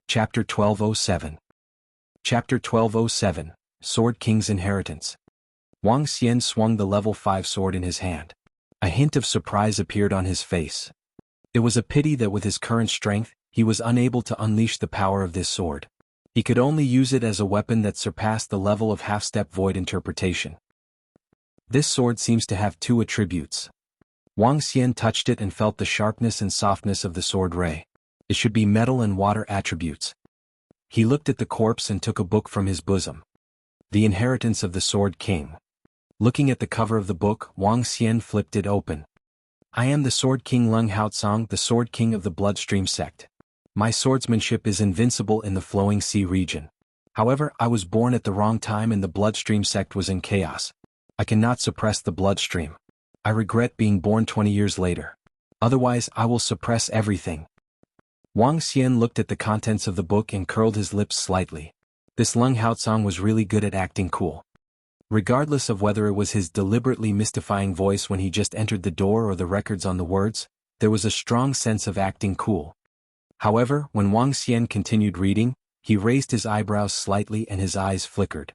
Chapter 1207. Chapter 1207, Sword King's Inheritance. Wang Xian swung the level 5 sword in his hand. A hint of surprise appeared on his face. It was a pity that with his current strength, he was unable to unleash the power of this sword. He could only use it as a weapon that surpassed the level of half-step void interpretation. This sword seems to have 2 attributes. Wang Xian touched it and felt the sharpness and softness of the sword ray. It should be metal and water attributes. He looked at the corpse and took a book from his bosom. The Inheritance of the Sword King. Looking at the cover of the book, Wang Xian flipped it open. I am the Sword King Lung Haotsong, the Sword King of the Bloodstream sect. My swordsmanship is invincible in the Flowing Sea region. However, I was born at the wrong time and the Bloodstream sect was in chaos. I cannot suppress the bloodstream. I regret being born 20 years later. Otherwise, I will suppress everything. Wang Xian looked at the contents of the book and curled his lips slightly. This Lung Haotsong was really good at acting cool. Regardless of whether it was his deliberately mystifying voice when he just entered the door or the records on the words, there was a strong sense of acting cool. However, when Wang Xian continued reading, he raised his eyebrows slightly and his eyes flickered.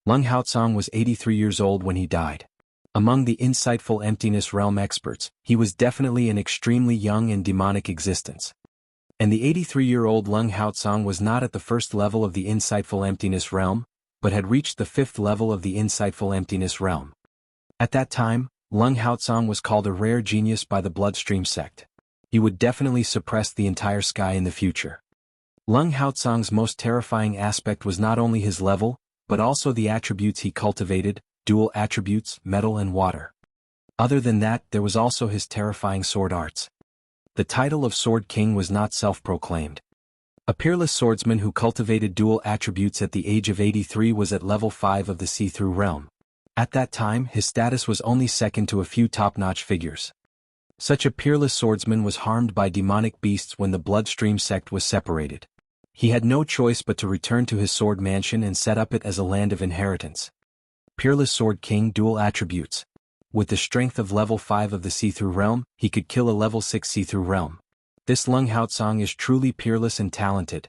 Lung Haotsong was 83 years old when he died. Among the insightful emptiness realm experts, he was definitely an extremely young and demonic existence. And the 83-year-old Lung Haotsong was not at the 1st level of the insightful emptiness realm, but had reached the 5th level of the insightful emptiness realm. At that time, Lung Haotsong was called a rare genius by the Bloodstream sect. He would definitely suppress the entire sky in the future. Lung Haotsong's most terrifying aspect was not only his level, but also the attributes he cultivated, dual attributes, metal and water. Other than that, there was also his terrifying sword arts. The title of Sword King was not self-proclaimed. A peerless swordsman who cultivated dual attributes at the age of 83 was at level 5 of the see-through realm. At that time, his status was only second to a few top-notch figures. Such a peerless swordsman was harmed by demonic beasts when the Bloodstream sect was separated. He had no choice but to return to his sword mansion and set up it as a land of inheritance. Peerless Sword King, dual attributes. With the strength of level 5 of the see-through realm, he could kill a level 6 see-through realm. This Lung Haotsong is truly peerless and talented.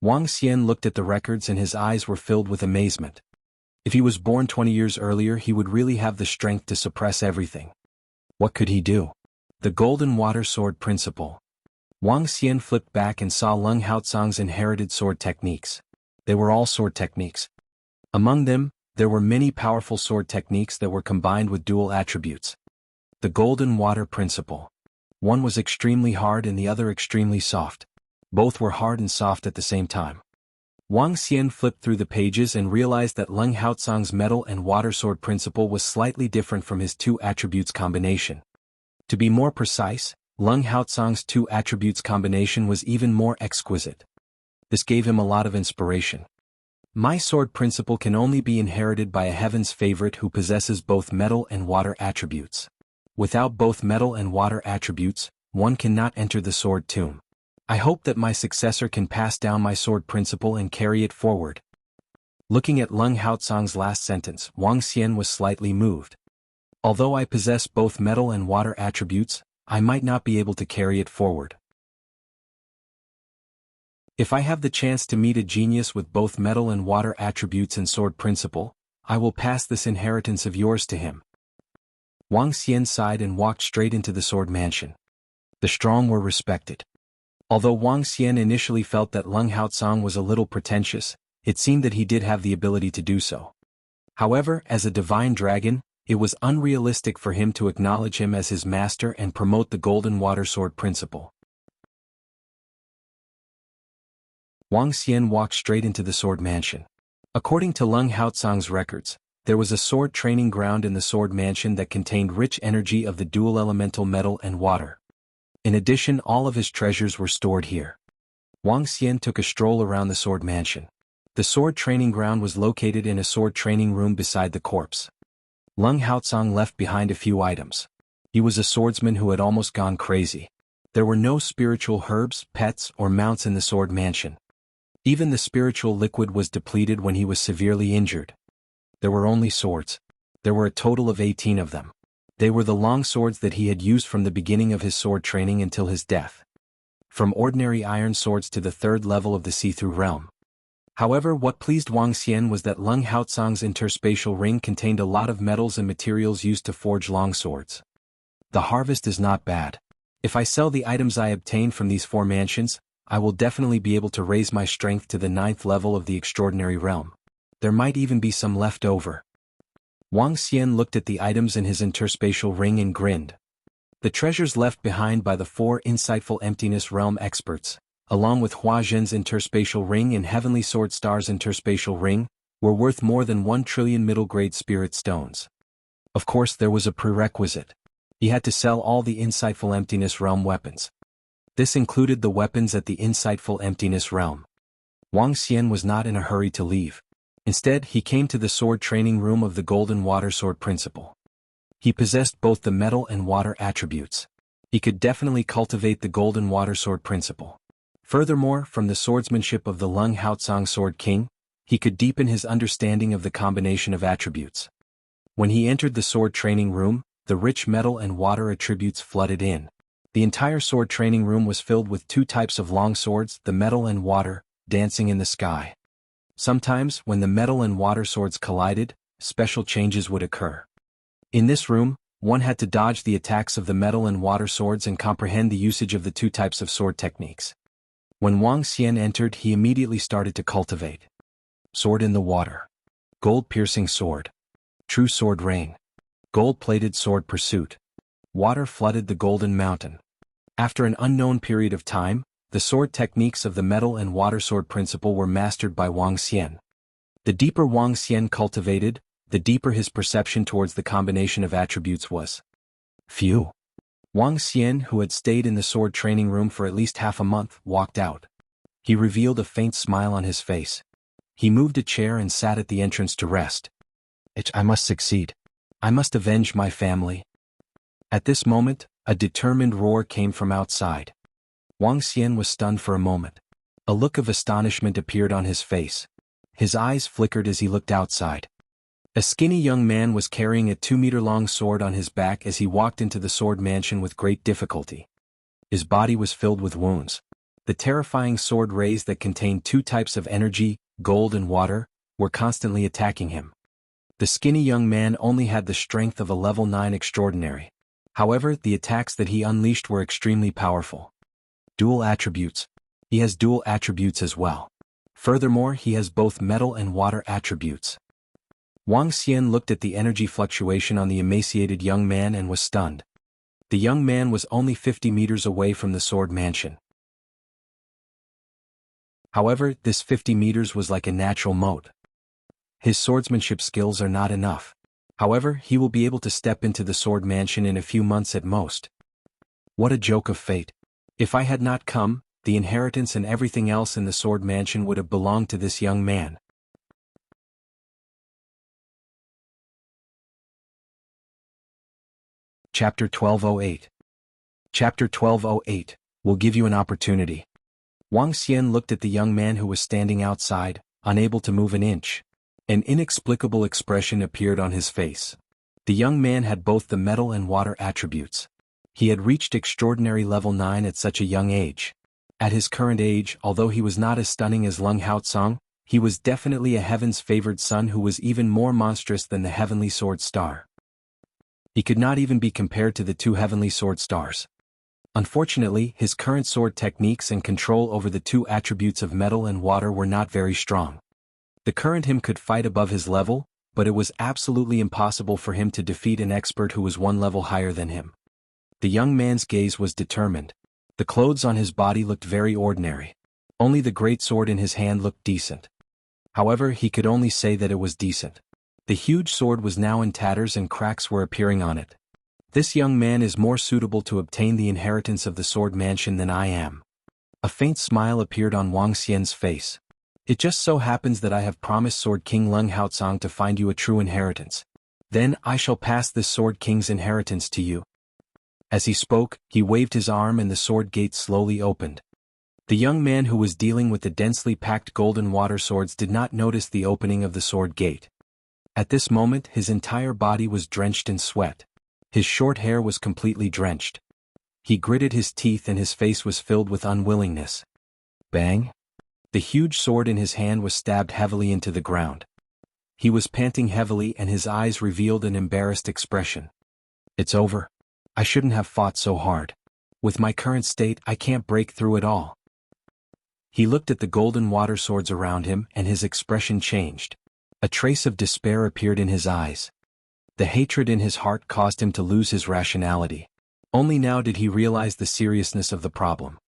Wang Xian looked at the records and his eyes were filled with amazement. If he was born 20 years earlier, he would really have the strength to suppress everything. What could he do? The Golden Water Sword Principle. Wang Xian flipped back and saw Lung Haotsong's inherited sword techniques. They were all sword techniques. Among them, there were many powerful sword techniques that were combined with dual attributes. The Golden Water Principle. One was extremely hard and the other extremely soft. Both were hard and soft at the same time. Wang Xian flipped through the pages and realized that Lung Haotsong's metal and water sword principle was slightly different from his 2 attributes combination. To be more precise, Lung Haotsong's 2 attributes combination was even more exquisite. This gave him a lot of inspiration. My sword principle can only be inherited by a heaven's favorite who possesses both metal and water attributes. Without both metal and water attributes, one cannot enter the sword tomb. I hope that my successor can pass down my sword principle and carry it forward. Looking at Lung Haotsong's last sentence, Wang Xian was slightly moved. Although I possess both metal and water attributes, I might not be able to carry it forward. If I have the chance to meet a genius with both metal and water attributes and sword principle, I will pass this inheritance of yours to him. Wang Xian sighed and walked straight into the sword mansion. The strong were respected. Although Wang Xian initially felt that Lung Haotsong was a little pretentious, it seemed that he did have the ability to do so. However, as a divine dragon, it was unrealistic for him to acknowledge him as his master and promote the Golden Water Sword principle. Wang Xian walked straight into the sword mansion. According to Leng Haotsang's records, there was a sword training ground in the sword mansion that contained rich energy of the dual elemental metal and water. In addition, all of his treasures were stored here. Wang Xian took a stroll around the sword mansion. The sword training ground was located in a sword training room beside the corpse. Leng Haotsang left behind a few items. He was a swordsman who had almost gone crazy. There were no spiritual herbs, pets, or mounts in the sword mansion. Even the spiritual liquid was depleted when he was severely injured. There were only swords. There were a total of 18 of them. They were the long swords that he had used from the beginning of his sword training until his death. From ordinary iron swords to the third level of the see-through realm. However, what pleased Wang Xian was that Leng Haotsang's interspatial ring contained a lot of metals and materials used to forge long swords. The harvest is not bad. If I sell the items I obtained from these 4 mansions, I will definitely be able to raise my strength to the 9th level of the extraordinary realm. There might even be some left over. Wang Xian looked at the items in his interspatial ring and grinned. The treasures left behind by the 4 insightful emptiness realm experts, along with Hua Zhen's interspatial ring and Heavenly Sword Star's interspatial ring, were worth more than 1 trillion middle-grade spirit stones. Of course, there was a prerequisite. He had to sell all the insightful emptiness realm weapons. This included the weapons at the insightful emptiness realm. Wang Xian was not in a hurry to leave. Instead, he came to the sword training room of the Golden Water Sword Principle. He possessed both the metal and water attributes. He could definitely cultivate the Golden Water Sword Principle. Furthermore, from the swordsmanship of the Leng Haotsang Sword King, he could deepen his understanding of the combination of attributes. When he entered the sword training room, the rich metal and water attributes flooded in. The entire sword training room was filled with 2 types of long swords, the metal and water, dancing in the sky. Sometimes, when the metal and water swords collided, special changes would occur. In this room, one had to dodge the attacks of the metal and water swords and comprehend the usage of the 2 types of sword techniques. When Wang Xian entered, he immediately started to cultivate. Sword in the water. Gold-piercing sword. True sword rain. Gold-plated sword pursuit. Water flooded the golden mountain. After an unknown period of time, the sword techniques of the metal and water sword principle were mastered by Wang Xian. The deeper Wang Xian cultivated, the deeper his perception towards the combination of attributes was. Phew. Wang Xian, who had stayed in the sword training room for at least half a month, walked out. He revealed a faint smile on his face. He moved a chair and sat at the entrance to rest. I must succeed. I must avenge my family. At this moment, a determined roar came from outside. Wang Xian was stunned for a moment. A look of astonishment appeared on his face. His eyes flickered as he looked outside. A skinny young man was carrying a 2-meter-long sword on his back as he walked into the sword mansion with great difficulty. His body was filled with wounds. The terrifying sword rays that contained 2 types of energy, gold and water, were constantly attacking him. The skinny young man only had the strength of a level 9 extraordinary. However, the attacks that he unleashed were extremely powerful. Dual attributes. He has dual attributes as well. Furthermore, he has both metal and water attributes. Wang Xian looked at the energy fluctuation on the emaciated young man and was stunned. The young man was only 50 meters away from the sword mansion. However, this 50 meters was like a natural moat. His swordsmanship skills are not enough. However, he will be able to step into the sword mansion in a few months at most. What a joke of fate. If I had not come, the inheritance and everything else in the sword mansion would have belonged to this young man. Chapter 1208. Chapter 1208 will give you an opportunity. Wang Xian looked at the young man who was standing outside, unable to move an inch. An inexplicable expression appeared on his face. The young man had both the metal and water attributes. He had reached extraordinary level 9 at such a young age. At his current age, although he was not as stunning as Leng Haotsang, he was definitely a heaven's favored son who was even more monstrous than the Heavenly Sword Star. He could not even be compared to the 2 Heavenly Sword Stars. Unfortunately, his current sword techniques and control over the 2 attributes of metal and water were not very strong. The current him could fight above his level, but it was absolutely impossible for him to defeat an expert who was 1 level higher than him. The young man's gaze was determined. The clothes on his body looked very ordinary. Only the great sword in his hand looked decent. However, he could only say that it was decent. The huge sword was now in tatters and cracks were appearing on it. This young man is more suitable to obtain the inheritance of the sword mansion than I am. A faint smile appeared on Wang Xian's face. It just so happens that I have promised Sword King Leng Haotsong to find you a true inheritance. Then I shall pass this Sword King's inheritance to you. As he spoke, he waved his arm and the sword gate slowly opened. The young man who was dealing with the densely packed golden water swords did not notice the opening of the sword gate. At this moment, his entire body was drenched in sweat. His short hair was completely drenched. He gritted his teeth and his face was filled with unwillingness. Bang! The huge sword in his hand was stabbed heavily into the ground. He was panting heavily and his eyes revealed an embarrassed expression. It's over. I shouldn't have fought so hard. With my current state, I can't break through at all. He looked at the golden water swords around him and his expression changed. A trace of despair appeared in his eyes. The hatred in his heart caused him to lose his rationality. Only now did he realize the seriousness of the problem.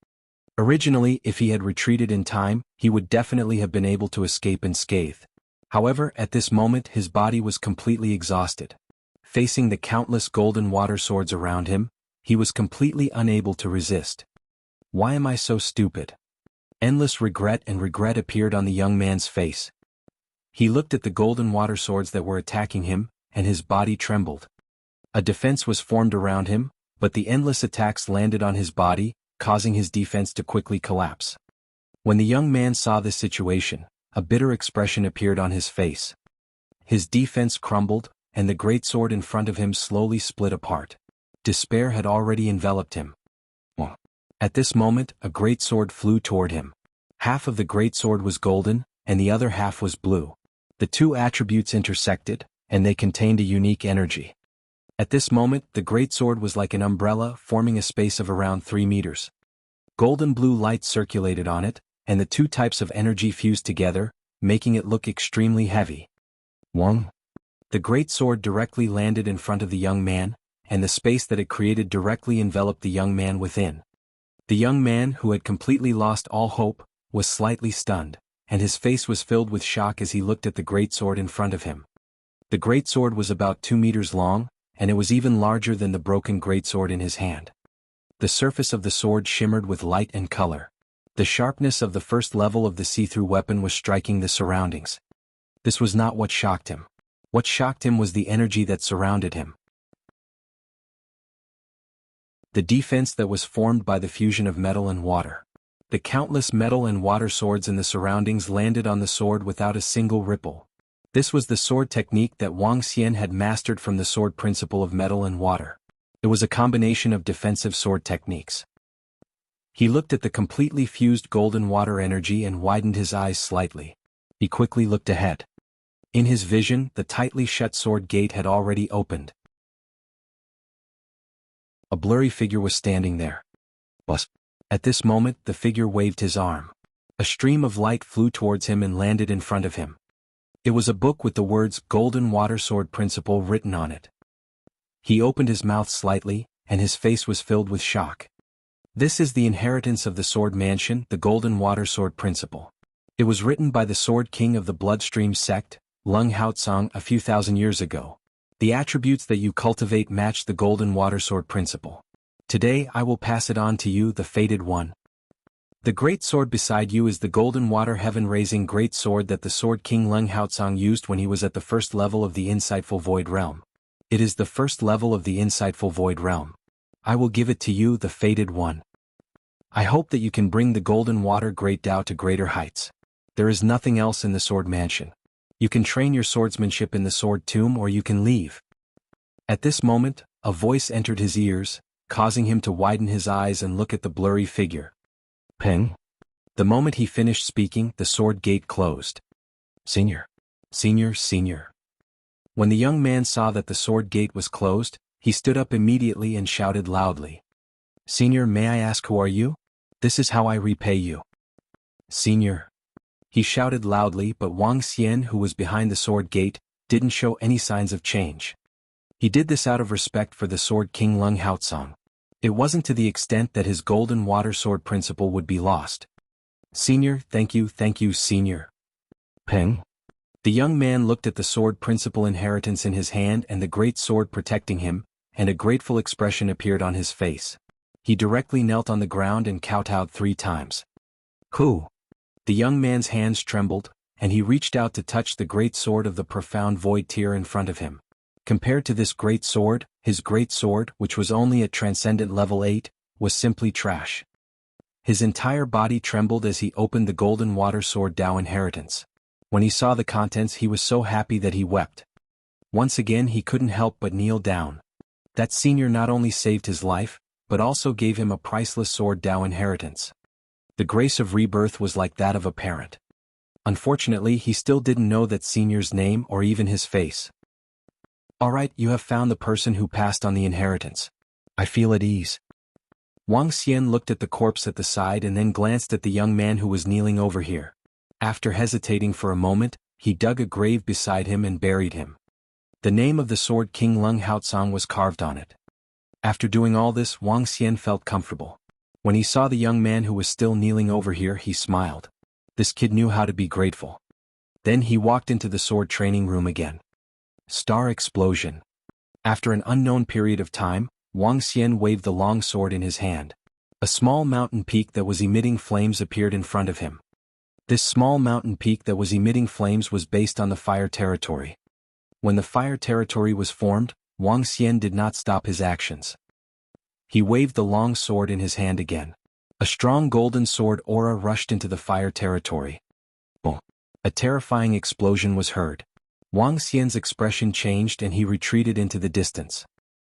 Originally, if he had retreated in time, he would definitely have been able to escape unscathed. However, at this moment his body was completely exhausted. Facing the countless golden water swords around him, he was completely unable to resist. Why am I so stupid? Endless regret appeared on the young man's face. He looked at the golden water swords that were attacking him, and his body trembled. A defense was formed around him, but the endless attacks landed on his body, causing his defense to quickly collapse. When the young man saw this situation, a bitter expression appeared on his face. His defense crumbled, and the great sword in front of him slowly split apart. Despair had already enveloped him. At this moment, a great sword flew toward him. Half of the great sword was golden, and the other half was blue. The two attributes intersected, and they contained a unique energy. At this moment, the great sword was like an umbrella, forming a space of around 3 meters. Golden blue light circulated on it, and the two types of energy fused together, making it look extremely heavy. Wang. The great sword directly landed in front of the young man, and the space that it created directly enveloped the young man within. The young man, who had completely lost all hope, was slightly stunned, and his face was filled with shock as he looked at the great sword in front of him. The great sword was about 2 meters long, and it was even larger than the broken greatsword in his hand. The surface of the sword shimmered with light and color. The sharpness of the first level of the see-through weapon was striking the surroundings. This was not what shocked him. What shocked him was the energy that surrounded him. The defense that was formed by the fusion of metal and water. The countless metal and water swords in the surroundings landed on the sword without a single ripple. This was the sword technique that Wang Xian had mastered from the sword principle of metal and water. It was a combination of defensive sword techniques. He looked at the completely fused golden water energy and widened his eyes slightly. He quickly looked ahead. In his vision, the tightly shut sword gate had already opened. A blurry figure was standing there. Buzz. At this moment, the figure waved his arm. A stream of light flew towards him and landed in front of him. It was a book with the words Golden Water Sword Principle written on it. He opened his mouth slightly, and his face was filled with shock. This is the inheritance of the Sword Mansion, the Golden Water Sword Principle. It was written by the Sword King of the Bloodstream sect, Leng Haotsong, a few thousand years ago. The attributes that you cultivate match the Golden Water Sword Principle. Today I will pass it on to you, the Fated One. The great sword beside you is the golden water heaven-raising great sword that the Sword King Leng Haotsong used when he was at the first level of the Insightful Void Realm. It is the first level of the Insightful Void Realm. I will give it to you, the Fated One. I hope that you can bring the golden water great Tao to greater heights. There is nothing else in the Sword Mansion. You can train your swordsmanship in the Sword Tomb or you can leave. At this moment, a voice entered his ears, causing him to widen his eyes and look at the blurry figure. Peng. The moment he finished speaking, the sword gate closed. Senior. Senior. When the young man saw that the sword gate was closed, he stood up immediately and shouted loudly. Senior, may I ask who are you? This is how I repay you. Senior. He shouted loudly, but Wang Xian, who was behind the sword gate, didn't show any signs of change. He did this out of respect for the Sword King Leng Haotsong. It wasn't to the extent that his golden water sword principle would be lost. Senior, thank you, senior. Peng? The young man looked at the sword principal inheritance in his hand and the great sword protecting him, and a grateful expression appeared on his face. He directly knelt on the ground and kowtowed 3 times. Who? The young man's hands trembled, and he reached out to touch the great sword of the profound void tier in front of him. Compared to this great sword, his great sword, which was only at transcendent level 8, was simply trash. His entire body trembled as he opened the golden water sword Dao inheritance. When he saw the contents, he was so happy that he wept. Once again he couldn't help but kneel down. That senior not only saved his life, but also gave him a priceless sword Dao inheritance. The grace of rebirth was like that of a parent. Unfortunately, he still didn't know that senior's name or even his face. Alright, you have found the person who passed on the inheritance. I feel at ease. Wang Xian looked at the corpse at the side and then glanced at the young man who was kneeling over here. After hesitating for a moment, he dug a grave beside him and buried him. The name of the sword King Lung Haotsang was carved on it. After doing all this, Wang Xian felt comfortable. When he saw the young man who was still kneeling over here, he smiled. This kid knew how to be grateful. Then he walked into the sword training room again. Star explosion. After an unknown period of time, Wang Xian waved the long sword in his hand. A small mountain peak that was emitting flames appeared in front of him. This small mountain peak that was emitting flames was based on the fire territory. When the fire territory was formed, Wang Xian did not stop his actions. He waved the long sword in his hand again. A strong golden sword aura rushed into the fire territory. Boom! A terrifying explosion was heard. Wang Xian's expression changed and he retreated into the distance.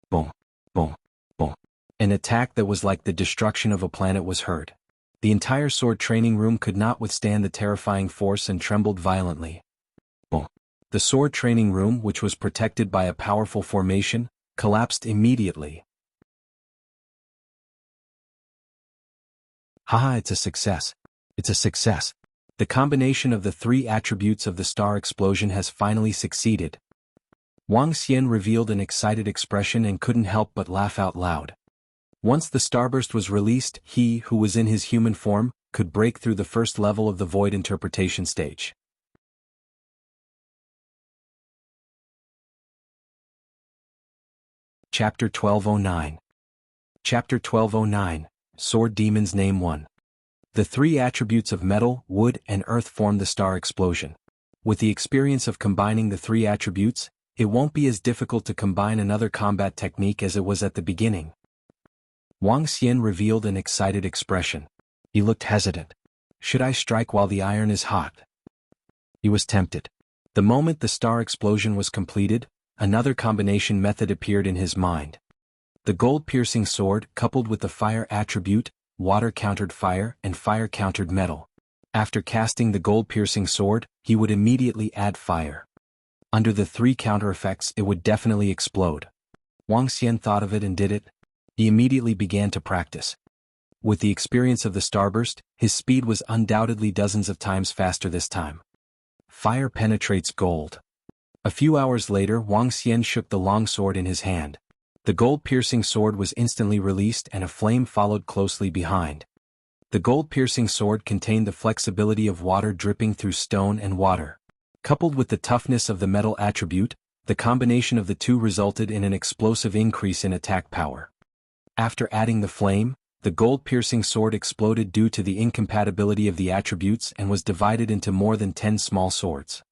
Boom! Boom! Boom! An attack that was like the destruction of a planet was heard. The entire sword training room could not withstand the terrifying force and trembled violently. Boom! The sword training room, which was protected by a powerful formation, collapsed immediately. Haha, it's a success. It's a success. The combination of the 3 attributes of the star explosion has finally succeeded. Wang Xian revealed an excited expression and couldn't help but laugh out loud. Once the starburst was released, he, who was in his human form, could break through the first level of the void interpretation stage. Chapter 1209. Chapter 1209. Sword Demon's Name 1. The 3 attributes of metal, wood, and earth form the star explosion. With the experience of combining the 3 attributes, it won't be as difficult to combine another combat technique as it was at the beginning. Wang Xian revealed an excited expression. He looked hesitant. Should I strike while the iron is hot? He was tempted. The moment the star explosion was completed, another combination method appeared in his mind. The gold-piercing sword, coupled with the fire attribute, water countered fire and fire countered metal. After casting the gold-piercing sword, he would immediately add fire. Under the 3 counter effects, it would definitely explode. Wang Xian thought of it and did it. He immediately began to practice. With the experience of the starburst, his speed was undoubtedly dozens of times faster this time. Fire penetrates gold. A few hours later, Wang Xian shook the long sword in his hand. The gold-piercing sword was instantly released and a flame followed closely behind. The gold-piercing sword contained the flexibility of water dripping through stone and water. Coupled with the toughness of the metal attribute, the combination of the 2 resulted in an explosive increase in attack power. After adding the flame, the gold-piercing sword exploded due to the incompatibility of the attributes and was divided into more than 10 small swords.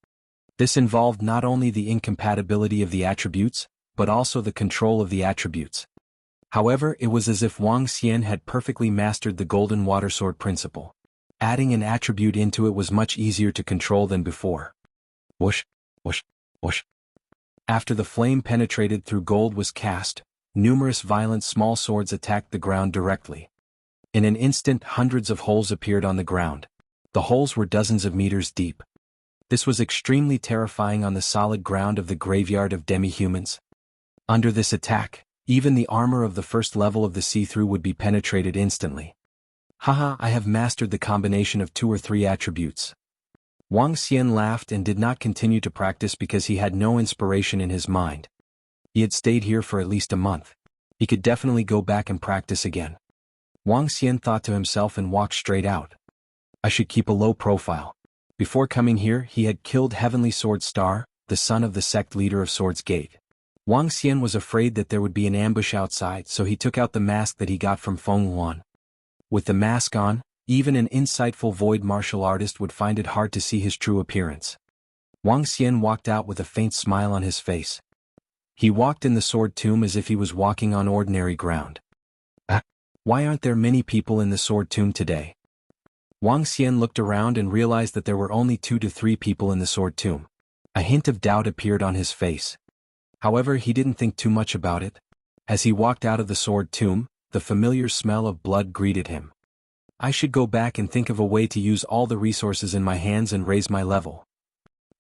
This involved not only the incompatibility of the attributes, but also the control of the attributes. However, it was as if Wang Xian had perfectly mastered the golden water sword principle. Adding an attribute into it was much easier to control than before. Whoosh, whoosh, whoosh. After the flame penetrated through gold was cast, numerous violent small swords attacked the ground directly. In an instant, hundreds of holes appeared on the ground. The holes were dozens of meters deep. This was extremely terrifying on the solid ground of the graveyard of demi-humans. Under this attack, even the armor of the first level of the see-through would be penetrated instantly. Haha, I have mastered the combination of 2 or 3 attributes. Wang Xian laughed and did not continue to practice because he had no inspiration in his mind. He had stayed here for at least a month. He could definitely go back and practice again. Wang Xian thought to himself and walked straight out. I should keep a low profile. Before coming here, he had killed Heavenly Sword Star, the son of the sect leader of Swords Gate. Wang Xian was afraid that there would be an ambush outside, so he took out the mask that he got from Feng Yuan. With the mask on, even an insightful void martial artist would find it hard to see his true appearance. Wang Xian walked out with a faint smile on his face. He walked in the sword tomb as if he was walking on ordinary ground. Why aren't there many people in the sword tomb today? Wang Xian looked around and realized that there were only 2 to 3 people in the sword tomb. A hint of doubt appeared on his face. However, he didn't think too much about it. As he walked out of the sword tomb, the familiar smell of blood greeted him. I should go back and think of a way to use all the resources in my hands and raise my level.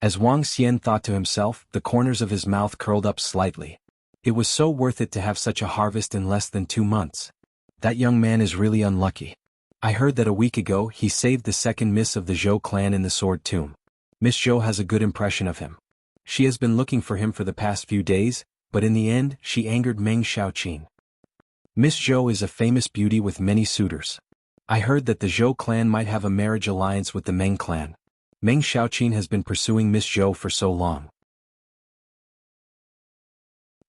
As Wang Xian thought to himself, the corners of his mouth curled up slightly. It was so worth it to have such a harvest in less than 2 months. That young man is really unlucky. I heard that a week ago he saved the second miss of the Zhou clan in the sword tomb. Miss Zhou has a good impression of him. She has been looking for him for the past few days, but in the end, she angered Meng Xiaoqin. Miss Zhou is a famous beauty with many suitors. I heard that the Zhou clan might have a marriage alliance with the Meng clan. Meng Xiaoqin has been pursuing Miss Zhou for so long.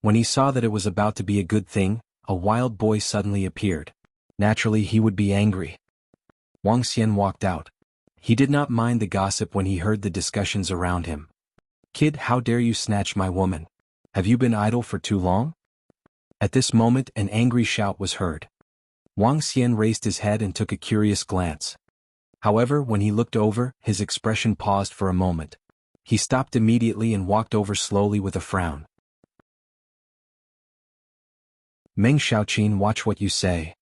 When he saw that it was about to be a good thing, a wild boy suddenly appeared. Naturally, he would be angry. Wang Xian walked out. He did not mind the gossip when he heard the discussions around him. Kid, how dare you snatch my woman? Have you been idle for too long? At this moment, an angry shout was heard. Wang Xian raised his head and took a curious glance. However, when he looked over, his expression paused for a moment. He stopped immediately and walked over slowly with a frown. Meng Xiaoqin, watch what you say.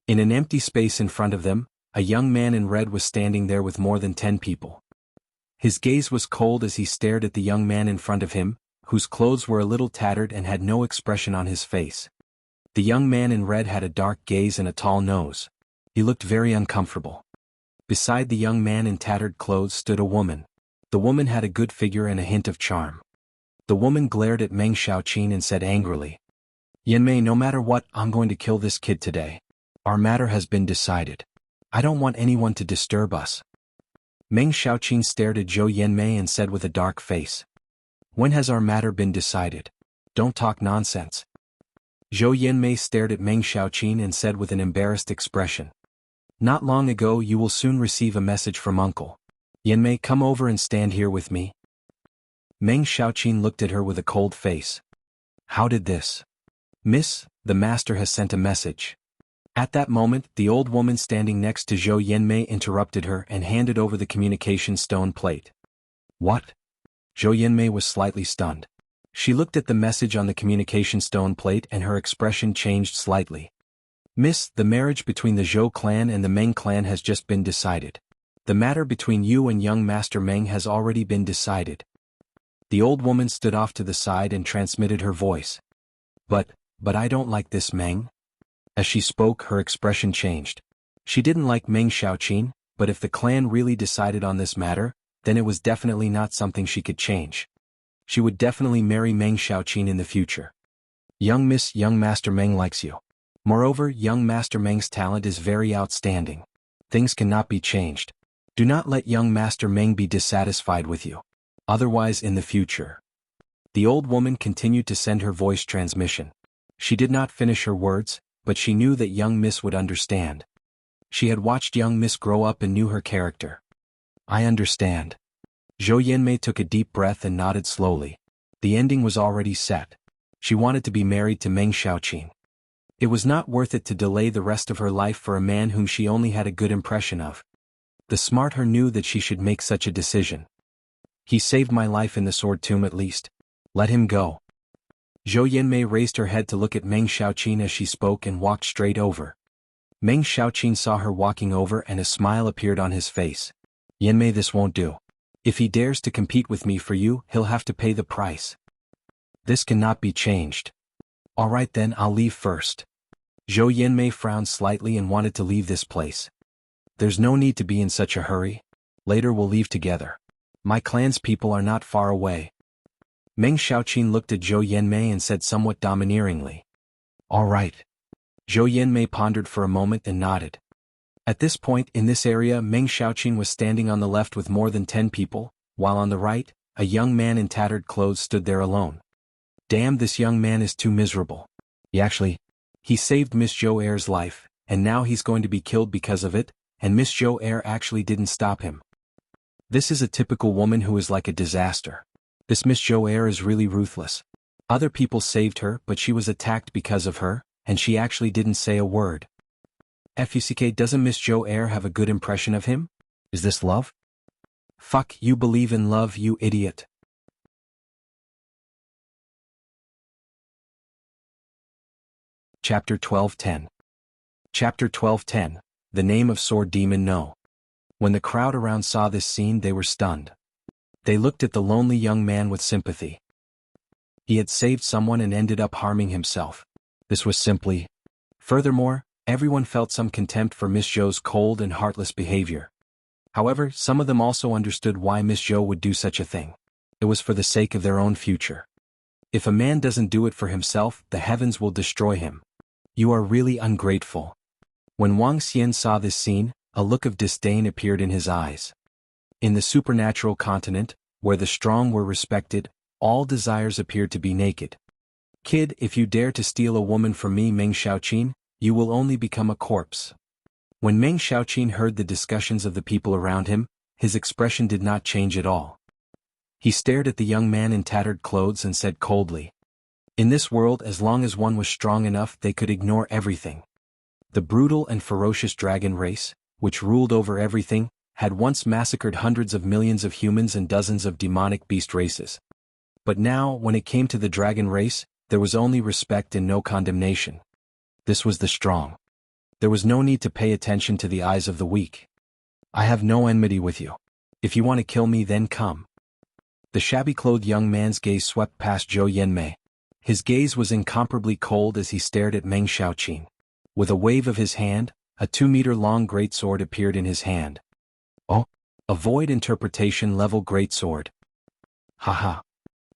In an empty space in front of them, a young man in red was standing there with more than 10 people. His gaze was cold as he stared at the young man in front of him, whose clothes were a little tattered and had no expression on his face. The young man in red had a dark gaze and a tall nose. He looked very uncomfortable. Beside the young man in tattered clothes stood a woman. The woman had a good figure and a hint of charm. The woman glared at Meng Xiaoqin and said angrily, Yanmei, no matter what, I'm going to kill this kid today. Our matter has been decided. I don't want anyone to disturb us. Meng Xiaoqin stared at Zhou Yanmei and said with a dark face, When has our matter been decided? Don't talk nonsense. Zhou Yanmei stared at Meng Xiaoqin and said with an embarrassed expression, Not long ago you will soon receive a message from uncle. Yanmei, come over and stand here with me. Meng Xiaoqin looked at her with a cold face. How did this? Miss, the master has sent a message. At that moment, the old woman standing next to Zhou Yanmei interrupted her and handed over the communication stone plate. What? Zhou Yanmei was slightly stunned. She looked at the message on the communication stone plate and her expression changed slightly. Miss, the marriage between the Zhou clan and the Meng clan has just been decided. The matter between you and young Master Meng has already been decided. The old woman stood off to the side and transmitted her voice. But I don't like this Meng. As she spoke, her expression changed. She didn't like Meng Xiaoqin, but if the clan really decided on this matter, then it was definitely not something she could change. She would definitely marry Meng Xiaoqin in the future. Young Master Meng likes you. Moreover, young Master Meng's talent is very outstanding. Things cannot be changed. Do not let young Master Meng be dissatisfied with you. Otherwise in the future. The old woman continued to send her voice transmission. She did not finish her words, but she knew that young Miss would understand. She had watched young Miss grow up and knew her character. I understand. Zhou Yanmei took a deep breath and nodded slowly. The ending was already set. She wanted to be married to Meng Xiaoqin. It was not worth it to delay the rest of her life for a man whom she only had a good impression of. The smart her knew that she should make such a decision. He saved my life in the sword tomb at least. Let him go. Zhou Yanmei raised her head to look at Meng Xiaoqin as she spoke and walked straight over. Meng Xiaoqin saw her walking over and a smile appeared on his face. Yanmei, this won't do. If he dares to compete with me for you, he'll have to pay the price. This cannot be changed. Alright then, I'll leave first. Zhou Yanmei frowned slightly and wanted to leave this place. There's no need to be in such a hurry. Later we'll leave together. My clan's people are not far away. Meng Xiaoqin looked at Zhou Yanmei and said somewhat domineeringly. All right. Zhou Yanmei pondered for a moment and nodded. At this point in this area, Meng Xiaoqin was standing on the left with more than 10 people, while on the right, a young man in tattered clothes stood there alone. Damn, this young man is too miserable. He saved Miss Zhou Er's life, and now he's going to be killed because of it, and Miss Zhou Er actually didn't stop him. This is a typical woman who is like a disaster. This Miss Zhou Er is really ruthless. Other people saved her, but she was attacked because of her, and she actually didn't say a word. FUCK, doesn't Miss Zhou Er have a good impression of him? Is this love? Fuck, you believe in love, you idiot. Chapter 12:10. Chapter 12:10, The Name of Sword Demon No. When the crowd around saw this scene, they were stunned. They looked at the lonely young man with sympathy. He had saved someone and ended up harming himself. This was simply... Furthermore, everyone felt some contempt for Miss Zhou's cold and heartless behavior. However, some of them also understood why Miss Zhou would do such a thing. It was for the sake of their own future. If a man doesn't do it for himself, the heavens will destroy him. You are really ungrateful. When Wang Xian saw this scene, a look of disdain appeared in his eyes. In the supernatural continent, where the strong were respected, all desires appeared to be naked. Kid, if you dare to steal a woman from me, Meng Xiaoqin, you will only become a corpse. When Meng Xiaoqin heard the discussions of the people around him, his expression did not change at all. He stared at the young man in tattered clothes and said coldly, "In this world, as long as one was strong enough, they could ignore everything. The brutal and ferocious dragon race, which ruled over everything, had once massacred hundreds of millions of humans and dozens of demonic beast races. But now, when it came to the dragon race, there was only respect and no condemnation. This was the strong. There was no need to pay attention to the eyes of the weak. I have no enmity with you. If you want to kill me, then come." The shabby-clothed young man's gaze swept past Zhou Yanmei. His gaze was incomparably cold as he stared at Meng Xiaoqin. With a wave of his hand, a 2-meter-long greatsword appeared in his hand. Oh, a void interpretation level greatsword. Haha.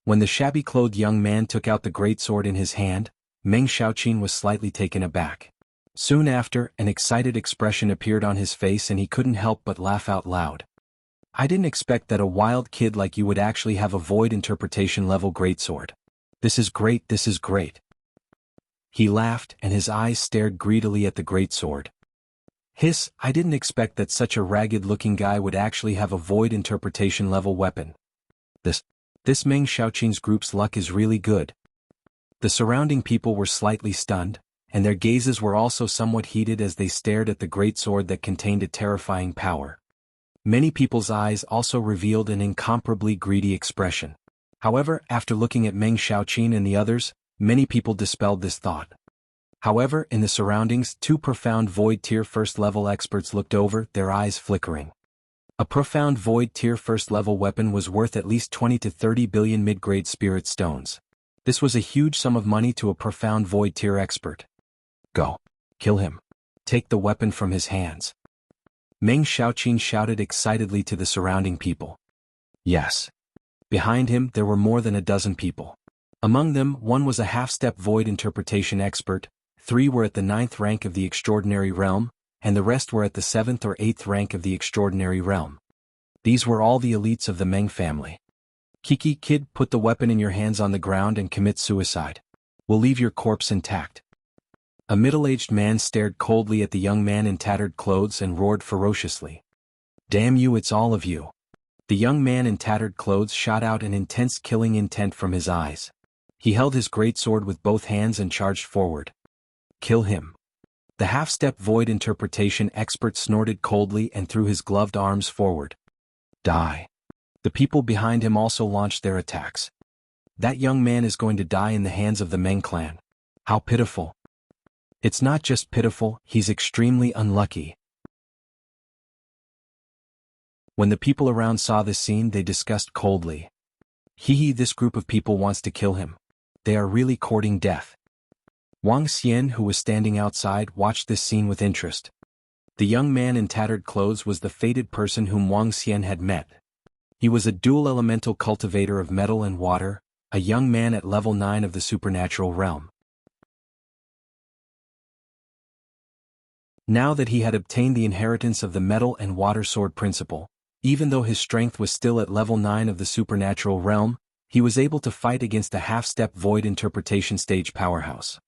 When the shabby-clothed young man took out the greatsword in his hand, Meng Xiaoqin was slightly taken aback. Soon after, an excited expression appeared on his face and he couldn't help but laugh out loud. "I didn't expect that a wild kid like you would actually have a void interpretation level greatsword. This is great, this is great." He laughed and his eyes stared greedily at the greatsword. "Hiss, I didn't expect that such a ragged-looking guy would actually have a void interpretation level weapon. This Meng Xiaoqin's group's luck is really good." The surrounding people were slightly stunned, and their gazes were also somewhat heated as they stared at the greatsword that contained a terrifying power. Many people's eyes also revealed an incomparably greedy expression. However, after looking at Meng Xiaoqin and the others, many people dispelled this thought. However, in the surroundings, 2 profound Void Tier 1st level experts looked over, their eyes flickering. A profound Void Tier 1st level weapon was worth at least 20 to 30 billion mid-grade spirit stones. This was a huge sum of money to a profound Void Tier expert. "Go. Kill him. Take the weapon from his hands." Meng Xiaoqin shouted excitedly to the surrounding people. Yes. Behind him, there were more than a dozen people. Among them, 1 was a half-step void interpretation expert, 3 were at the 9th rank of the Extraordinary Realm, and the rest were at the 7th or 8th rank of the Extraordinary Realm. These were all the elites of the Meng family. "Kiki, kid, put the weapon in your hands on the ground and commit suicide. We'll leave your corpse intact." A middle-aged man stared coldly at the young man in tattered clothes and roared ferociously. "Damn you, it's all of you." The young man in tattered clothes shot out an intense killing intent from his eyes. He held his greatsword with both hands and charged forward. "Kill him." The half-step void interpretation expert snorted coldly and threw his gloved arms forward. "Die." The people behind him also launched their attacks. "That young man is going to die in the hands of the Meng clan. How pitiful." "It's not just pitiful, he's extremely unlucky." When the people around saw this scene, they discussed coldly. "Hee, this group of people wants to kill him. They are really courting death." Wang Xian, who was standing outside, watched this scene with interest. The young man in tattered clothes was the fated person whom Wang Xian had met. He was a dual elemental cultivator of metal and water, a young man at level 9 of the supernatural realm. Now that he had obtained the inheritance of the metal and water sword principle, even though his strength was still at level 9 of the supernatural realm, he was able to fight against a half-step void interpretation stage powerhouse.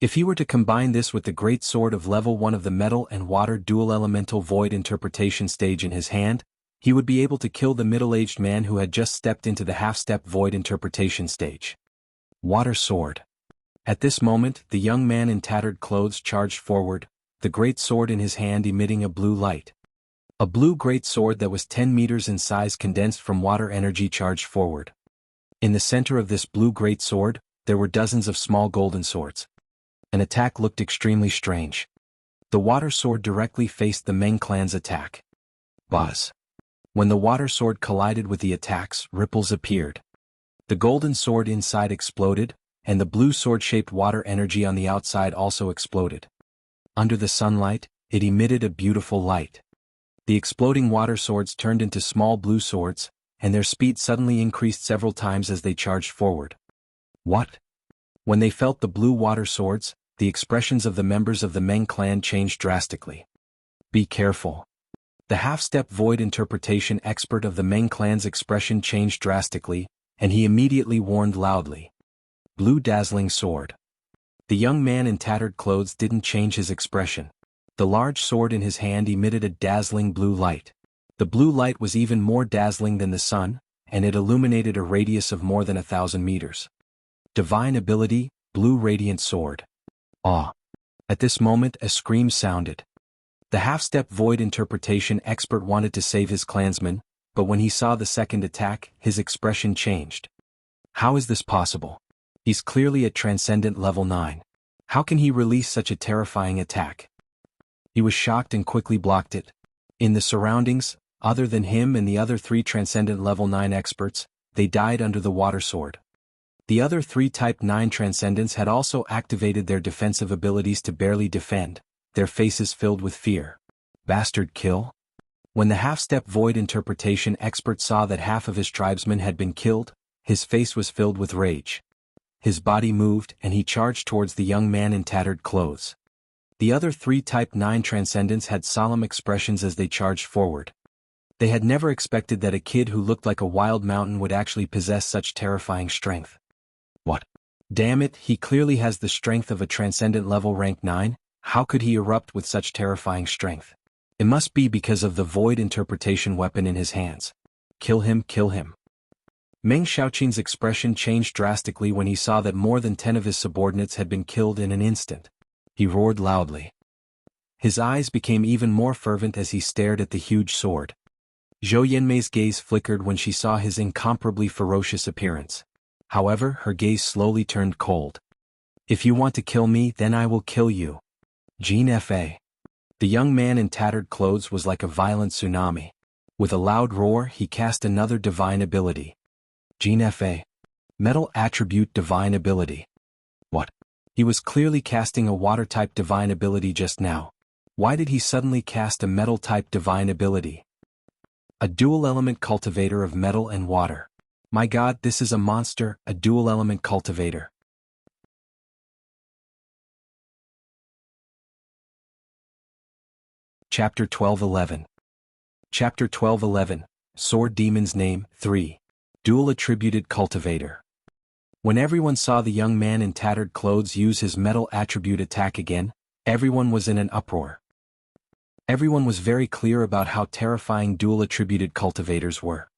If he were to combine this with the great sword of level 1 of the metal and water dual elemental void interpretation stage in his hand, he would be able to kill the middle-aged man who had just stepped into the half-step void interpretation stage. Water sword. At this moment, the young man in tattered clothes charged forward, the great sword in his hand emitting a blue light. A blue great sword that was 10 meters in size condensed from water energy charged forward. In the center of this blue great sword, there were dozens of small golden swords. An attack looked extremely strange. The water sword directly faced the Meng clan's attack. Buzz. When the water sword collided with the attacks, ripples appeared. The golden sword inside exploded, and the blue sword-shaped water energy on the outside also exploded. Under the sunlight, it emitted a beautiful light. The exploding water swords turned into small blue swords, and their speed suddenly increased several times as they charged forward. What? When they felt the blue water swords, the expressions of the members of the Meng clan changed drastically. Be careful. The half-step void interpretation expert of the Meng clan's expression changed drastically, and he immediately warned loudly. Blue dazzling sword. The young man in tattered clothes didn't change his expression. The large sword in his hand emitted a dazzling blue light. The blue light was even more dazzling than the sun, and it illuminated a radius of more than 1,000 meters. Divine ability, blue radiant sword. Awe. At this moment a scream sounded. The half-step void interpretation expert wanted to save his clansman, but when he saw the second attack, his expression changed. How is this possible? He's clearly at transcendent level 9. How can he release such a terrifying attack? He was shocked and quickly blocked it. In the surroundings, other than him and the other 3 transcendent level 9 experts, they died under the water sword. The other 3 Type 9 transcendents had also activated their defensive abilities to barely defend, their faces filled with fear. Bastard kill? When the half-step void interpretation expert saw that half of his tribesmen had been killed, his face was filled with rage. His body moved and he charged towards the young man in tattered clothes. The other 3 Type 9 transcendents had solemn expressions as they charged forward. They had never expected that a kid who looked like a wild mountain would actually possess such terrifying strength. What? Damn it, he clearly has the strength of a transcendent level rank 9, how could he erupt with such terrifying strength? It must be because of the void interpretation weapon in his hands. Kill him, kill him. Meng Xiaoqin's expression changed drastically when he saw that more than 10 of his subordinates had been killed in an instant. He roared loudly. His eyes became even more fervent as he stared at the huge sword. Zhou Yanmei's gaze flickered when she saw his incomparably ferocious appearance. However, her gaze slowly turned cold. If you want to kill me, then I will kill you. Jin Fa. The young man in tattered clothes was like a violent tsunami. With a loud roar, he cast another divine ability. Jin Fa. Metal attribute divine ability. What? He was clearly casting a water-type divine ability just now. Why did he suddenly cast a metal-type divine ability? A dual-element cultivator of metal and water. My god, this is a monster, a dual-element cultivator. Chapter 12:11. Chapter 12:11, Sword Demon's Name, 3. Dual-attributed cultivator. When everyone saw the young man in tattered clothes use his metal attribute attack again, everyone was in an uproar. Everyone was very clear about how terrifying dual-attributed cultivators were.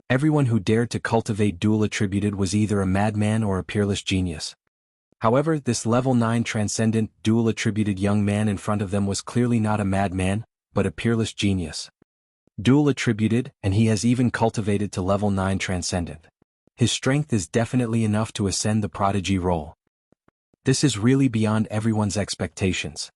Everyone who dared to cultivate dual-attributed was either a madman or a peerless genius. However, this level 9 transcendent, dual-attributed young man in front of them was clearly not a madman, but a peerless genius. Dual-attributed, and he has even cultivated to level 9 transcendent. His strength is definitely enough to ascend the prodigy role. This is really beyond everyone's expectations.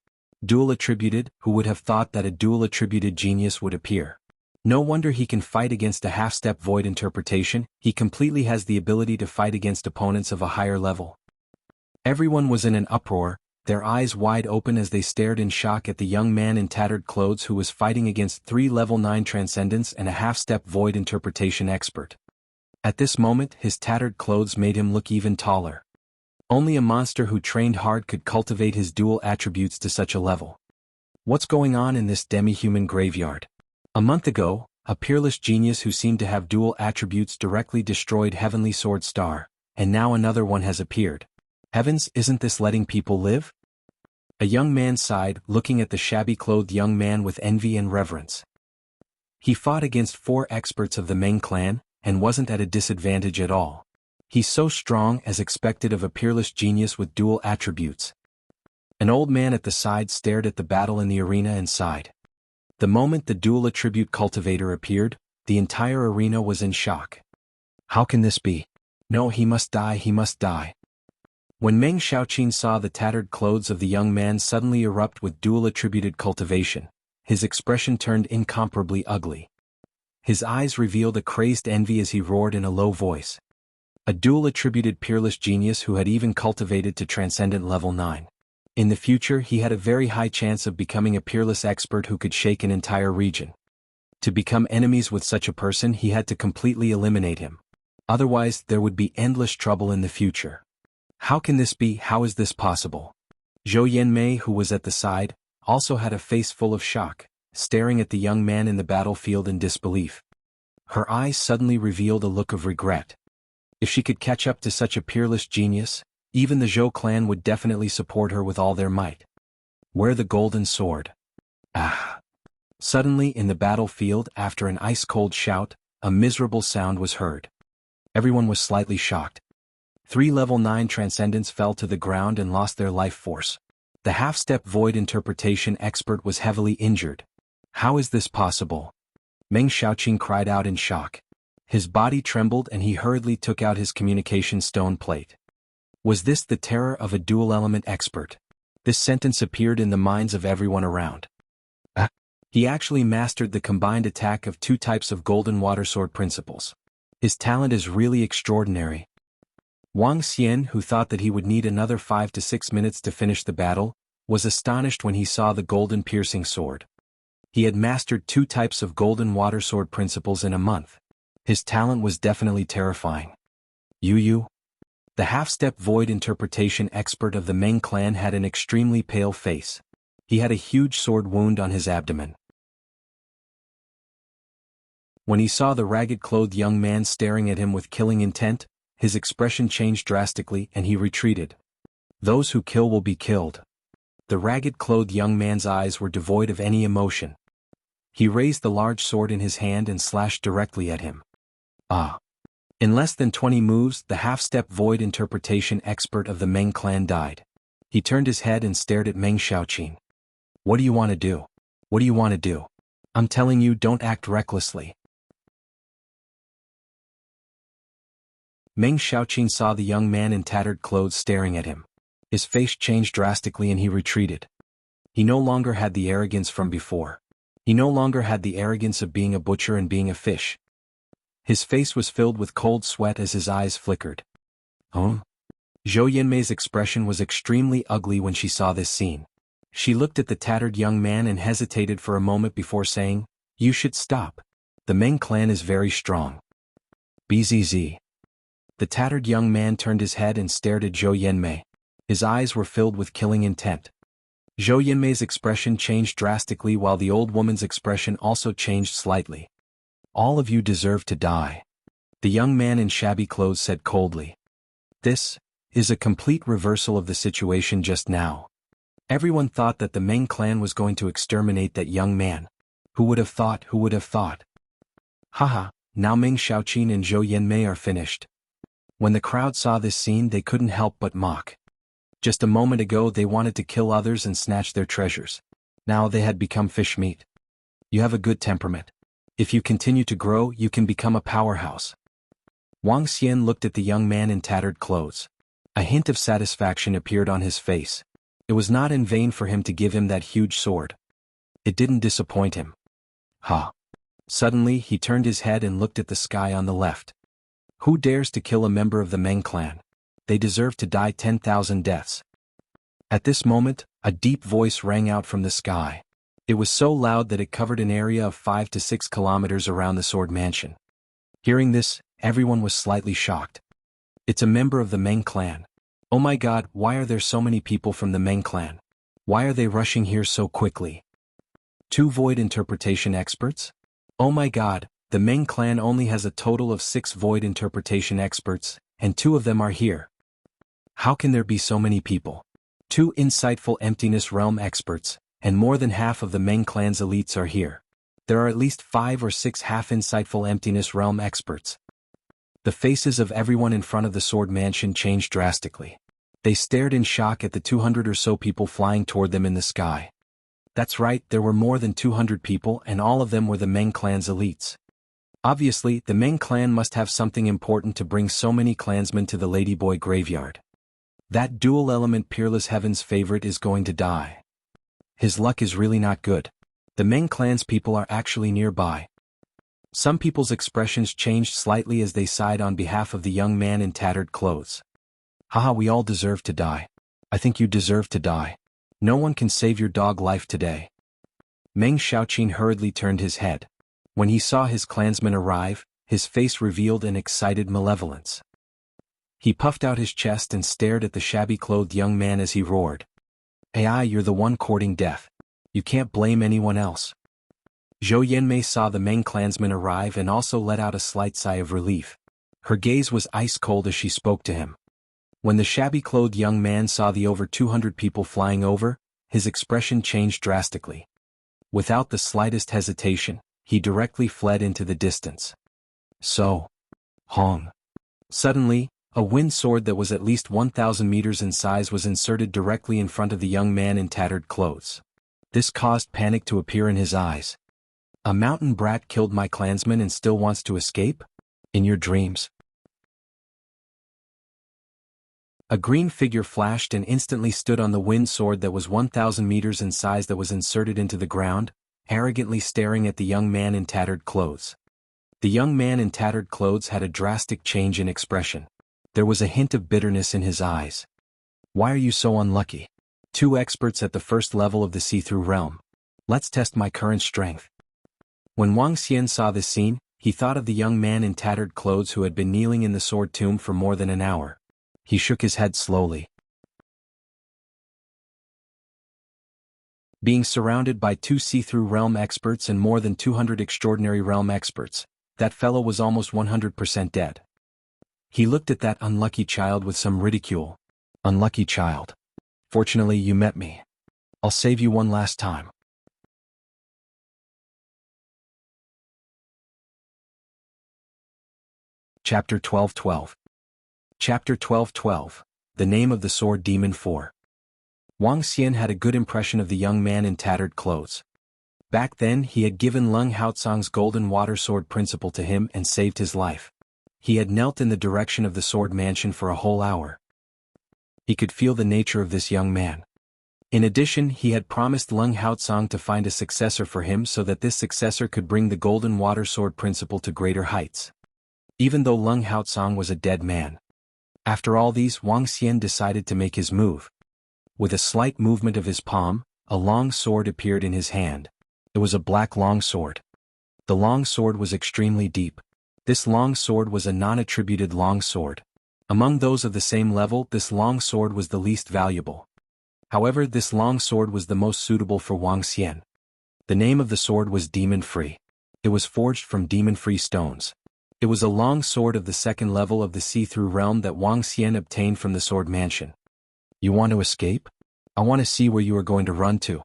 Dual-attributed, who would have thought that a dual-attributed genius would appear? No wonder he can fight against a half-step void interpretation, he completely has the ability to fight against opponents of a higher level. Everyone was in an uproar, their eyes wide open as they stared in shock at the young man in tattered clothes who was fighting against 3 level 9 transcendents and a half-step void interpretation expert. At this moment, his tattered clothes made him look even taller. Only a monster who trained hard could cultivate his dual attributes to such a level. What's going on in this demi-human graveyard? A month ago, a peerless genius who seemed to have dual attributes directly destroyed Heavenly Sword Star, and now another one has appeared. Heavens, isn't this letting people live? A young man sighed, looking at the shabby-clothed young man with envy and reverence. He fought against 4 experts of the Meng clan, and wasn't at a disadvantage at all. He's so strong as expected of a peerless genius with dual attributes. An old man at the side stared at the battle in the arena and sighed. The moment the dual attribute cultivator appeared, the entire arena was in shock. How can this be? No, he must die, he must die. When Meng Xiaoqin saw the tattered clothes of the young man suddenly erupt with dual-attributed cultivation, his expression turned incomparably ugly. His eyes revealed a crazed envy as he roared in a low voice. A dual-attributed peerless genius who had even cultivated to Transcendent Level 9. In the future he had a very high chance of becoming a peerless expert who could shake an entire region. To become enemies with such a person he had to completely eliminate him. Otherwise there would be endless trouble in the future. How can this be? How is this possible? Zhou Yanmei, who was at the side, also had a face full of shock, staring at the young man in the battlefield in disbelief. Her eyes suddenly revealed a look of regret. If she could catch up to such a peerless genius, even the Zhou clan would definitely support her with all their might. Where the golden sword? Ah! Suddenly in the battlefield, after an ice-cold shout, a miserable sound was heard. Everyone was slightly shocked. 3 level 9 transcendents fell to the ground and lost their life force. The half-step void interpretation expert was heavily injured. How is this possible? Meng Xiaoqin cried out in shock. His body trembled and he hurriedly took out his communication stone plate. Was this the terror of a dual-element expert? This sentence appeared in the minds of everyone around. He actually mastered the combined attack of 2 types of golden water sword principles. His talent is really extraordinary. Wang Xian, who thought that he would need another 5 to 6 minutes to finish the battle, was astonished when he saw the golden piercing sword. He had mastered 2 types of golden water sword principles in a month. His talent was definitely terrifying. Yu, the half-step void interpretation expert of the Meng clan, had an extremely pale face. He had a huge sword wound on his abdomen. When he saw the ragged-clothed young man staring at him with killing intent, his expression changed drastically and he retreated. Those who kill will be killed. The ragged-clothed young man's eyes were devoid of any emotion. He raised the large sword in his hand and slashed directly at him. Ah! In less than 20 moves, the half-step void interpretation expert of the Meng clan died. He turned his head and stared at Meng Xiaoqin. What do you want to do? What do you want to do? I'm telling you, don't act recklessly. Meng Xiaoqin saw the young man in tattered clothes staring at him. His face changed drastically and he retreated. He no longer had the arrogance from before. He no longer had the arrogance of being a butcher and being a fish. His face was filled with cold sweat as his eyes flickered. Zhou Yanmei's expression was extremely ugly when she saw this scene. She looked at the tattered young man and hesitated for a moment before saying, "You should stop. The Meng clan is very strong." Bzz. The tattered young man turned his head and stared at Zhou Yanmei. His eyes were filled with killing intent. Zhou Yanmei's expression changed drastically while the old woman's expression also changed slightly. All of you deserve to die. The young man in shabby clothes said coldly. This is a complete reversal of the situation just now. Everyone thought that the Meng clan was going to exterminate that young man. Who would have thought? Who would have thought? Haha, now Meng Xiaoqin and Zhou Yanmei are finished. When the crowd saw this scene they couldn't help but mock. Just a moment ago they wanted to kill others and snatch their treasures. Now they had become fish meat. You have a good temperament. If you continue to grow you can become a powerhouse. Wang Xian looked at the young man in tattered clothes. A hint of satisfaction appeared on his face. It was not in vain for him to give him that huge sword. It didn't disappoint him. Ha! Suddenly he turned his head and looked at the sky on the left. Who dares to kill a member of the Meng clan? They deserve to die 10,000 deaths. At this moment, a deep voice rang out from the sky. It was so loud that it covered an area of 5 to 6 kilometers around the sword mansion. Hearing this, everyone was slightly shocked. It's a member of the Meng clan. Oh my god, why are there so many people from the Meng clan? Why are they rushing here so quickly? 2 void interpretation experts? Oh my god, the Meng clan only has a total of 6 void interpretation experts, and 2 of them are here. How can there be so many people? 2 insightful emptiness realm experts, and more than half of the Meng clan's elites are here. There are at least 5 or 6 half-insightful emptiness realm experts. The faces of everyone in front of the sword mansion changed drastically. They stared in shock at the 200 or so people flying toward them in the sky. That's right, there were more than 200 people and all of them were the Meng clan's elites. Obviously, the Meng clan must have something important to bring so many clansmen to the Ladyboy graveyard. That dual-element Peerless Heaven's favorite is going to die. His luck is really not good. The Meng clan's people are actually nearby. Some people's expressions changed slightly as they sighed on behalf of the young man in tattered clothes. Haha, we all deserve to die. I think you deserve to die. No one can save your dog life today. Meng Xiaoqin hurriedly turned his head. When he saw his clansmen arrive, his face revealed an excited malevolence. He puffed out his chest and stared at the shabby-clothed young man as he roared. "AI, you're the one courting death. You can't blame anyone else." Zhou Yanmei saw the Meng clansmen arrive and also let out a slight sigh of relief. Her gaze was ice-cold as she spoke to him. When the shabby-clothed young man saw the over 200 people flying over, his expression changed drastically. Without the slightest hesitation, he directly fled into the distance. So, Hong. Suddenly, a wind sword that was at least 1,000 meters in size was inserted directly in front of the young man in tattered clothes. This caused panic to appear in his eyes. A mountain brat killed my clansman and still wants to escape? In your dreams. A green figure flashed and instantly stood on the wind sword that was 1,000 meters in size that was inserted into the ground, arrogantly staring at the young man in tattered clothes. The young man in tattered clothes had a drastic change in expression. There was a hint of bitterness in his eyes. Why are you so unlucky? 2 experts at the first level of the see-through realm. Let's test my current strength. When Wang Xian saw this scene, he thought of the young man in tattered clothes who had been kneeling in the sword tomb for more than an hour. He shook his head slowly. Being surrounded by 2 see-through realm experts and more than 200 extraordinary realm experts, that fellow was almost 100% dead. He looked at that unlucky child with some ridicule. Unlucky child. Fortunately, you met me. I'll save you one last time. Chapter 12:12. Chapter 12:12. The Name of the Sword Demon 4. Wang Xian had a good impression of the young man in tattered clothes. Back then he had given Leng Haotsang's golden water sword principle to him and saved his life. He had knelt in the direction of the sword mansion for a whole hour. He could feel the nature of this young man. In addition, he had promised Leng Haotsang to find a successor for him so that this successor could bring the golden water sword principle to greater heights. Even though Leng Haotsang was a dead man. After all these, Wang Xian decided to make his move. With a slight movement of his palm, a long sword appeared in his hand. It was a black long sword. The long sword was extremely deep. This long sword was a non-attributed long sword. Among those of the same level, this long sword was the least valuable. However, this long sword was the most suitable for Wang Xian. The name of the sword was Demon Free. It was forged from demon-free stones. It was a long sword of the second level of the see-through realm that Wang Xian obtained from the sword mansion. You want to escape? I want to see where you are going to run to.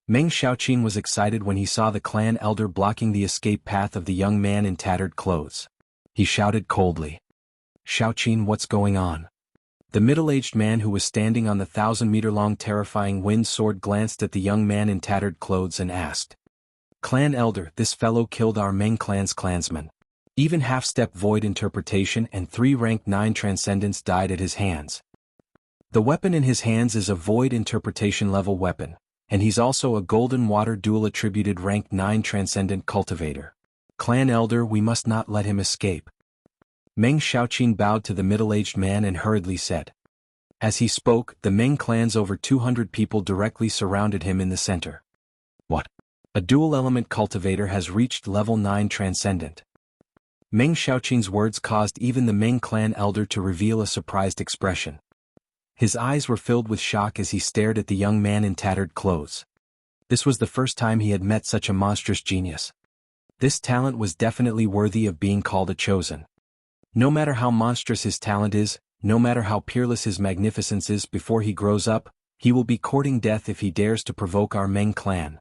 Meng Xiaoqin was excited when he saw the clan elder blocking the escape path of the young man in tattered clothes. He shouted coldly. Xiaoqin, what's going on? The middle-aged man who was standing on the 1,000-meter-long terrifying wind sword glanced at the young man in tattered clothes and asked. Clan elder, this fellow killed our Meng clan's clansmen. Even half-step void interpretation and 3 rank 9 transcendence died at his hands. The weapon in his hands is a void interpretation level weapon, and he's also a golden water dual attributed rank 9 transcendent cultivator. Clan elder, we must not let him escape. Meng Xiaoqin bowed to the middle-aged man and hurriedly said. As he spoke, the Meng clan's over 200 people directly surrounded him in the center. What? A dual-element cultivator has reached level 9 transcendent. Meng Xiaoqin's words caused even the Meng clan elder to reveal a surprised expression. His eyes were filled with shock as he stared at the young man in tattered clothes. This was the first time he had met such a monstrous genius. This talent was definitely worthy of being called a chosen. No matter how monstrous his talent is, no matter how peerless his magnificence is before he grows up, he will be courting death if he dares to provoke our Meng clan.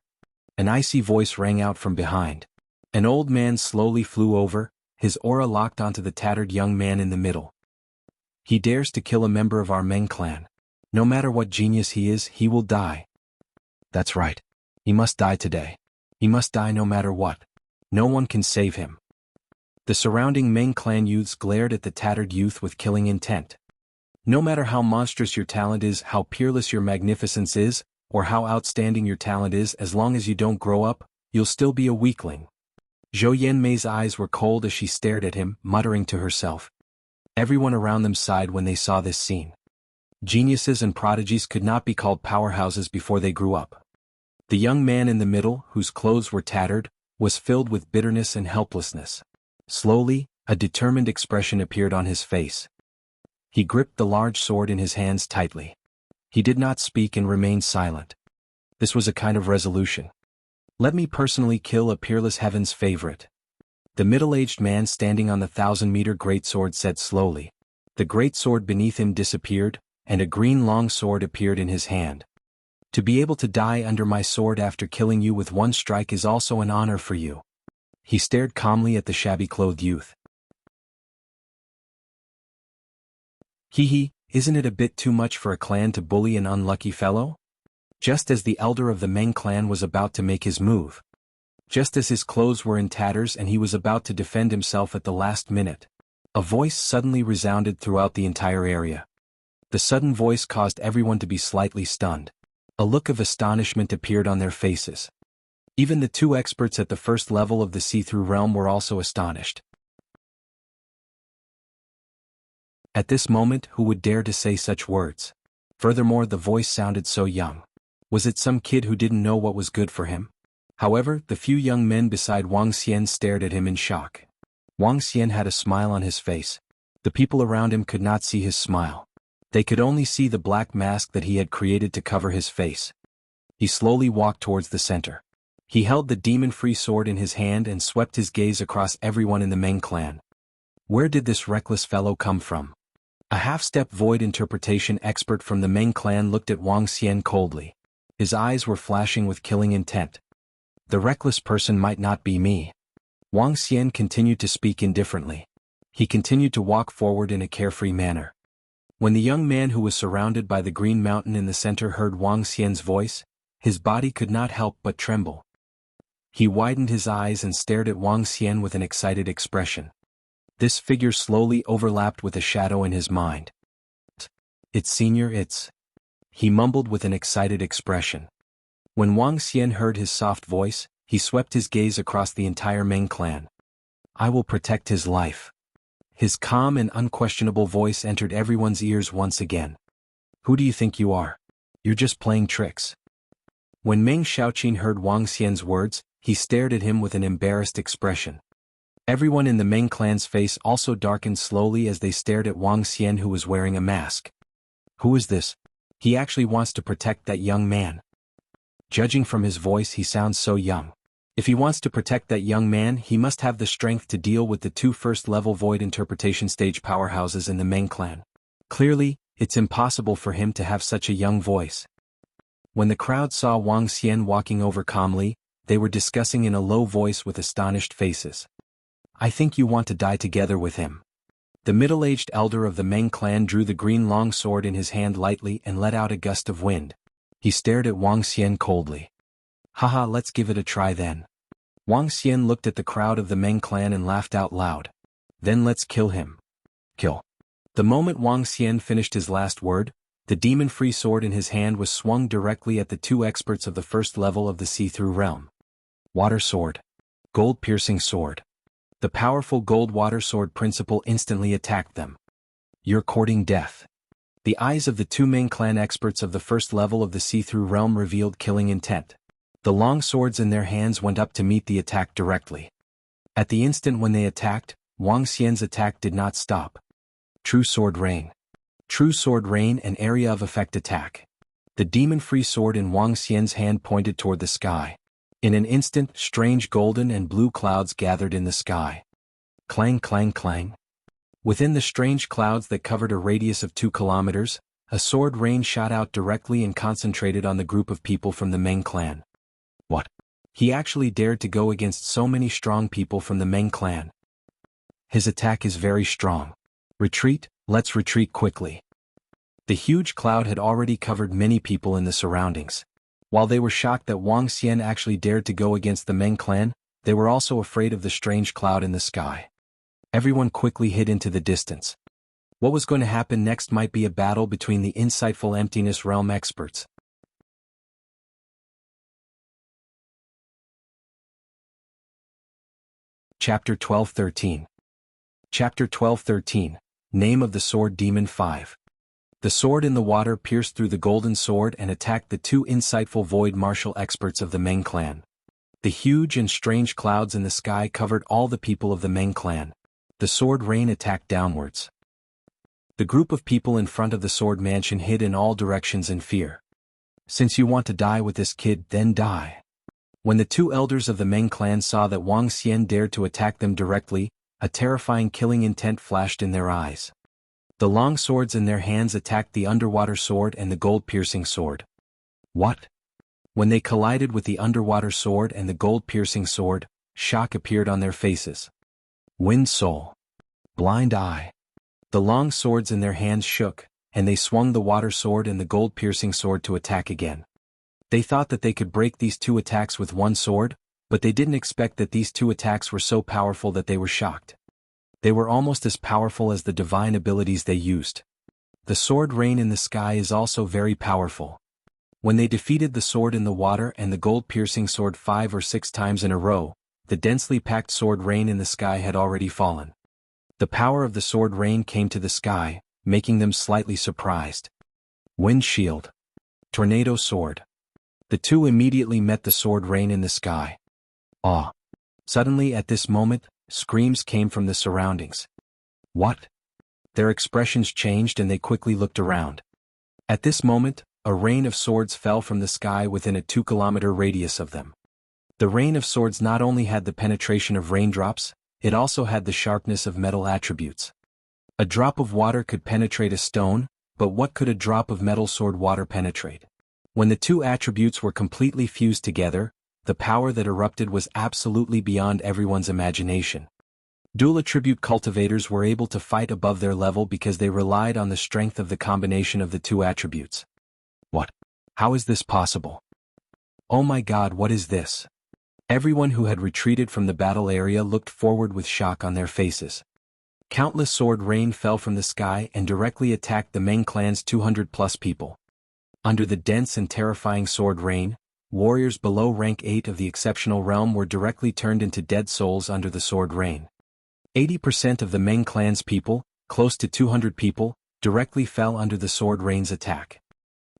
An icy voice rang out from behind. An old man slowly flew over, his aura locked onto the tattered young man in the middle. He dares to kill a member of our Meng clan. No matter what genius he is, he will die. That's right. He must die today. He must die no matter what. No one can save him. The surrounding Meng clan youths glared at the tattered youth with killing intent. No matter how monstrous your talent is, how peerless your magnificence is, or how outstanding your talent is, as long as you don't grow up, you'll still be a weakling. Zhou Yanmei's eyes were cold as she stared at him, muttering to herself. Everyone around them sighed when they saw this scene. Geniuses and prodigies could not be called powerhouses before they grew up. The young man in the middle, whose clothes were tattered, was filled with bitterness and helplessness. Slowly, a determined expression appeared on his face. He gripped the large sword in his hands tightly. He did not speak and remained silent. This was a kind of resolution. Let me personally kill a peerless heaven's favorite. The middle-aged man standing on the 1,000-meter greatsword said slowly. The greatsword beneath him disappeared, and a green long sword appeared in his hand. To be able to die under my sword after killing you with one strike is also an honor for you. He stared calmly at the shabby-clothed youth. Hee, isn't it a bit too much for a clan to bully an unlucky fellow? Just as the elder of the Meng clan was about to make his move. Just as his clothes were in tatters and he was about to defend himself at the last minute. A voice suddenly resounded throughout the entire area. The sudden voice caused everyone to be slightly stunned. A look of astonishment appeared on their faces. Even the two experts at the first level of the see-through realm were also astonished. At this moment, who would dare to say such words? Furthermore, the voice sounded so young. Was it some kid who didn't know what was good for him? However, the few young men beside Wang Xian stared at him in shock. Wang Xian had a smile on his face. The people around him could not see his smile. They could only see the black mask that he had created to cover his face. He slowly walked towards the center. He held the demon-free sword in his hand and swept his gaze across everyone in the Meng clan. Where did this reckless fellow come from? A half-step void interpretation expert from the Meng clan looked at Wang Xian coldly. His eyes were flashing with killing intent. The reckless person might not be me. Wang Xian continued to speak indifferently. He continued to walk forward in a carefree manner. When the young man who was surrounded by the green mountain in the center heard Wang Xian's voice, his body could not help but tremble. He widened his eyes and stared at Wang Xian with an excited expression. This figure slowly overlapped with a shadow in his mind. It's Senior, it's... He mumbled with an excited expression. When Wang Xian heard his soft voice, he swept his gaze across the entire Meng clan. I will protect his life. His calm and unquestionable voice entered everyone's ears once again. Who do you think you are? You're just playing tricks. When Meng Xiaoqin heard Wang Xian's words, he stared at him with an embarrassed expression. Everyone in the Meng clan's face also darkened slowly as they stared at Wang Xian, who was wearing a mask. Who is this? He actually wants to protect that young man. Judging from his voice, he sounds so young. If he wants to protect that young man, he must have the strength to deal with the two first-level void interpretation stage powerhouses in the Meng clan. Clearly, it's impossible for him to have such a young voice. When the crowd saw Wang Xian walking over calmly, they were discussing in a low voice with astonished faces. I think you want to die together with him. The middle-aged elder of the Meng clan drew the green long sword in his hand lightly and let out a gust of wind. He stared at Wang Xian coldly. Haha, let's give it a try then. Wang Xian looked at the crowd of the Meng clan and laughed out loud. Then let's kill him. Kill. The moment Wang Xian finished his last word, the demon-free sword in his hand was swung directly at the two experts of the first level of the see-through realm. Water sword. Gold-piercing sword. The powerful gold water sword principle instantly attacked them. You're courting death. The eyes of the two Meng clan experts of the first level of the see-through realm revealed killing intent. The long swords in their hands went up to meet the attack directly. At the instant when they attacked, Wang Xian's attack did not stop. True Sword Rain. True Sword Rain, an area of effect attack. The demon-free sword in Wang Xian's hand pointed toward the sky. In an instant, strange golden and blue clouds gathered in the sky. Clang, clang, clang. Within the strange clouds that covered a radius of 2 kilometers, a sword rain shot out directly and concentrated on the group of people from the Meng clan. What? He actually dared to go against so many strong people from the Meng clan. His attack is very strong. Retreat, let's retreat quickly. The huge cloud had already covered many people in the surroundings. While they were shocked that Wang Xian actually dared to go against the Meng clan, they were also afraid of the strange cloud in the sky. Everyone quickly hid into the distance. What was going to happen next might be a battle between the insightful Emptiness Realm experts. Chapter 12-13. Chapter 12-13. Name of the Sword Demon 5. The sword in the water pierced through the golden sword and attacked the 2 insightful void martial experts of the Meng clan. The huge and strange clouds in the sky covered all the people of the Meng clan. The sword rain attacked downwards. The group of people in front of the sword mansion hid in all directions in fear. Since you want to die with this kid, then die. When the 2 elders of the Meng clan saw that Wang Xian dared to attack them directly, a terrifying killing intent flashed in their eyes. The long swords in their hands attacked the underwater sword and the gold-piercing sword. What? When they collided with the underwater sword and the gold-piercing sword, shock appeared on their faces. Wind Soul. Blind Eye. The long swords in their hands shook, and they swung the water sword and the gold-piercing sword to attack again. They thought that they could break these 2 attacks with one sword, but they didn't expect that these 2 attacks were so powerful that they were shocked. They were almost as powerful as the divine abilities they used. The sword rain in the sky is also very powerful. When they defeated the sword in the water and the gold-piercing sword 5 or 6 times in a row, the densely packed sword rain in the sky had already fallen. The power of the sword rain came to the sky, making them slightly surprised. Wind Shield. Tornado Sword. The 2 immediately met the sword rain in the sky. Awe. Suddenly at this moment, screams came from the surroundings. What? Their expressions changed and they quickly looked around. At this moment, a rain of swords fell from the sky within a 2-kilometer radius of them. The rain of swords not only had the penetration of raindrops, it also had the sharpness of metal attributes. A drop of water could penetrate a stone, but what could a drop of metal sword water penetrate? When the 2 attributes were completely fused together, the power that erupted was absolutely beyond everyone's imagination. Dual attribute cultivators were able to fight above their level because they relied on the strength of the combination of the 2 attributes. What? How is this possible? Oh my God, what is this? Everyone who had retreated from the battle area looked forward with shock on their faces. Countless sword rain fell from the sky and directly attacked the Meng clan's 200+ people. Under the dense and terrifying sword rain, warriors below rank 8 of the exceptional realm were directly turned into dead souls under the sword rain. 80% of the Meng clan's people, close to 200 people, directly fell under the sword rain's attack.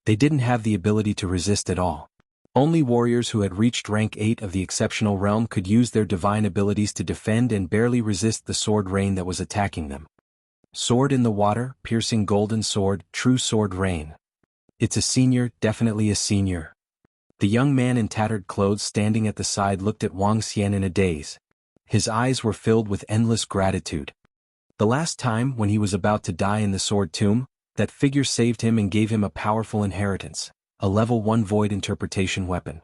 They didn't have the ability to resist at all. Only warriors who had reached rank 8 of the exceptional realm could use their divine abilities to defend and barely resist the sword rain that was attacking them. Sword in the water, piercing golden sword, true sword rain. It's a senior, definitely a senior. The young man in tattered clothes standing at the side looked at Wang Xian in a daze. His eyes were filled with endless gratitude. The last time, when he was about to die in the sword tomb, that figure saved him and gave him a powerful inheritance. A level 1 void interpretation weapon.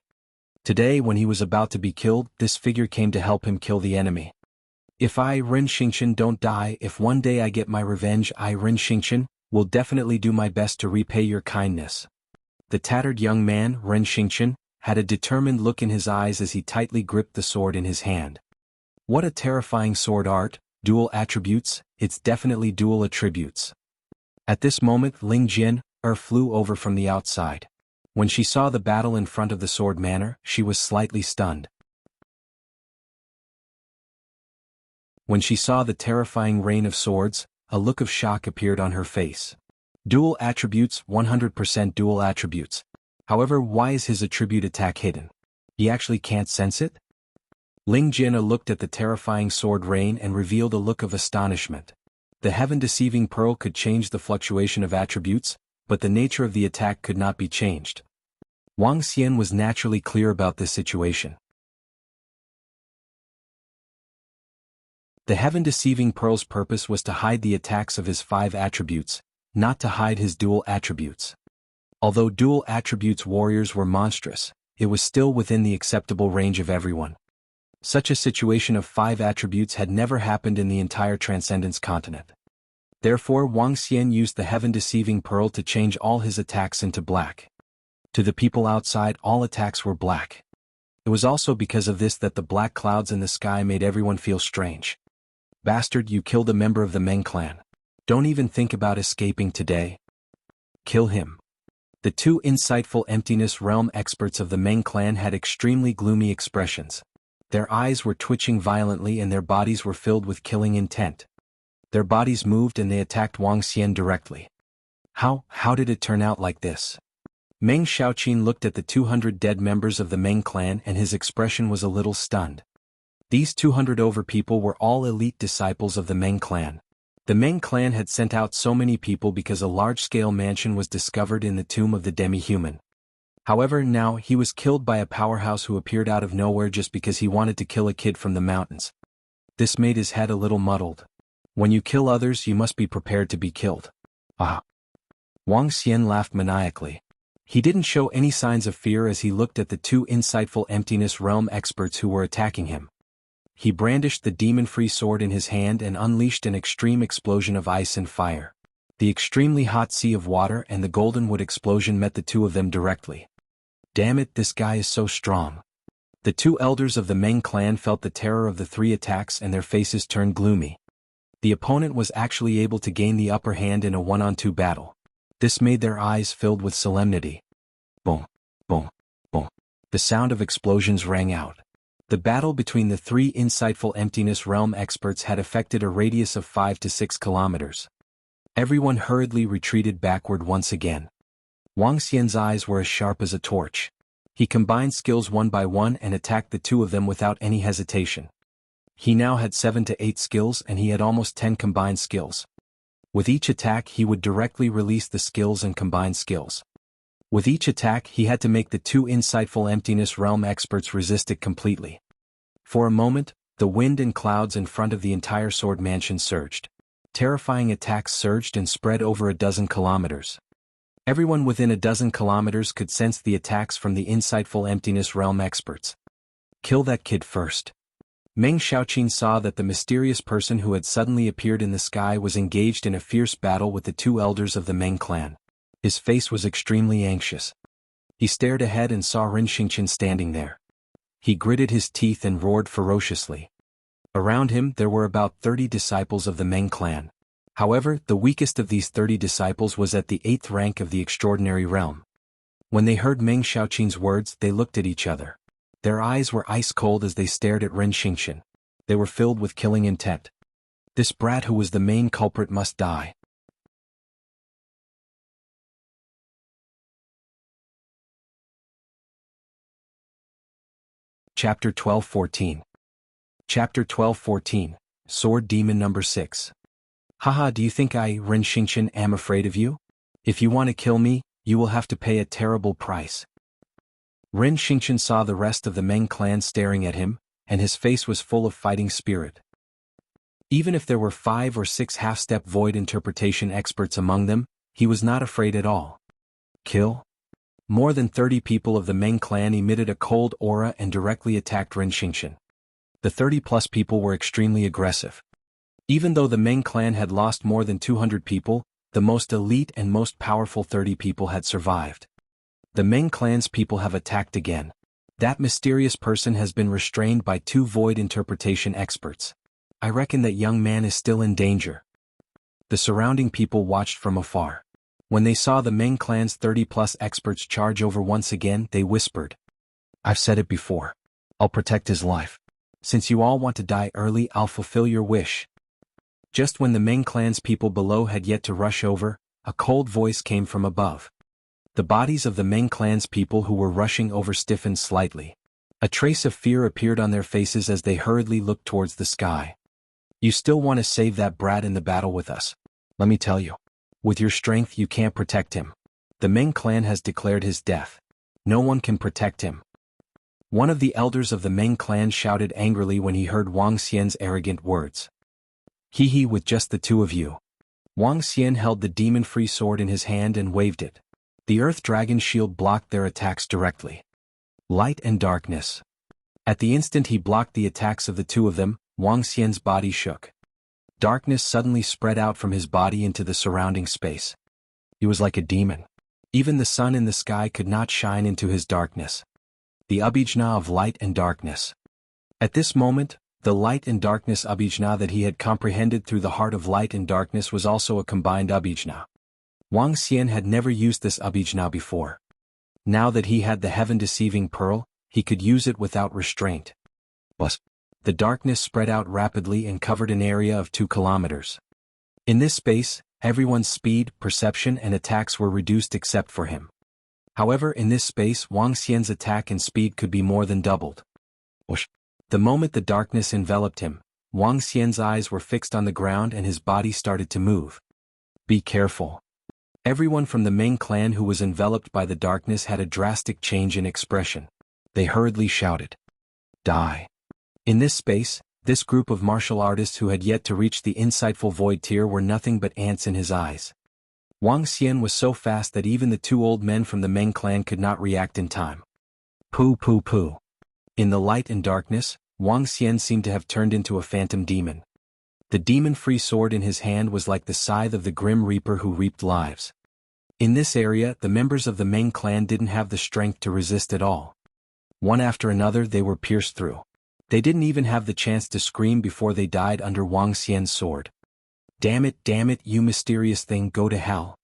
Today, when he was about to be killed, this figure came to help him kill the enemy. If I, Ren Xingqian, don't die, if one day I get my revenge, I, Ren Xingqian, will definitely do my best to repay your kindness. The tattered young man, Ren Xingqian, had a determined look in his eyes as he tightly gripped the sword in his hand. What a terrifying sword art, dual attributes, it's definitely dual attributes. At this moment, Ling Jin, flew over from the outside. When she saw the battle in front of the sword manor, she was slightly stunned. When she saw the terrifying rain of swords, a look of shock appeared on her face. Dual attributes, 100% dual attributes. However, why is his attribute attack hidden? He actually can't sense it? Ling Jin looked at the terrifying sword rain and revealed a look of astonishment. The heaven-deceiving pearl could change the fluctuation of attributes, but the nature of the attack could not be changed. Wang Xian was naturally clear about this situation. The heaven-deceiving pearl's purpose was to hide the attacks of his 5 attributes, not to hide his dual attributes. Although dual attributes warriors were monstrous, it was still within the acceptable range of everyone. Such a situation of 5 attributes had never happened in the entire Transcendence continent. Therefore Wang Xian used the heaven-deceiving pearl to change all his attacks into black. To the people outside, all attacks were black. It was also because of this that the black clouds in the sky made everyone feel strange. Bastard, you killed a member of the Meng clan. Don't even think about escaping today. Kill him. The 2 insightful emptiness realm experts of the Meng clan had extremely gloomy expressions. Their eyes were twitching violently and their bodies were filled with killing intent. Their bodies moved and they attacked Wang Xian directly. How did it turn out like this? Meng Xiaoqin looked at the 200 dead members of the Meng clan and his expression was a little stunned. These 200 over people were all elite disciples of the Meng clan. The Meng clan had sent out so many people because a large-scale mansion was discovered in the tomb of the demi-human. However, now he was killed by a powerhouse who appeared out of nowhere just because he wanted to kill a kid from the mountains. This made his head a little muddled. When you kill others, you must be prepared to be killed. Ah! Wang Xian laughed maniacally. He didn't show any signs of fear as he looked at the 2 insightful emptiness realm experts who were attacking him. He brandished the demon-free sword in his hand and unleashed an extreme explosion of ice and fire. The extremely hot sea of water and the golden wood explosion met the 2 of them directly. Damn it, this guy is so strong. The 2 elders of the Meng clan felt the terror of the 3 attacks and their faces turned gloomy. The opponent was actually able to gain the upper hand in a 1-on-2 battle. This made their eyes filled with solemnity. Boom, boom, boom. The sound of explosions rang out. The battle between the 3 insightful emptiness realm experts had affected a radius of 5 to 6 kilometers. Everyone hurriedly retreated backward once again. Wang Xian's eyes were as sharp as a torch. He combined skills one by one and attacked the 2 of them without any hesitation. He now had 7 to 8 skills and he had almost 10 combined skills. With each attack he would directly release the skills and combine skills. With each attack he had to make the 2 insightful emptiness realm experts resist it completely. For a moment, the wind and clouds in front of the entire sword mansion surged. Terrifying attacks surged and spread over a dozen kilometers. Everyone within a dozen kilometers could sense the attacks from the insightful emptiness realm experts. Kill that kid first. Meng Xiaoqin saw that the mysterious person who had suddenly appeared in the sky was engaged in a fierce battle with the 2 elders of the Meng clan. His face was extremely anxious. He stared ahead and saw Ren Xingqian standing there. He gritted his teeth and roared ferociously. Around him there were about 30 disciples of the Meng clan. However, the weakest of these 30 disciples was at the 8th rank of the extraordinary realm. When they heard Meng Xiaoqin's words, they looked at each other. Their eyes were ice cold as they stared at Ren Xingqian. They were filled with killing intent. This brat who was the main culprit must die. Chapter 12-14. Chapter 12-14, Sword Demon Number 6. Haha, do you think I, Ren Xingqian, am afraid of you? If you want to kill me, you will have to pay a terrible price. Ren Xingqian saw the rest of the Meng clan staring at him, and his face was full of fighting spirit. Even if there were 5 or 6 half-step void interpretation experts among them, he was not afraid at all. Kill? More than 30 people of the Meng clan emitted a cold aura and directly attacked Ren Xingqian. The 30-plus people were extremely aggressive. Even though the Meng clan had lost more than 200 people, the most elite and most powerful 30 people had survived. The Meng clan's people have attacked again. That mysterious person has been restrained by 2 void interpretation experts. I reckon that young man is still in danger. The surrounding people watched from afar. When they saw the Meng clan's 30-plus experts charge over once again, they whispered. I've said it before. I'll protect his life. Since you all want to die early, I'll fulfill your wish. Just when the Meng clan's people below had yet to rush over, a cold voice came from above. The bodies of the Meng clan's people who were rushing over stiffened slightly. A trace of fear appeared on their faces as they hurriedly looked towards the sky. You still want to save that brat in the battle with us? Let me tell you. With your strength you can't protect him. The Ming clan has declared his death. No one can protect him. One of the elders of the Ming clan shouted angrily when he heard Wang Xian's arrogant words. He with just the two of you. Wang Xian held the demon-free sword in his hand and waved it. The earth dragon shield blocked their attacks directly. Light and darkness. At the instant he blocked the attacks of the two of them, Wang Xian's body shook. Darkness suddenly spread out from his body into the surrounding space. He was like a demon. Even the sun in the sky could not shine into his darkness. The Abhijna of light and darkness. At this moment, the light and darkness Abhijna that he had comprehended through the heart of light and darkness was also a combined Abhijna. Wang Xian had never used this Abhijna before. Now that he had the heaven-deceiving pearl, he could use it without restraint. The darkness spread out rapidly and covered an area of 2 kilometers. In this space, everyone's speed, perception and attacks were reduced except for him. However, in this space Wang Xian's attack and speed could be more than doubled. The moment the darkness enveloped him, Wang Xian's eyes were fixed on the ground and his body started to move. Be careful. Everyone from the Ming clan who was enveloped by the darkness had a drastic change in expression. They hurriedly shouted. Die. In this space, this group of martial artists who had yet to reach the insightful void tier were nothing but ants in his eyes. Wang Xian was so fast that even the 2 old men from the Ming clan could not react in time. Pooh. In the light and darkness, Wang Xian seemed to have turned into a phantom demon. The demon-free sword in his hand was like the scythe of the Grim Reaper who reaped lives. In this area, the members of the Ming clan didn't have the strength to resist at all. One after another they were pierced through. They didn't even have the chance to scream before they died under Wang Xian's sword. Damn it, you mysterious thing, go to hell.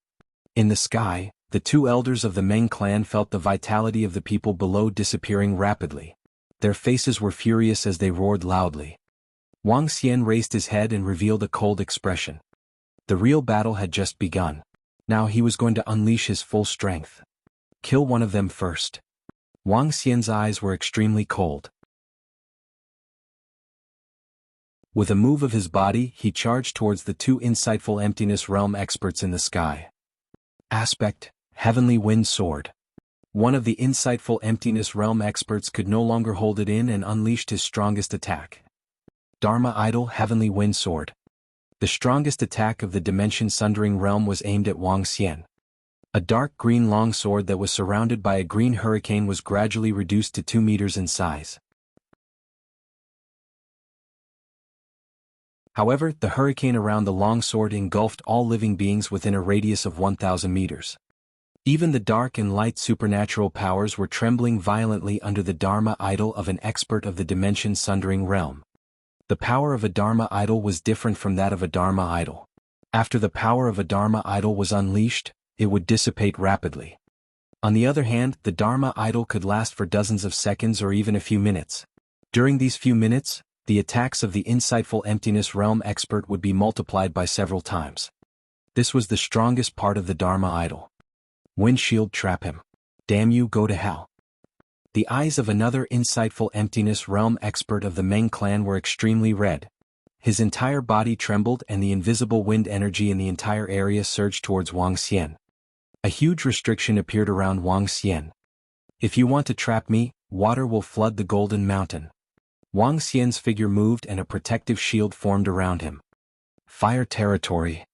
In the sky, the 2 elders of the Ming clan felt the vitality of the people below disappearing rapidly. Their faces were furious as they roared loudly. Wang Xian raised his head and revealed a cold expression. The real battle had just begun. Now he was going to unleash his full strength. Kill one of them first. Wang Xian's eyes were extremely cold. With a move of his body, he charged towards the 2 insightful emptiness realm experts in the sky. Aspect, Heavenly Wind Sword. One of the insightful emptiness realm experts could no longer hold it in and unleashed his strongest attack. Dharma Idol Heavenly Wind Sword. The strongest attack of the dimension-sundering realm was aimed at Wang Xian. A dark green longsword that was surrounded by a green hurricane was gradually reduced to 2 meters in size. However, the hurricane around the longsword engulfed all living beings within a radius of 1,000 meters. Even the dark and light supernatural powers were trembling violently under the Dharma idol of an expert of the dimension-sundering realm. The power of a Dharma idol was different from that of a Dharma idol. After the power of a Dharma idol was unleashed, it would dissipate rapidly. On the other hand, the Dharma idol could last for dozens of seconds or even a few minutes. During these few minutes, the attacks of the insightful emptiness realm expert would be multiplied by several times. This was the strongest part of the Dharma idol. Windshield trap him. Damn you, go to hell. The eyes of another insightful emptiness realm expert of the Meng clan were extremely red. His entire body trembled and the invisible wind energy in the entire area surged towards Wang Xian. A huge restriction appeared around Wang Xian. If you want to trap me, water will flood the Golden Mountain. Wang Xian's figure moved and a protective shield formed around him. Fire territory.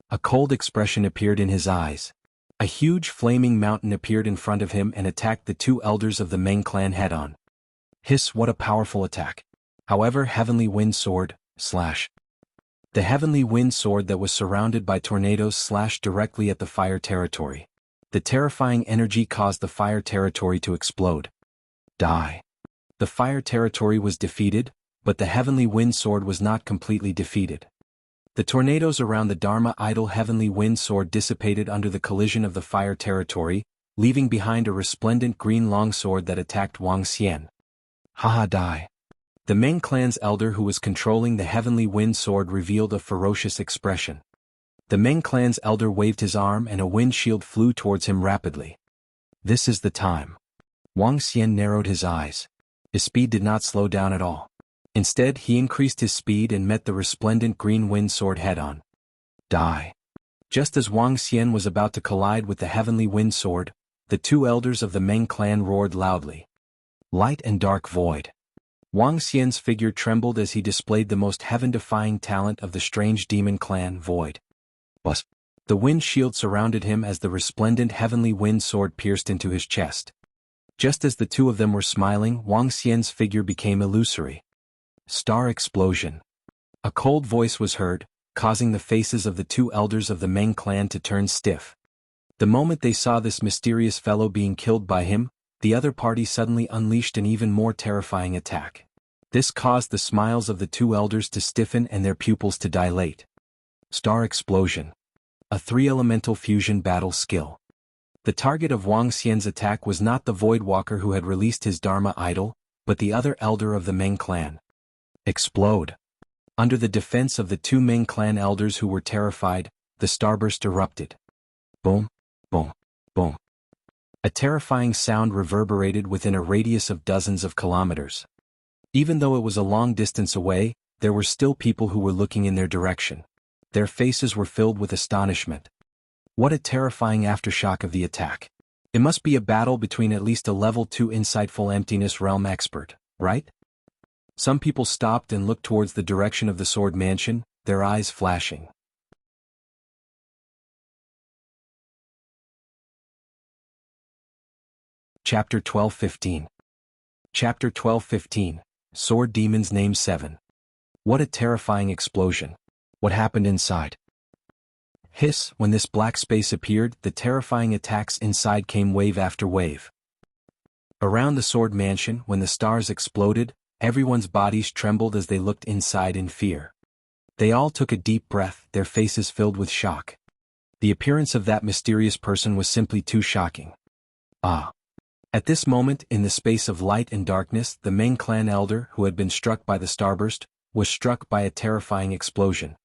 A cold expression appeared in his eyes. A huge flaming mountain appeared in front of him and attacked the 2 elders of the Meng clan head-on. Hiss, what a powerful attack. However, Heavenly Wind Sword, slash. The Heavenly Wind Sword that was surrounded by tornadoes slashed directly at the fire territory. The terrifying energy caused the fire territory to explode. Die. The fire territory was defeated, but the Heavenly Wind Sword was not completely defeated. The tornadoes around the Dharma idol Heavenly Wind Sword dissipated under the collision of the fire territory, leaving behind a resplendent green longsword that attacked Wang Xian. Haha, die. The Meng clan's elder who was controlling the Heavenly Wind Sword revealed a ferocious expression. The Meng clan's elder waved his arm and a wind shield flew towards him rapidly. This is the time. Wang Xian narrowed his eyes. His speed did not slow down at all. Instead, he increased his speed and met the resplendent green wind sword head-on. Die. Just as Wang Xian was about to collide with the heavenly wind sword, the two elders of the Meng clan roared loudly. Light and dark void. Wang Xian's figure trembled as he displayed the most heaven-defying talent of the strange demon clan, Void. Buzz. The wind shield surrounded him as the resplendent heavenly wind sword pierced into his chest. Just as the two of them were smiling, Wang Xian's figure became illusory. Star explosion. A cold voice was heard, causing the faces of the two elders of the Meng clan to turn stiff. The moment they saw this mysterious fellow being killed by him, the other party suddenly unleashed an even more terrifying attack. This caused the smiles of the two elders to stiffen and their pupils to dilate. Star explosion. A three-elemental fusion battle skill. The target of Wang Xian's attack was not the Voidwalker who had released his Dharma idol, but the other elder of the Meng clan. Explode. Under the defense of the two Meng clan elders who were terrified, the starburst erupted. Boom, boom, boom. A terrifying sound reverberated within a radius of dozens of kilometers. Even though it was a long distance away, there were still people who were looking in their direction. Their faces were filled with astonishment. What a terrifying aftershock of the attack. It must be a battle between at least a level 2 insightful emptiness realm expert, right? Some people stopped and looked towards the direction of the sword mansion, their eyes flashing. Chapter 12:15. Chapter 12:15, Sword Demons Name 7. What a terrifying explosion. What happened inside? Hiss, when this black space appeared, the terrifying attacks inside came wave after wave. Around the sword mansion, when the stars exploded, everyone's bodies trembled as they looked inside in fear. They all took a deep breath, their faces filled with shock. The appearance of that mysterious person was simply too shocking. Ah. At this moment, in the space of light and darkness, the Meng clan elder, who had been struck by the starburst, was struck by a terrifying explosion.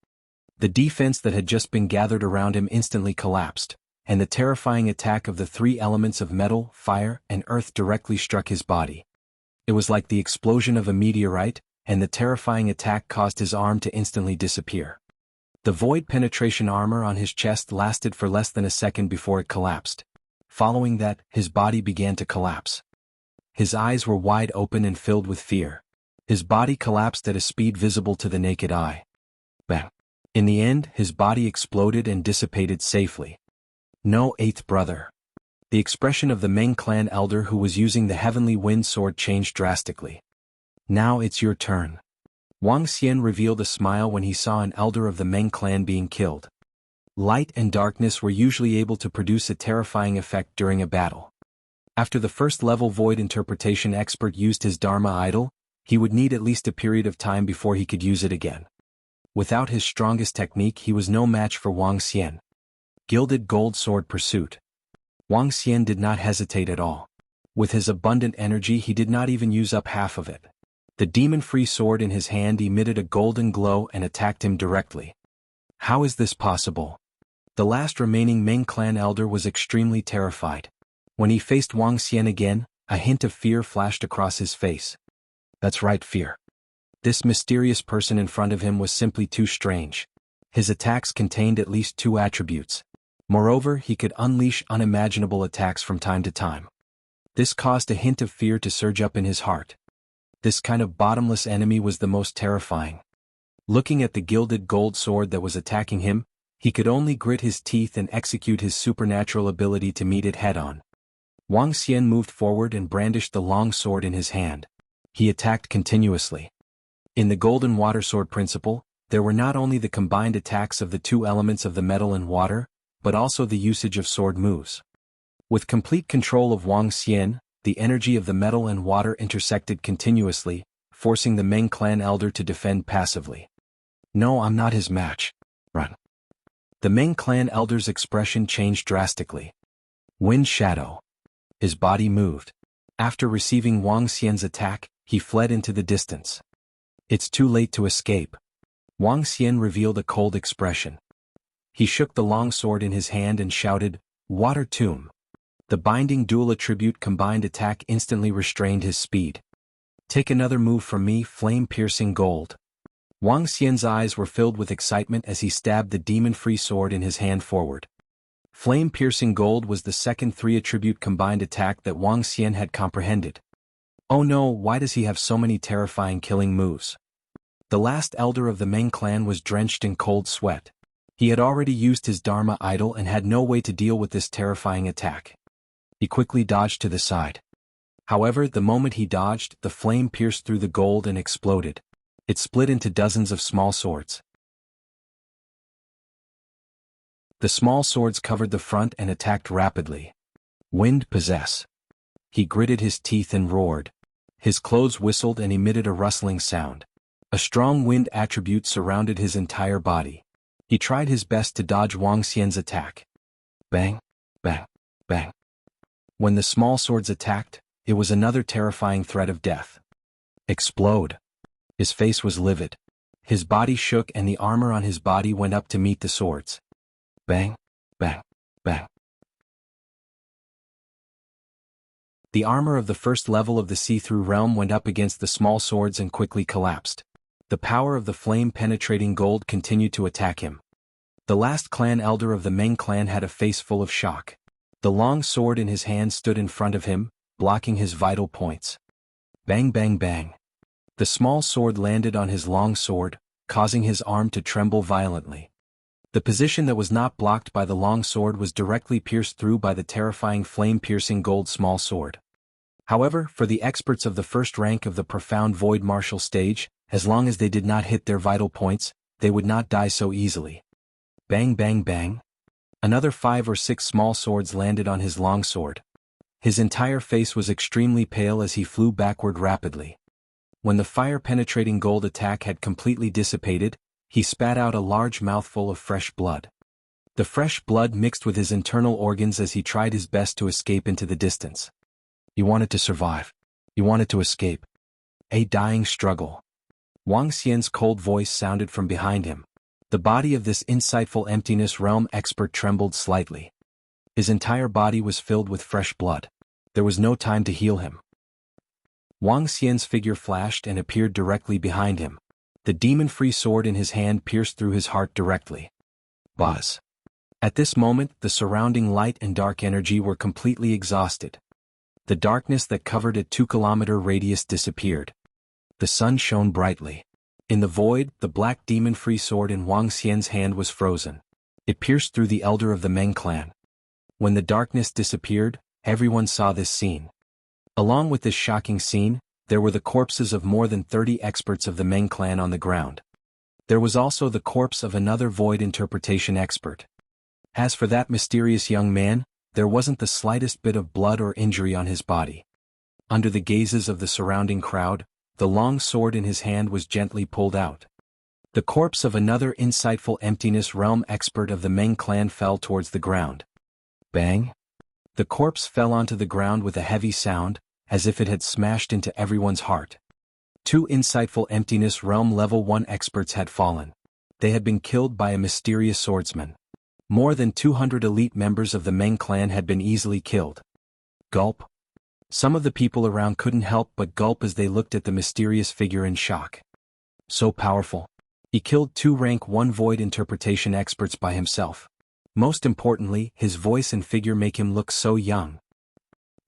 The defense that had just been gathered around him instantly collapsed, and the terrifying attack of the three elements of metal, fire, and earth directly struck his body. It was like the explosion of a meteorite, and the terrifying attack caused his arm to instantly disappear. The void penetration armor on his chest lasted for less than a second before it collapsed. Following that, his body began to collapse. His eyes were wide open and filled with fear. His body collapsed at a speed visible to the naked eye. Bang. In the end, his body exploded and dissipated safely. No, eighth brother. The expression of the Meng clan elder who was using the heavenly wind sword changed drastically. Now it's your turn. Wang Xian revealed a smile when he saw an elder of the Meng clan being killed. Light and darkness were usually able to produce a terrifying effect during a battle. After the first-level void interpretation expert used his Dharma idol, he would need at least a period of time before he could use it again. Without his strongest technique, he was no match for Wang Xian. Gilded Gold Sword Pursuit. Wang Xian did not hesitate at all. With his abundant energy, he did not even use up half of it. The demon-free sword in his hand emitted a golden glow and attacked him directly. How is this possible? The last remaining Meng clan elder was extremely terrified. When he faced Wang Xian again, a hint of fear flashed across his face. That's right, fear. This mysterious person in front of him was simply too strange. His attacks contained at least two attributes. Moreover, he could unleash unimaginable attacks from time to time. This caused a hint of fear to surge up in his heart. This kind of bottomless enemy was the most terrifying. Looking at the gilded gold sword that was attacking him, he could only grit his teeth and execute his supernatural ability to meet it head-on. Wang Xian moved forward and brandished the long sword in his hand. He attacked continuously. In the golden water sword principle, there were not only the combined attacks of the two elements of the metal and water, but also the usage of sword moves. With complete control of Wang Xian, the energy of the metal and water intersected continuously, forcing the Meng clan elder to defend passively. No, I'm not his match. Run. The Meng clan elder's expression changed drastically. Wind shadow. His body moved. After receiving Wang Xian's attack, he fled into the distance. It's too late to escape. Wang Xian revealed a cold expression. He shook the long sword in his hand and shouted, "Water Tomb." The binding dual attribute combined attack instantly restrained his speed. Take another move from me, flame-piercing gold. Wang Xian's eyes were filled with excitement as he stabbed the demon-free sword in his hand forward. Flame-piercing gold was the second three-attribute combined attack that Wang Xian had comprehended. Oh no, why does he have so many terrifying killing moves? The last elder of the Meng clan was drenched in cold sweat. He had already used his Dharma idol and had no way to deal with this terrifying attack. He quickly dodged to the side. However, the moment he dodged, the flame pierced through the gold and exploded. It split into dozens of small swords. The small swords covered the front and attacked rapidly. Wind possess. He gritted his teeth and roared. His clothes whistled and emitted a rustling sound. A strong wind attribute surrounded his entire body. He tried his best to dodge Wang Xian's attack. Bang, bang, bang. When the small swords attacked, it was another terrifying threat of death. Explode. His face was livid. His body shook and the armor on his body went up to meet the swords. Bang, bang, bang. The armor of the first level of the see-through realm went up against the small swords and quickly collapsed. The power of the flame-penetrating gold continued to attack him. The last clan elder of the Meng clan had a face full of shock. The long sword in his hand stood in front of him, blocking his vital points. Bang bang bang. The small sword landed on his long sword, causing his arm to tremble violently. The position that was not blocked by the long sword was directly pierced through by the terrifying flame-piercing gold small sword. However, for the experts of the first rank of the profound void martial stage, as long as they did not hit their vital points, they would not die so easily. Bang bang bang. Another 5 or 6 small swords landed on his long sword. His entire face was extremely pale as he flew backward rapidly. When the fire-penetrating gold attack had completely dissipated, he spat out a large mouthful of fresh blood. The fresh blood mixed with his internal organs as he tried his best to escape into the distance. He wanted to survive. He wanted to escape. A dying struggle. Wang Xian's cold voice sounded from behind him. The body of this insightful emptiness realm expert trembled slightly. His entire body was filled with fresh blood. There was no time to heal him. Wang Xian's figure flashed and appeared directly behind him. The demon-free sword in his hand pierced through his heart directly. Buzz. At this moment, the surrounding light and dark energy were completely exhausted. The darkness that covered a 2-kilometer radius disappeared. The sun shone brightly. In the void, the black demon-free sword in Wang Xian's hand was frozen. It pierced through the elder of the Meng clan. When the darkness disappeared, everyone saw this scene. Along with this shocking scene, there were the corpses of more than 30 experts of the Meng clan on the ground. There was also the corpse of another void interpretation expert. As for that mysterious young man, there wasn't the slightest bit of blood or injury on his body. Under the gazes of the surrounding crowd, the long sword in his hand was gently pulled out. The corpse of another insightful emptiness realm expert of the Meng clan fell towards the ground. Bang! The corpse fell onto the ground with a heavy sound, as if it had smashed into everyone's heart. 2 insightful emptiness realm level 1 experts had fallen. They had been killed by a mysterious swordsman. More than 200 elite members of the Meng clan had been easily killed. Gulp. Some of the people around couldn't help but gulp as they looked at the mysterious figure in shock. So powerful. He killed 2 rank 1 void interpretation experts by himself. Most importantly, his voice and figure make him look so young.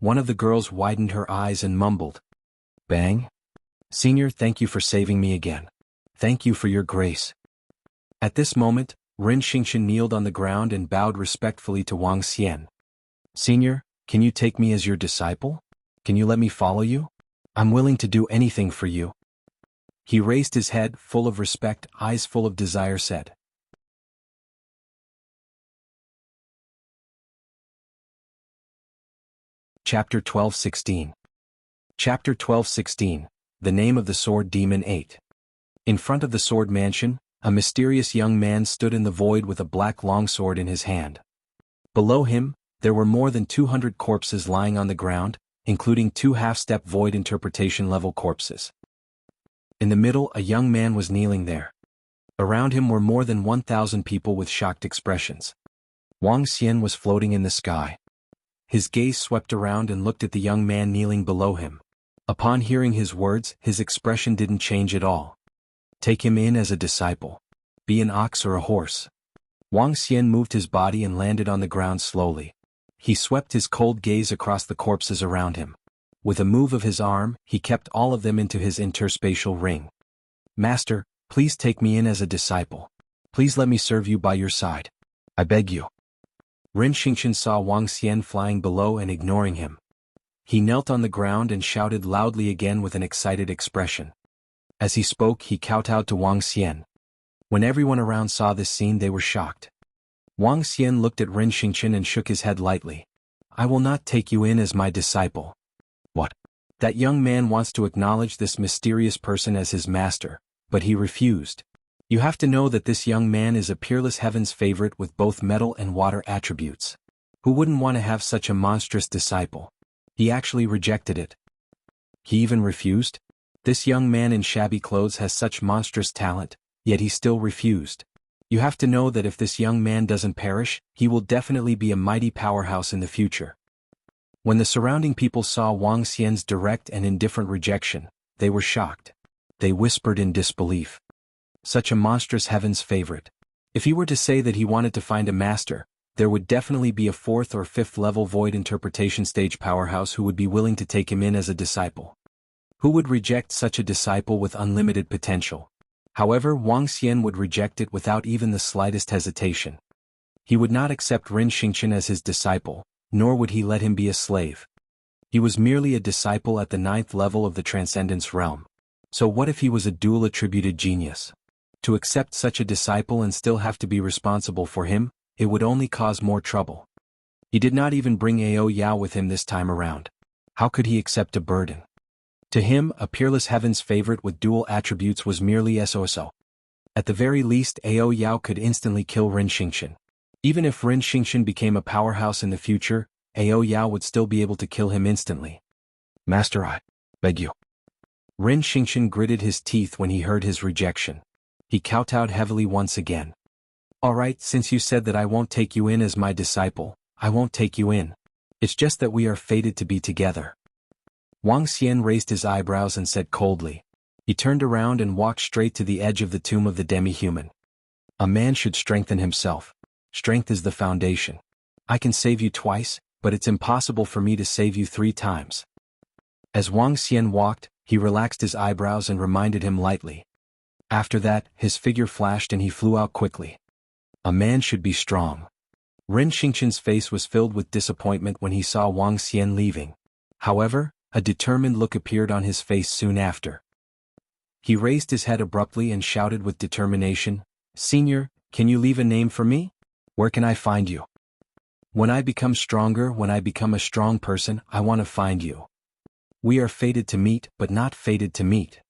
One of the girls widened her eyes and mumbled. Bang. Senior, thank you for saving me again. Thank you for your grace. At this moment, Rin Xingqian kneeled on the ground and bowed respectfully to Wang Xian. Senior, can you take me as your disciple? Can you let me follow you? I'm willing to do anything for you. He raised his head, full of respect, eyes full of desire, said. Chapter 12:16. Chapter 12:16. The Name of the Sword Demon 8. In front of the Sword Mansion, a mysterious young man stood in the void with a black longsword in his hand. Below him, there were more than 200 corpses lying on the ground, including 2 half-step void interpretation level corpses. In the middle, a young man was kneeling there. Around him were more than 1,000 people with shocked expressions. Wang Xian was floating in the sky. His gaze swept around and looked at the young man kneeling below him. Upon hearing his words, his expression didn't change at all. Take him in as a disciple. Be an ox or a horse. Wang Xian moved his body and landed on the ground slowly. He swept his cold gaze across the corpses around him. With a move of his arm, he kept all of them into his interspatial ring. Master, please take me in as a disciple. Please let me serve you by your side. I beg you. Ren Xingqian saw Wang Xian flying below and ignoring him. He knelt on the ground and shouted loudly again with an excited expression. As he spoke, he kowtowed to Wang Xian. When everyone around saw this scene, they were shocked. Wang Xian looked at Ren Xingqian and shook his head lightly. I will not take you in as my disciple. What? That young man wants to acknowledge this mysterious person as his master, but he refused. You have to know that this young man is a peerless heaven's favorite with both metal and water attributes. Who wouldn't want to have such a monstrous disciple? He actually rejected it. He even refused? This young man in shabby clothes has such monstrous talent, yet he still refused. You have to know that if this young man doesn't perish, he will definitely be a mighty powerhouse in the future. When the surrounding people saw Wang Xian's direct and indifferent rejection, they were shocked. They whispered in disbelief. Such a monstrous heaven's favorite. If he were to say that he wanted to find a master, there would definitely be a 4th or 5th level void interpretation stage powerhouse who would be willing to take him in as a disciple. Who would reject such a disciple with unlimited potential? However, Wang Xian would reject it without even the slightest hesitation. He would not accept Ren Xingqian as his disciple, nor would he let him be a slave. He was merely a disciple at the 9th level of the Transcendence realm. So what if he was a dual-attributed genius? To accept such a disciple and still have to be responsible for him, it would only cause more trouble. He did not even bring Ao Yao with him this time around. How could he accept a burden? To him, a peerless heaven's favorite with dual attributes was merely SOSO. At the very least, Ao Yao could instantly kill Ren Xingqian. Even if Ren Xingqian became a powerhouse in the future, Ao Yao would still be able to kill him instantly. Master, I beg you. Ren Xingqian gritted his teeth when he heard his rejection. He kowtowed heavily once again. All right, since you said that I won't take you in as my disciple, I won't take you in. It's just that we are fated to be together. Wang Xian raised his eyebrows and said coldly. He turned around and walked straight to the edge of the tomb of the demi-human. A man should strengthen himself. Strength is the foundation. I can save you twice, but it's impossible for me to save you 3 times. As Wang Xian walked, he relaxed his eyebrows and reminded him lightly. After that, his figure flashed and he flew out quickly. A man should be strong. Ren Xingqian's face was filled with disappointment when he saw Wang Xian leaving. However, a determined look appeared on his face soon after. He raised his head abruptly and shouted with determination, Senior, can you leave a name for me? Where can I find you? When I become stronger, when I become a strong person, I want to find you. We are fated to meet, but not fated to meet.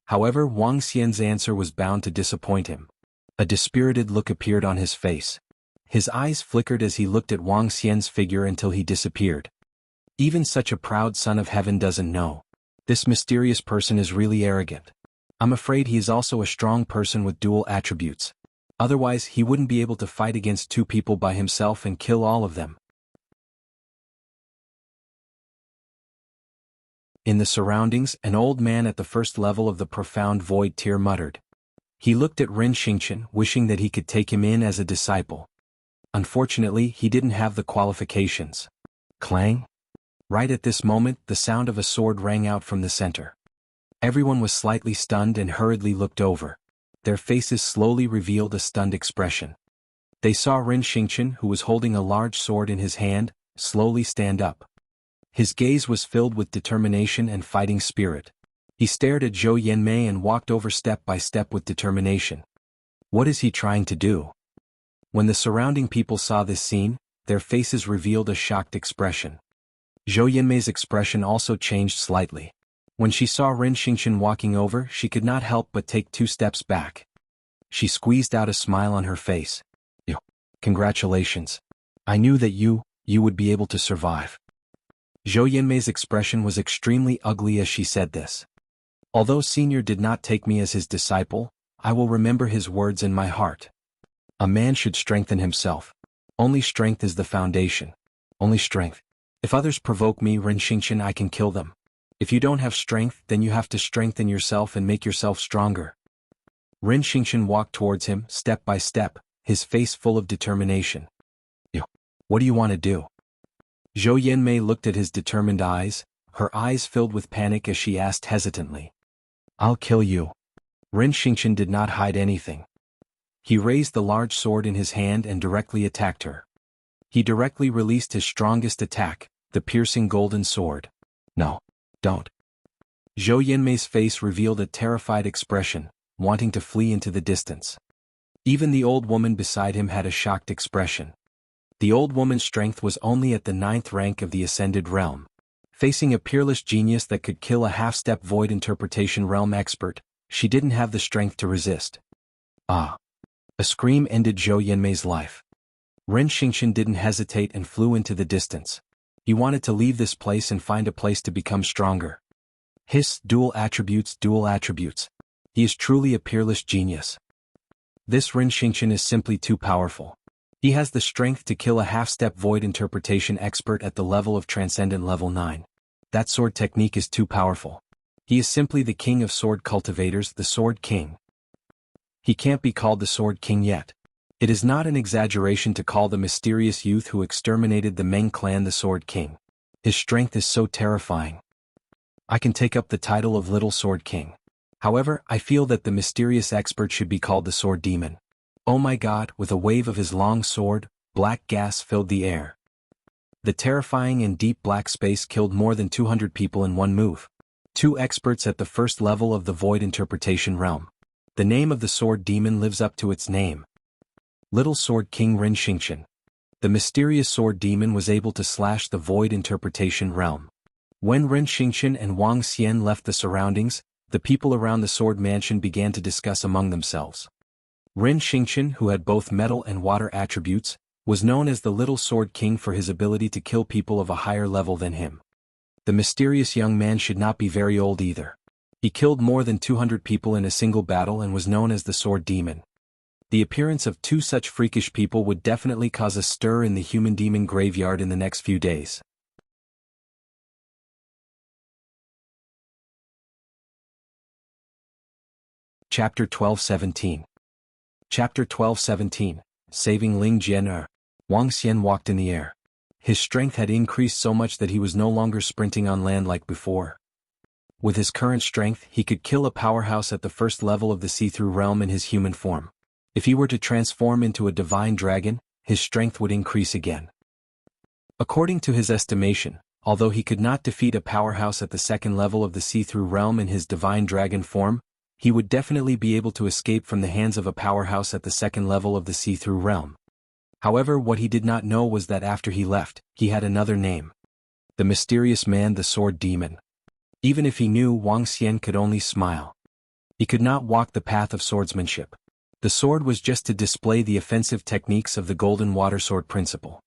However, Wang Xian's answer was bound to disappoint him. A dispirited look appeared on his face. His eyes flickered as he looked at Wang Xian's figure until he disappeared. Even such a proud son of heaven doesn't know. This mysterious person is really arrogant. I'm afraid he is also a strong person with dual attributes. Otherwise, he wouldn't be able to fight against 2 people by himself and kill all of them. In the surroundings, an old man at the 1st level of the profound void tier muttered. He looked at Ren Xingqian, wishing that he could take him in as a disciple. Unfortunately, he didn't have the qualifications. Clang! Right at this moment, the sound of a sword rang out from the center. Everyone was slightly stunned and hurriedly looked over. Their faces slowly revealed a stunned expression. They saw Ren Xingqian, who was holding a large sword in his hand, slowly stand up. His gaze was filled with determination and fighting spirit. He stared at Zhou Yanmei and walked over step by step with determination. What is he trying to do? When the surrounding people saw this scene, their faces revealed a shocked expression. Zhou Yanmei's expression also changed slightly. When she saw Ren Xingqian walking over, she could not help but take 2 steps back. She squeezed out a smile on her face. Congratulations. I knew that you would be able to survive. Zhou Yanmei's expression was extremely ugly as she said this. Although Senior did not take me as his disciple, I will remember his words in my heart. A man should strengthen himself. Only strength is the foundation. Only strength. If others provoke me, Ren Xingqian, I can kill them. If you don't have strength, then you have to strengthen yourself and make yourself stronger. Ren Xingqian walked towards him, step by step, his face full of determination. What do you want to do? Zhou Yanmei looked at his determined eyes, her eyes filled with panic as she asked hesitantly. I'll kill you. Ren Xingqian did not hide anything. He raised the large sword in his hand and directly attacked her. He directly released his strongest attack, the piercing golden sword. No, don't. Zhou Yanmei's face revealed a terrified expression, wanting to flee into the distance. Even the old woman beside him had a shocked expression. The old woman's strength was only at the 9th rank of the Ascended Realm. Facing a peerless genius that could kill a half-step void interpretation realm expert, she didn't have the strength to resist. Ah! A scream ended Zhou Yanmei's life. Ren Xingqian didn't hesitate and flew into the distance. He wanted to leave this place and find a place to become stronger. Hiss, dual attributes, dual attributes. He is truly a peerless genius. This Ren Xingqian is simply too powerful. He has the strength to kill a half-step void interpretation expert at the level of Transcendent Level 9. That sword technique is too powerful. He is simply the king of sword cultivators, the Sword King. He can't be called the Sword King yet. It is not an exaggeration to call the mysterious youth who exterminated the Meng clan the Sword King. His strength is so terrifying. I can take up the title of Little Sword King. However, I feel that the mysterious expert should be called the Sword Demon. Oh my God, with a wave of his long sword, black gas filled the air. The terrifying and deep black space killed more than 200 people in one move. 2 experts at the first level of the void interpretation realm. The name of the Sword Demon lives up to its name. Little Sword King Ren Xingqian. The mysterious Sword Demon was able to slash the void interpretation realm. When Ren Xingqian and Wang Xian left the surroundings, the people around the Sword Mansion began to discuss among themselves. Ren Xingqian, who had both metal and water attributes, was known as the Little Sword King for his ability to kill people of a higher level than him. The mysterious young man should not be very old either. He killed more than 200 people in a single battle and was known as the Sword Demon. The appearance of 2 such freakish people would definitely cause a stir in the human demon graveyard in the next few days. Chapter 12:17. Chapter 12:17, Saving Ling Jian. Wang Xian walked in the air. His strength had increased so much that he was no longer sprinting on land like before. With his current strength, he could kill a powerhouse at the first level of the see-through realm in his human form. If he were to transform into a divine dragon, his strength would increase again. According to his estimation, although he could not defeat a powerhouse at the second level of the see-through realm in his divine dragon form, he would definitely be able to escape from the hands of a powerhouse at the second level of the see-through realm. However, what he did not know was that after he left, he had another name. The mysterious man, the Sword Demon. Even if he knew, Wang Xian could only smile. He could not walk the path of swordsmanship. The sword was just to display the offensive techniques of the Golden Water Sword principle.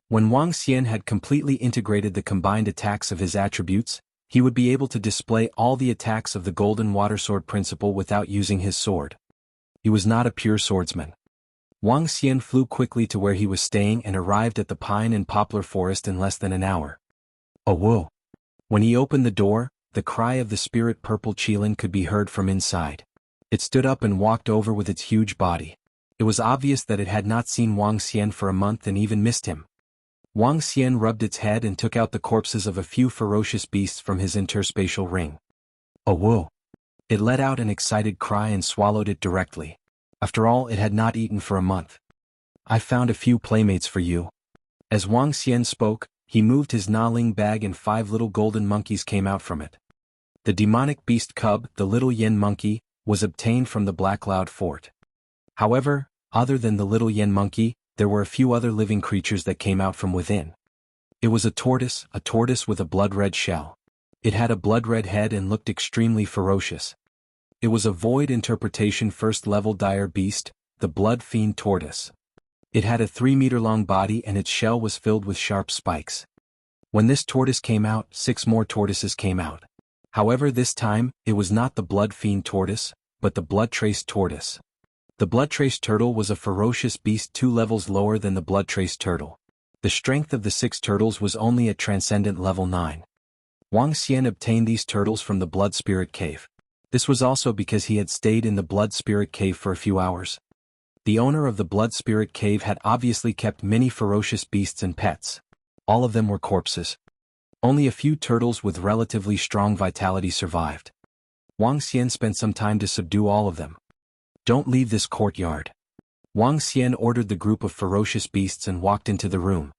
When Wang Xian had completely integrated the combined attacks of his attributes, he would be able to display all the attacks of the Golden Water Sword principle without using his sword. He was not a pure swordsman. Wang Xian flew quickly to where he was staying and arrived at the pine and poplar forest in less than an hour. Oh whoa! When he opened the door, the cry of the spirit purple Qilin could be heard from inside. It stood up and walked over with its huge body. It was obvious that it had not seen Wang Xian for a month and even missed him. Wang Xian rubbed its head and took out the corpses of a few ferocious beasts from his interspatial ring. Oh whoa! It let out an excited cry and swallowed it directly. After all, it had not eaten for a month. I found a few playmates for you. As Wang Xian spoke, he moved his Na-Ling bag and 5 little golden monkeys came out from it. The demonic beast cub, the little yen monkey, was obtained from the Black Cloud Fort. However, other than the little yen monkey, there were a few other living creatures that came out from within. It was a tortoise with a blood-red shell. It had a blood-red head and looked extremely ferocious. It was a void interpretation first-level dire beast, the Blood Fiend tortoise. It had a 3-meter-long body and its shell was filled with sharp spikes. When this tortoise came out, 6 more tortoises came out. However, this time, it was not the Blood Fiend tortoise, but the Blood-Trace tortoise. The Blood-Trace turtle was a ferocious beast 2 levels lower than the Blood-Trace turtle. The strength of the 6 turtles was only at Transcendent Level 9. Wang Xian obtained these turtles from the Blood Spirit Cave. This was also because he had stayed in the Blood Spirit Cave for a few hours. The owner of the Blood Spirit Cave had obviously kept many ferocious beasts and pets. All of them were corpses. Only a few turtles with relatively strong vitality survived. Wang Xian spent some time to subdue all of them. "Don't leave this courtyard." Wang Xian ordered the group of ferocious beasts and walked into the room.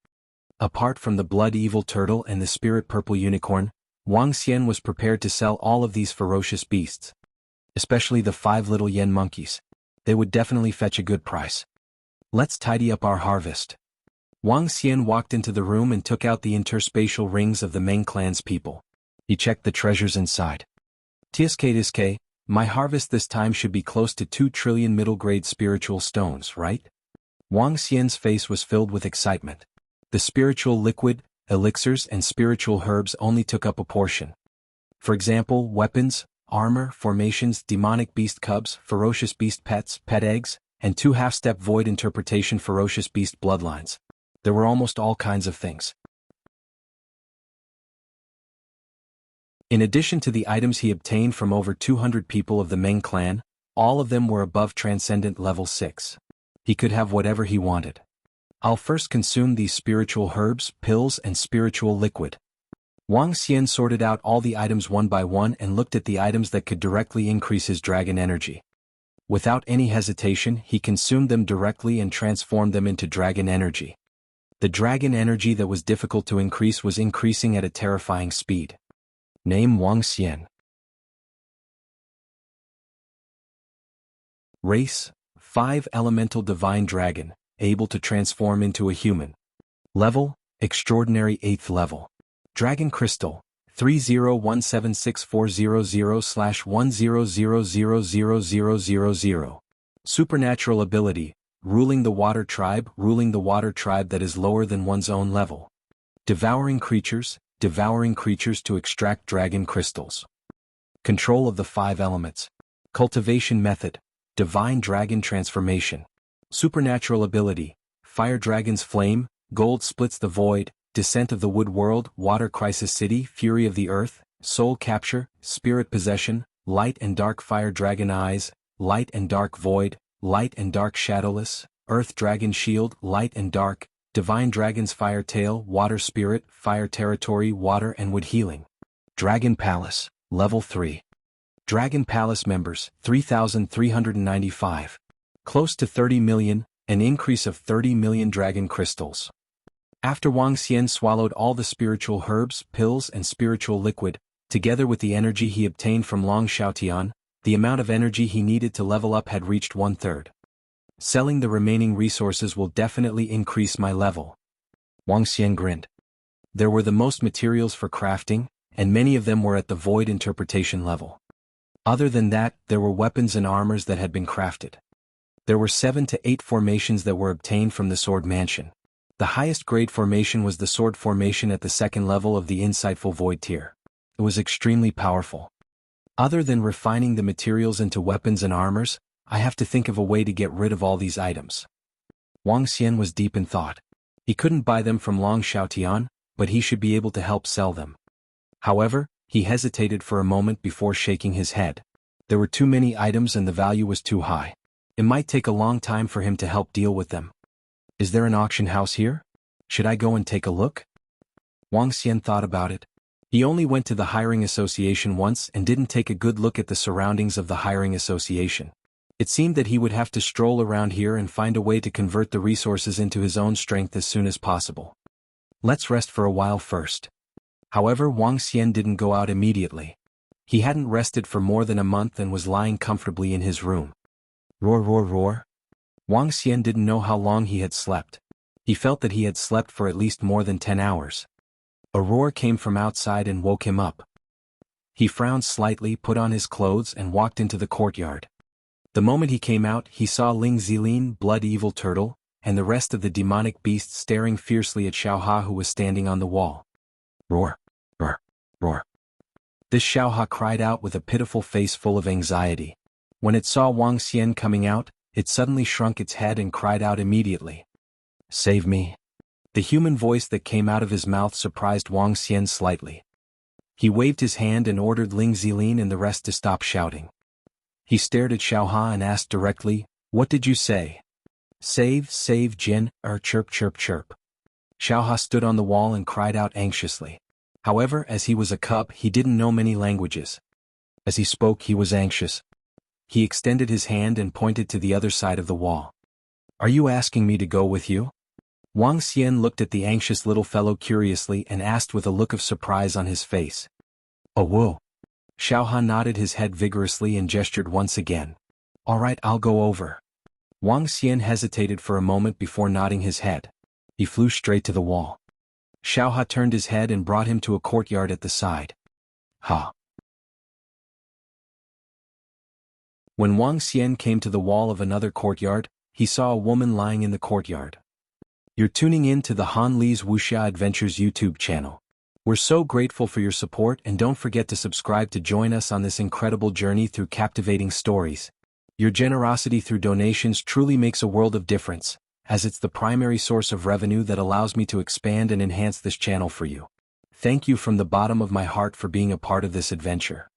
Apart from the Blood Evil Turtle and the Spirit Purple Unicorn, Wang Xian was prepared to sell all of these ferocious beasts. Especially the 5 little yen monkeys. They would definitely fetch a good price. "Let's tidy up our harvest." Wang Xian walked into the room and took out the interspatial rings of the Meng clan's people. He checked the treasures inside. "Tiske, my harvest this time should be close to 2 trillion middle-grade spiritual stones, right?" Wang Xian's face was filled with excitement. The spiritual liquid, elixirs and spiritual herbs only took up a portion. For example, weapons, armor, formations, demonic beast cubs, ferocious beast pets, pet eggs, and 2 half-step void interpretation ferocious beast bloodlines. There were almost all kinds of things. In addition to the items he obtained from over 200 people of the Meng clan, all of them were above Transcendent Level 6. He could have whatever he wanted. "I'll first consume these spiritual herbs, pills and spiritual liquid." Wang Xian sorted out all the items one by one and looked at the items that could directly increase his dragon energy. Without any hesitation, he consumed them directly and transformed them into dragon energy. The dragon energy that was difficult to increase was increasing at a terrifying speed. Name: Wang Xian. Race: 5 Elemental Divine Dragon, able to transform into a human. Level: Extraordinary 8th level. Dragon Crystal: 30176400/10000000. Supernatural ability: Ruling the Water Tribe that is lower than one's own level. Devouring creatures to extract dragon crystals. Control of the 5 elements. Cultivation method: Divine Dragon Transformation. Supernatural ability: Fire Dragon's Flame, Gold Splits the Void, Descent of the Wood World, Water Crisis City, Fury of the Earth, Soul Capture, Spirit Possession, Light and Dark Fire Dragon Eyes, Light and Dark Void, Light and Dark Shadowless, Earth Dragon Shield, Light and Dark, Divine Dragon's Fire Tail, Water Spirit, Fire Territory, Water and Wood Healing. Dragon Palace, Level 3. Dragon Palace members, 3,395. Close to 30 million, an increase of 30 million dragon crystals. After Wang Xian swallowed all the spiritual herbs, pills and spiritual liquid, together with the energy he obtained from Long Xiaotian, the amount of energy he needed to level up had reached 1/3. Selling the remaining resources will definitely increase my level. Wang Xian grinned. There were the most materials for crafting, and many of them were at the void interpretation level. Other than that, there were weapons and armors that had been crafted. There were 7 to 8 formations that were obtained from the Sword Mansion. The highest grade formation was the Sword Formation at the 2nd level of the Insightful Void tier. It was extremely powerful. Other than refining the materials into weapons and armors, I have to think of a way to get rid of all these items. Wang Xian was deep in thought. He couldn't buy them from Long Xiaotian, but he should be able to help sell them. However, he hesitated for a moment before shaking his head. There were too many items and the value was too high. It might take a long time for him to help deal with them. Is there an auction house here? Should I go and take a look? Wang Xian thought about it. He only went to the hiring association once and didn't take a good look at the surroundings of the hiring association. It seemed that he would have to stroll around here and find a way to convert the resources into his own strength as soon as possible. Let's rest for a while first. However, Wang Xian didn't go out immediately. He hadn't rested for more than a month and was lying comfortably in his room. Roar, roar, roar. Wang Xian didn't know how long he had slept. He felt that he had slept for at least more than 10 hours. A roar came from outside and woke him up. He frowned slightly, put on his clothes and walked into the courtyard. The moment he came out, he saw Ling Zilin, Blood Evil Turtle, and the rest of the demonic beasts staring fiercely at Xiaoha, who was standing on the wall. Roar, roar, roar. This Xiaoha cried out with a pitiful face full of anxiety. When it saw Wang Xian coming out, it suddenly shrunk its head and cried out immediately. Save me. The human voice that came out of his mouth surprised Wang Xian slightly. He waved his hand and ordered Ling Zilin and the rest to stop shouting. He stared at Xiaoha and asked directly, "What did you say?" Save, Jin, chirp chirp chirp. Xiaoha stood on the wall and cried out anxiously. However, as he was a cub, he didn't know many languages. As he spoke, he was anxious. He extended his hand and pointed to the other side of the wall. "Are you asking me to go with you?" Wang Xian looked at the anxious little fellow curiously and asked with a look of surprise on his face. "Oh, whoa." Xiaoha nodded his head vigorously and gestured once again. "All right, I'll go over." Wang Xian hesitated for a moment before nodding his head. He flew straight to the wall. Xiaoha turned his head and brought him to a courtyard at the side. Ha! When Wang Xian came to the wall of another courtyard, he saw a woman lying in the courtyard. You're tuning in to the Han Li's Wuxia Adventures YouTube channel. We're so grateful for your support, and don't forget to subscribe to join us on this incredible journey through captivating stories. Your generosity through donations truly makes a world of difference, as it's the primary source of revenue that allows me to expand and enhance this channel for you. Thank you from the bottom of my heart for being a part of this adventure.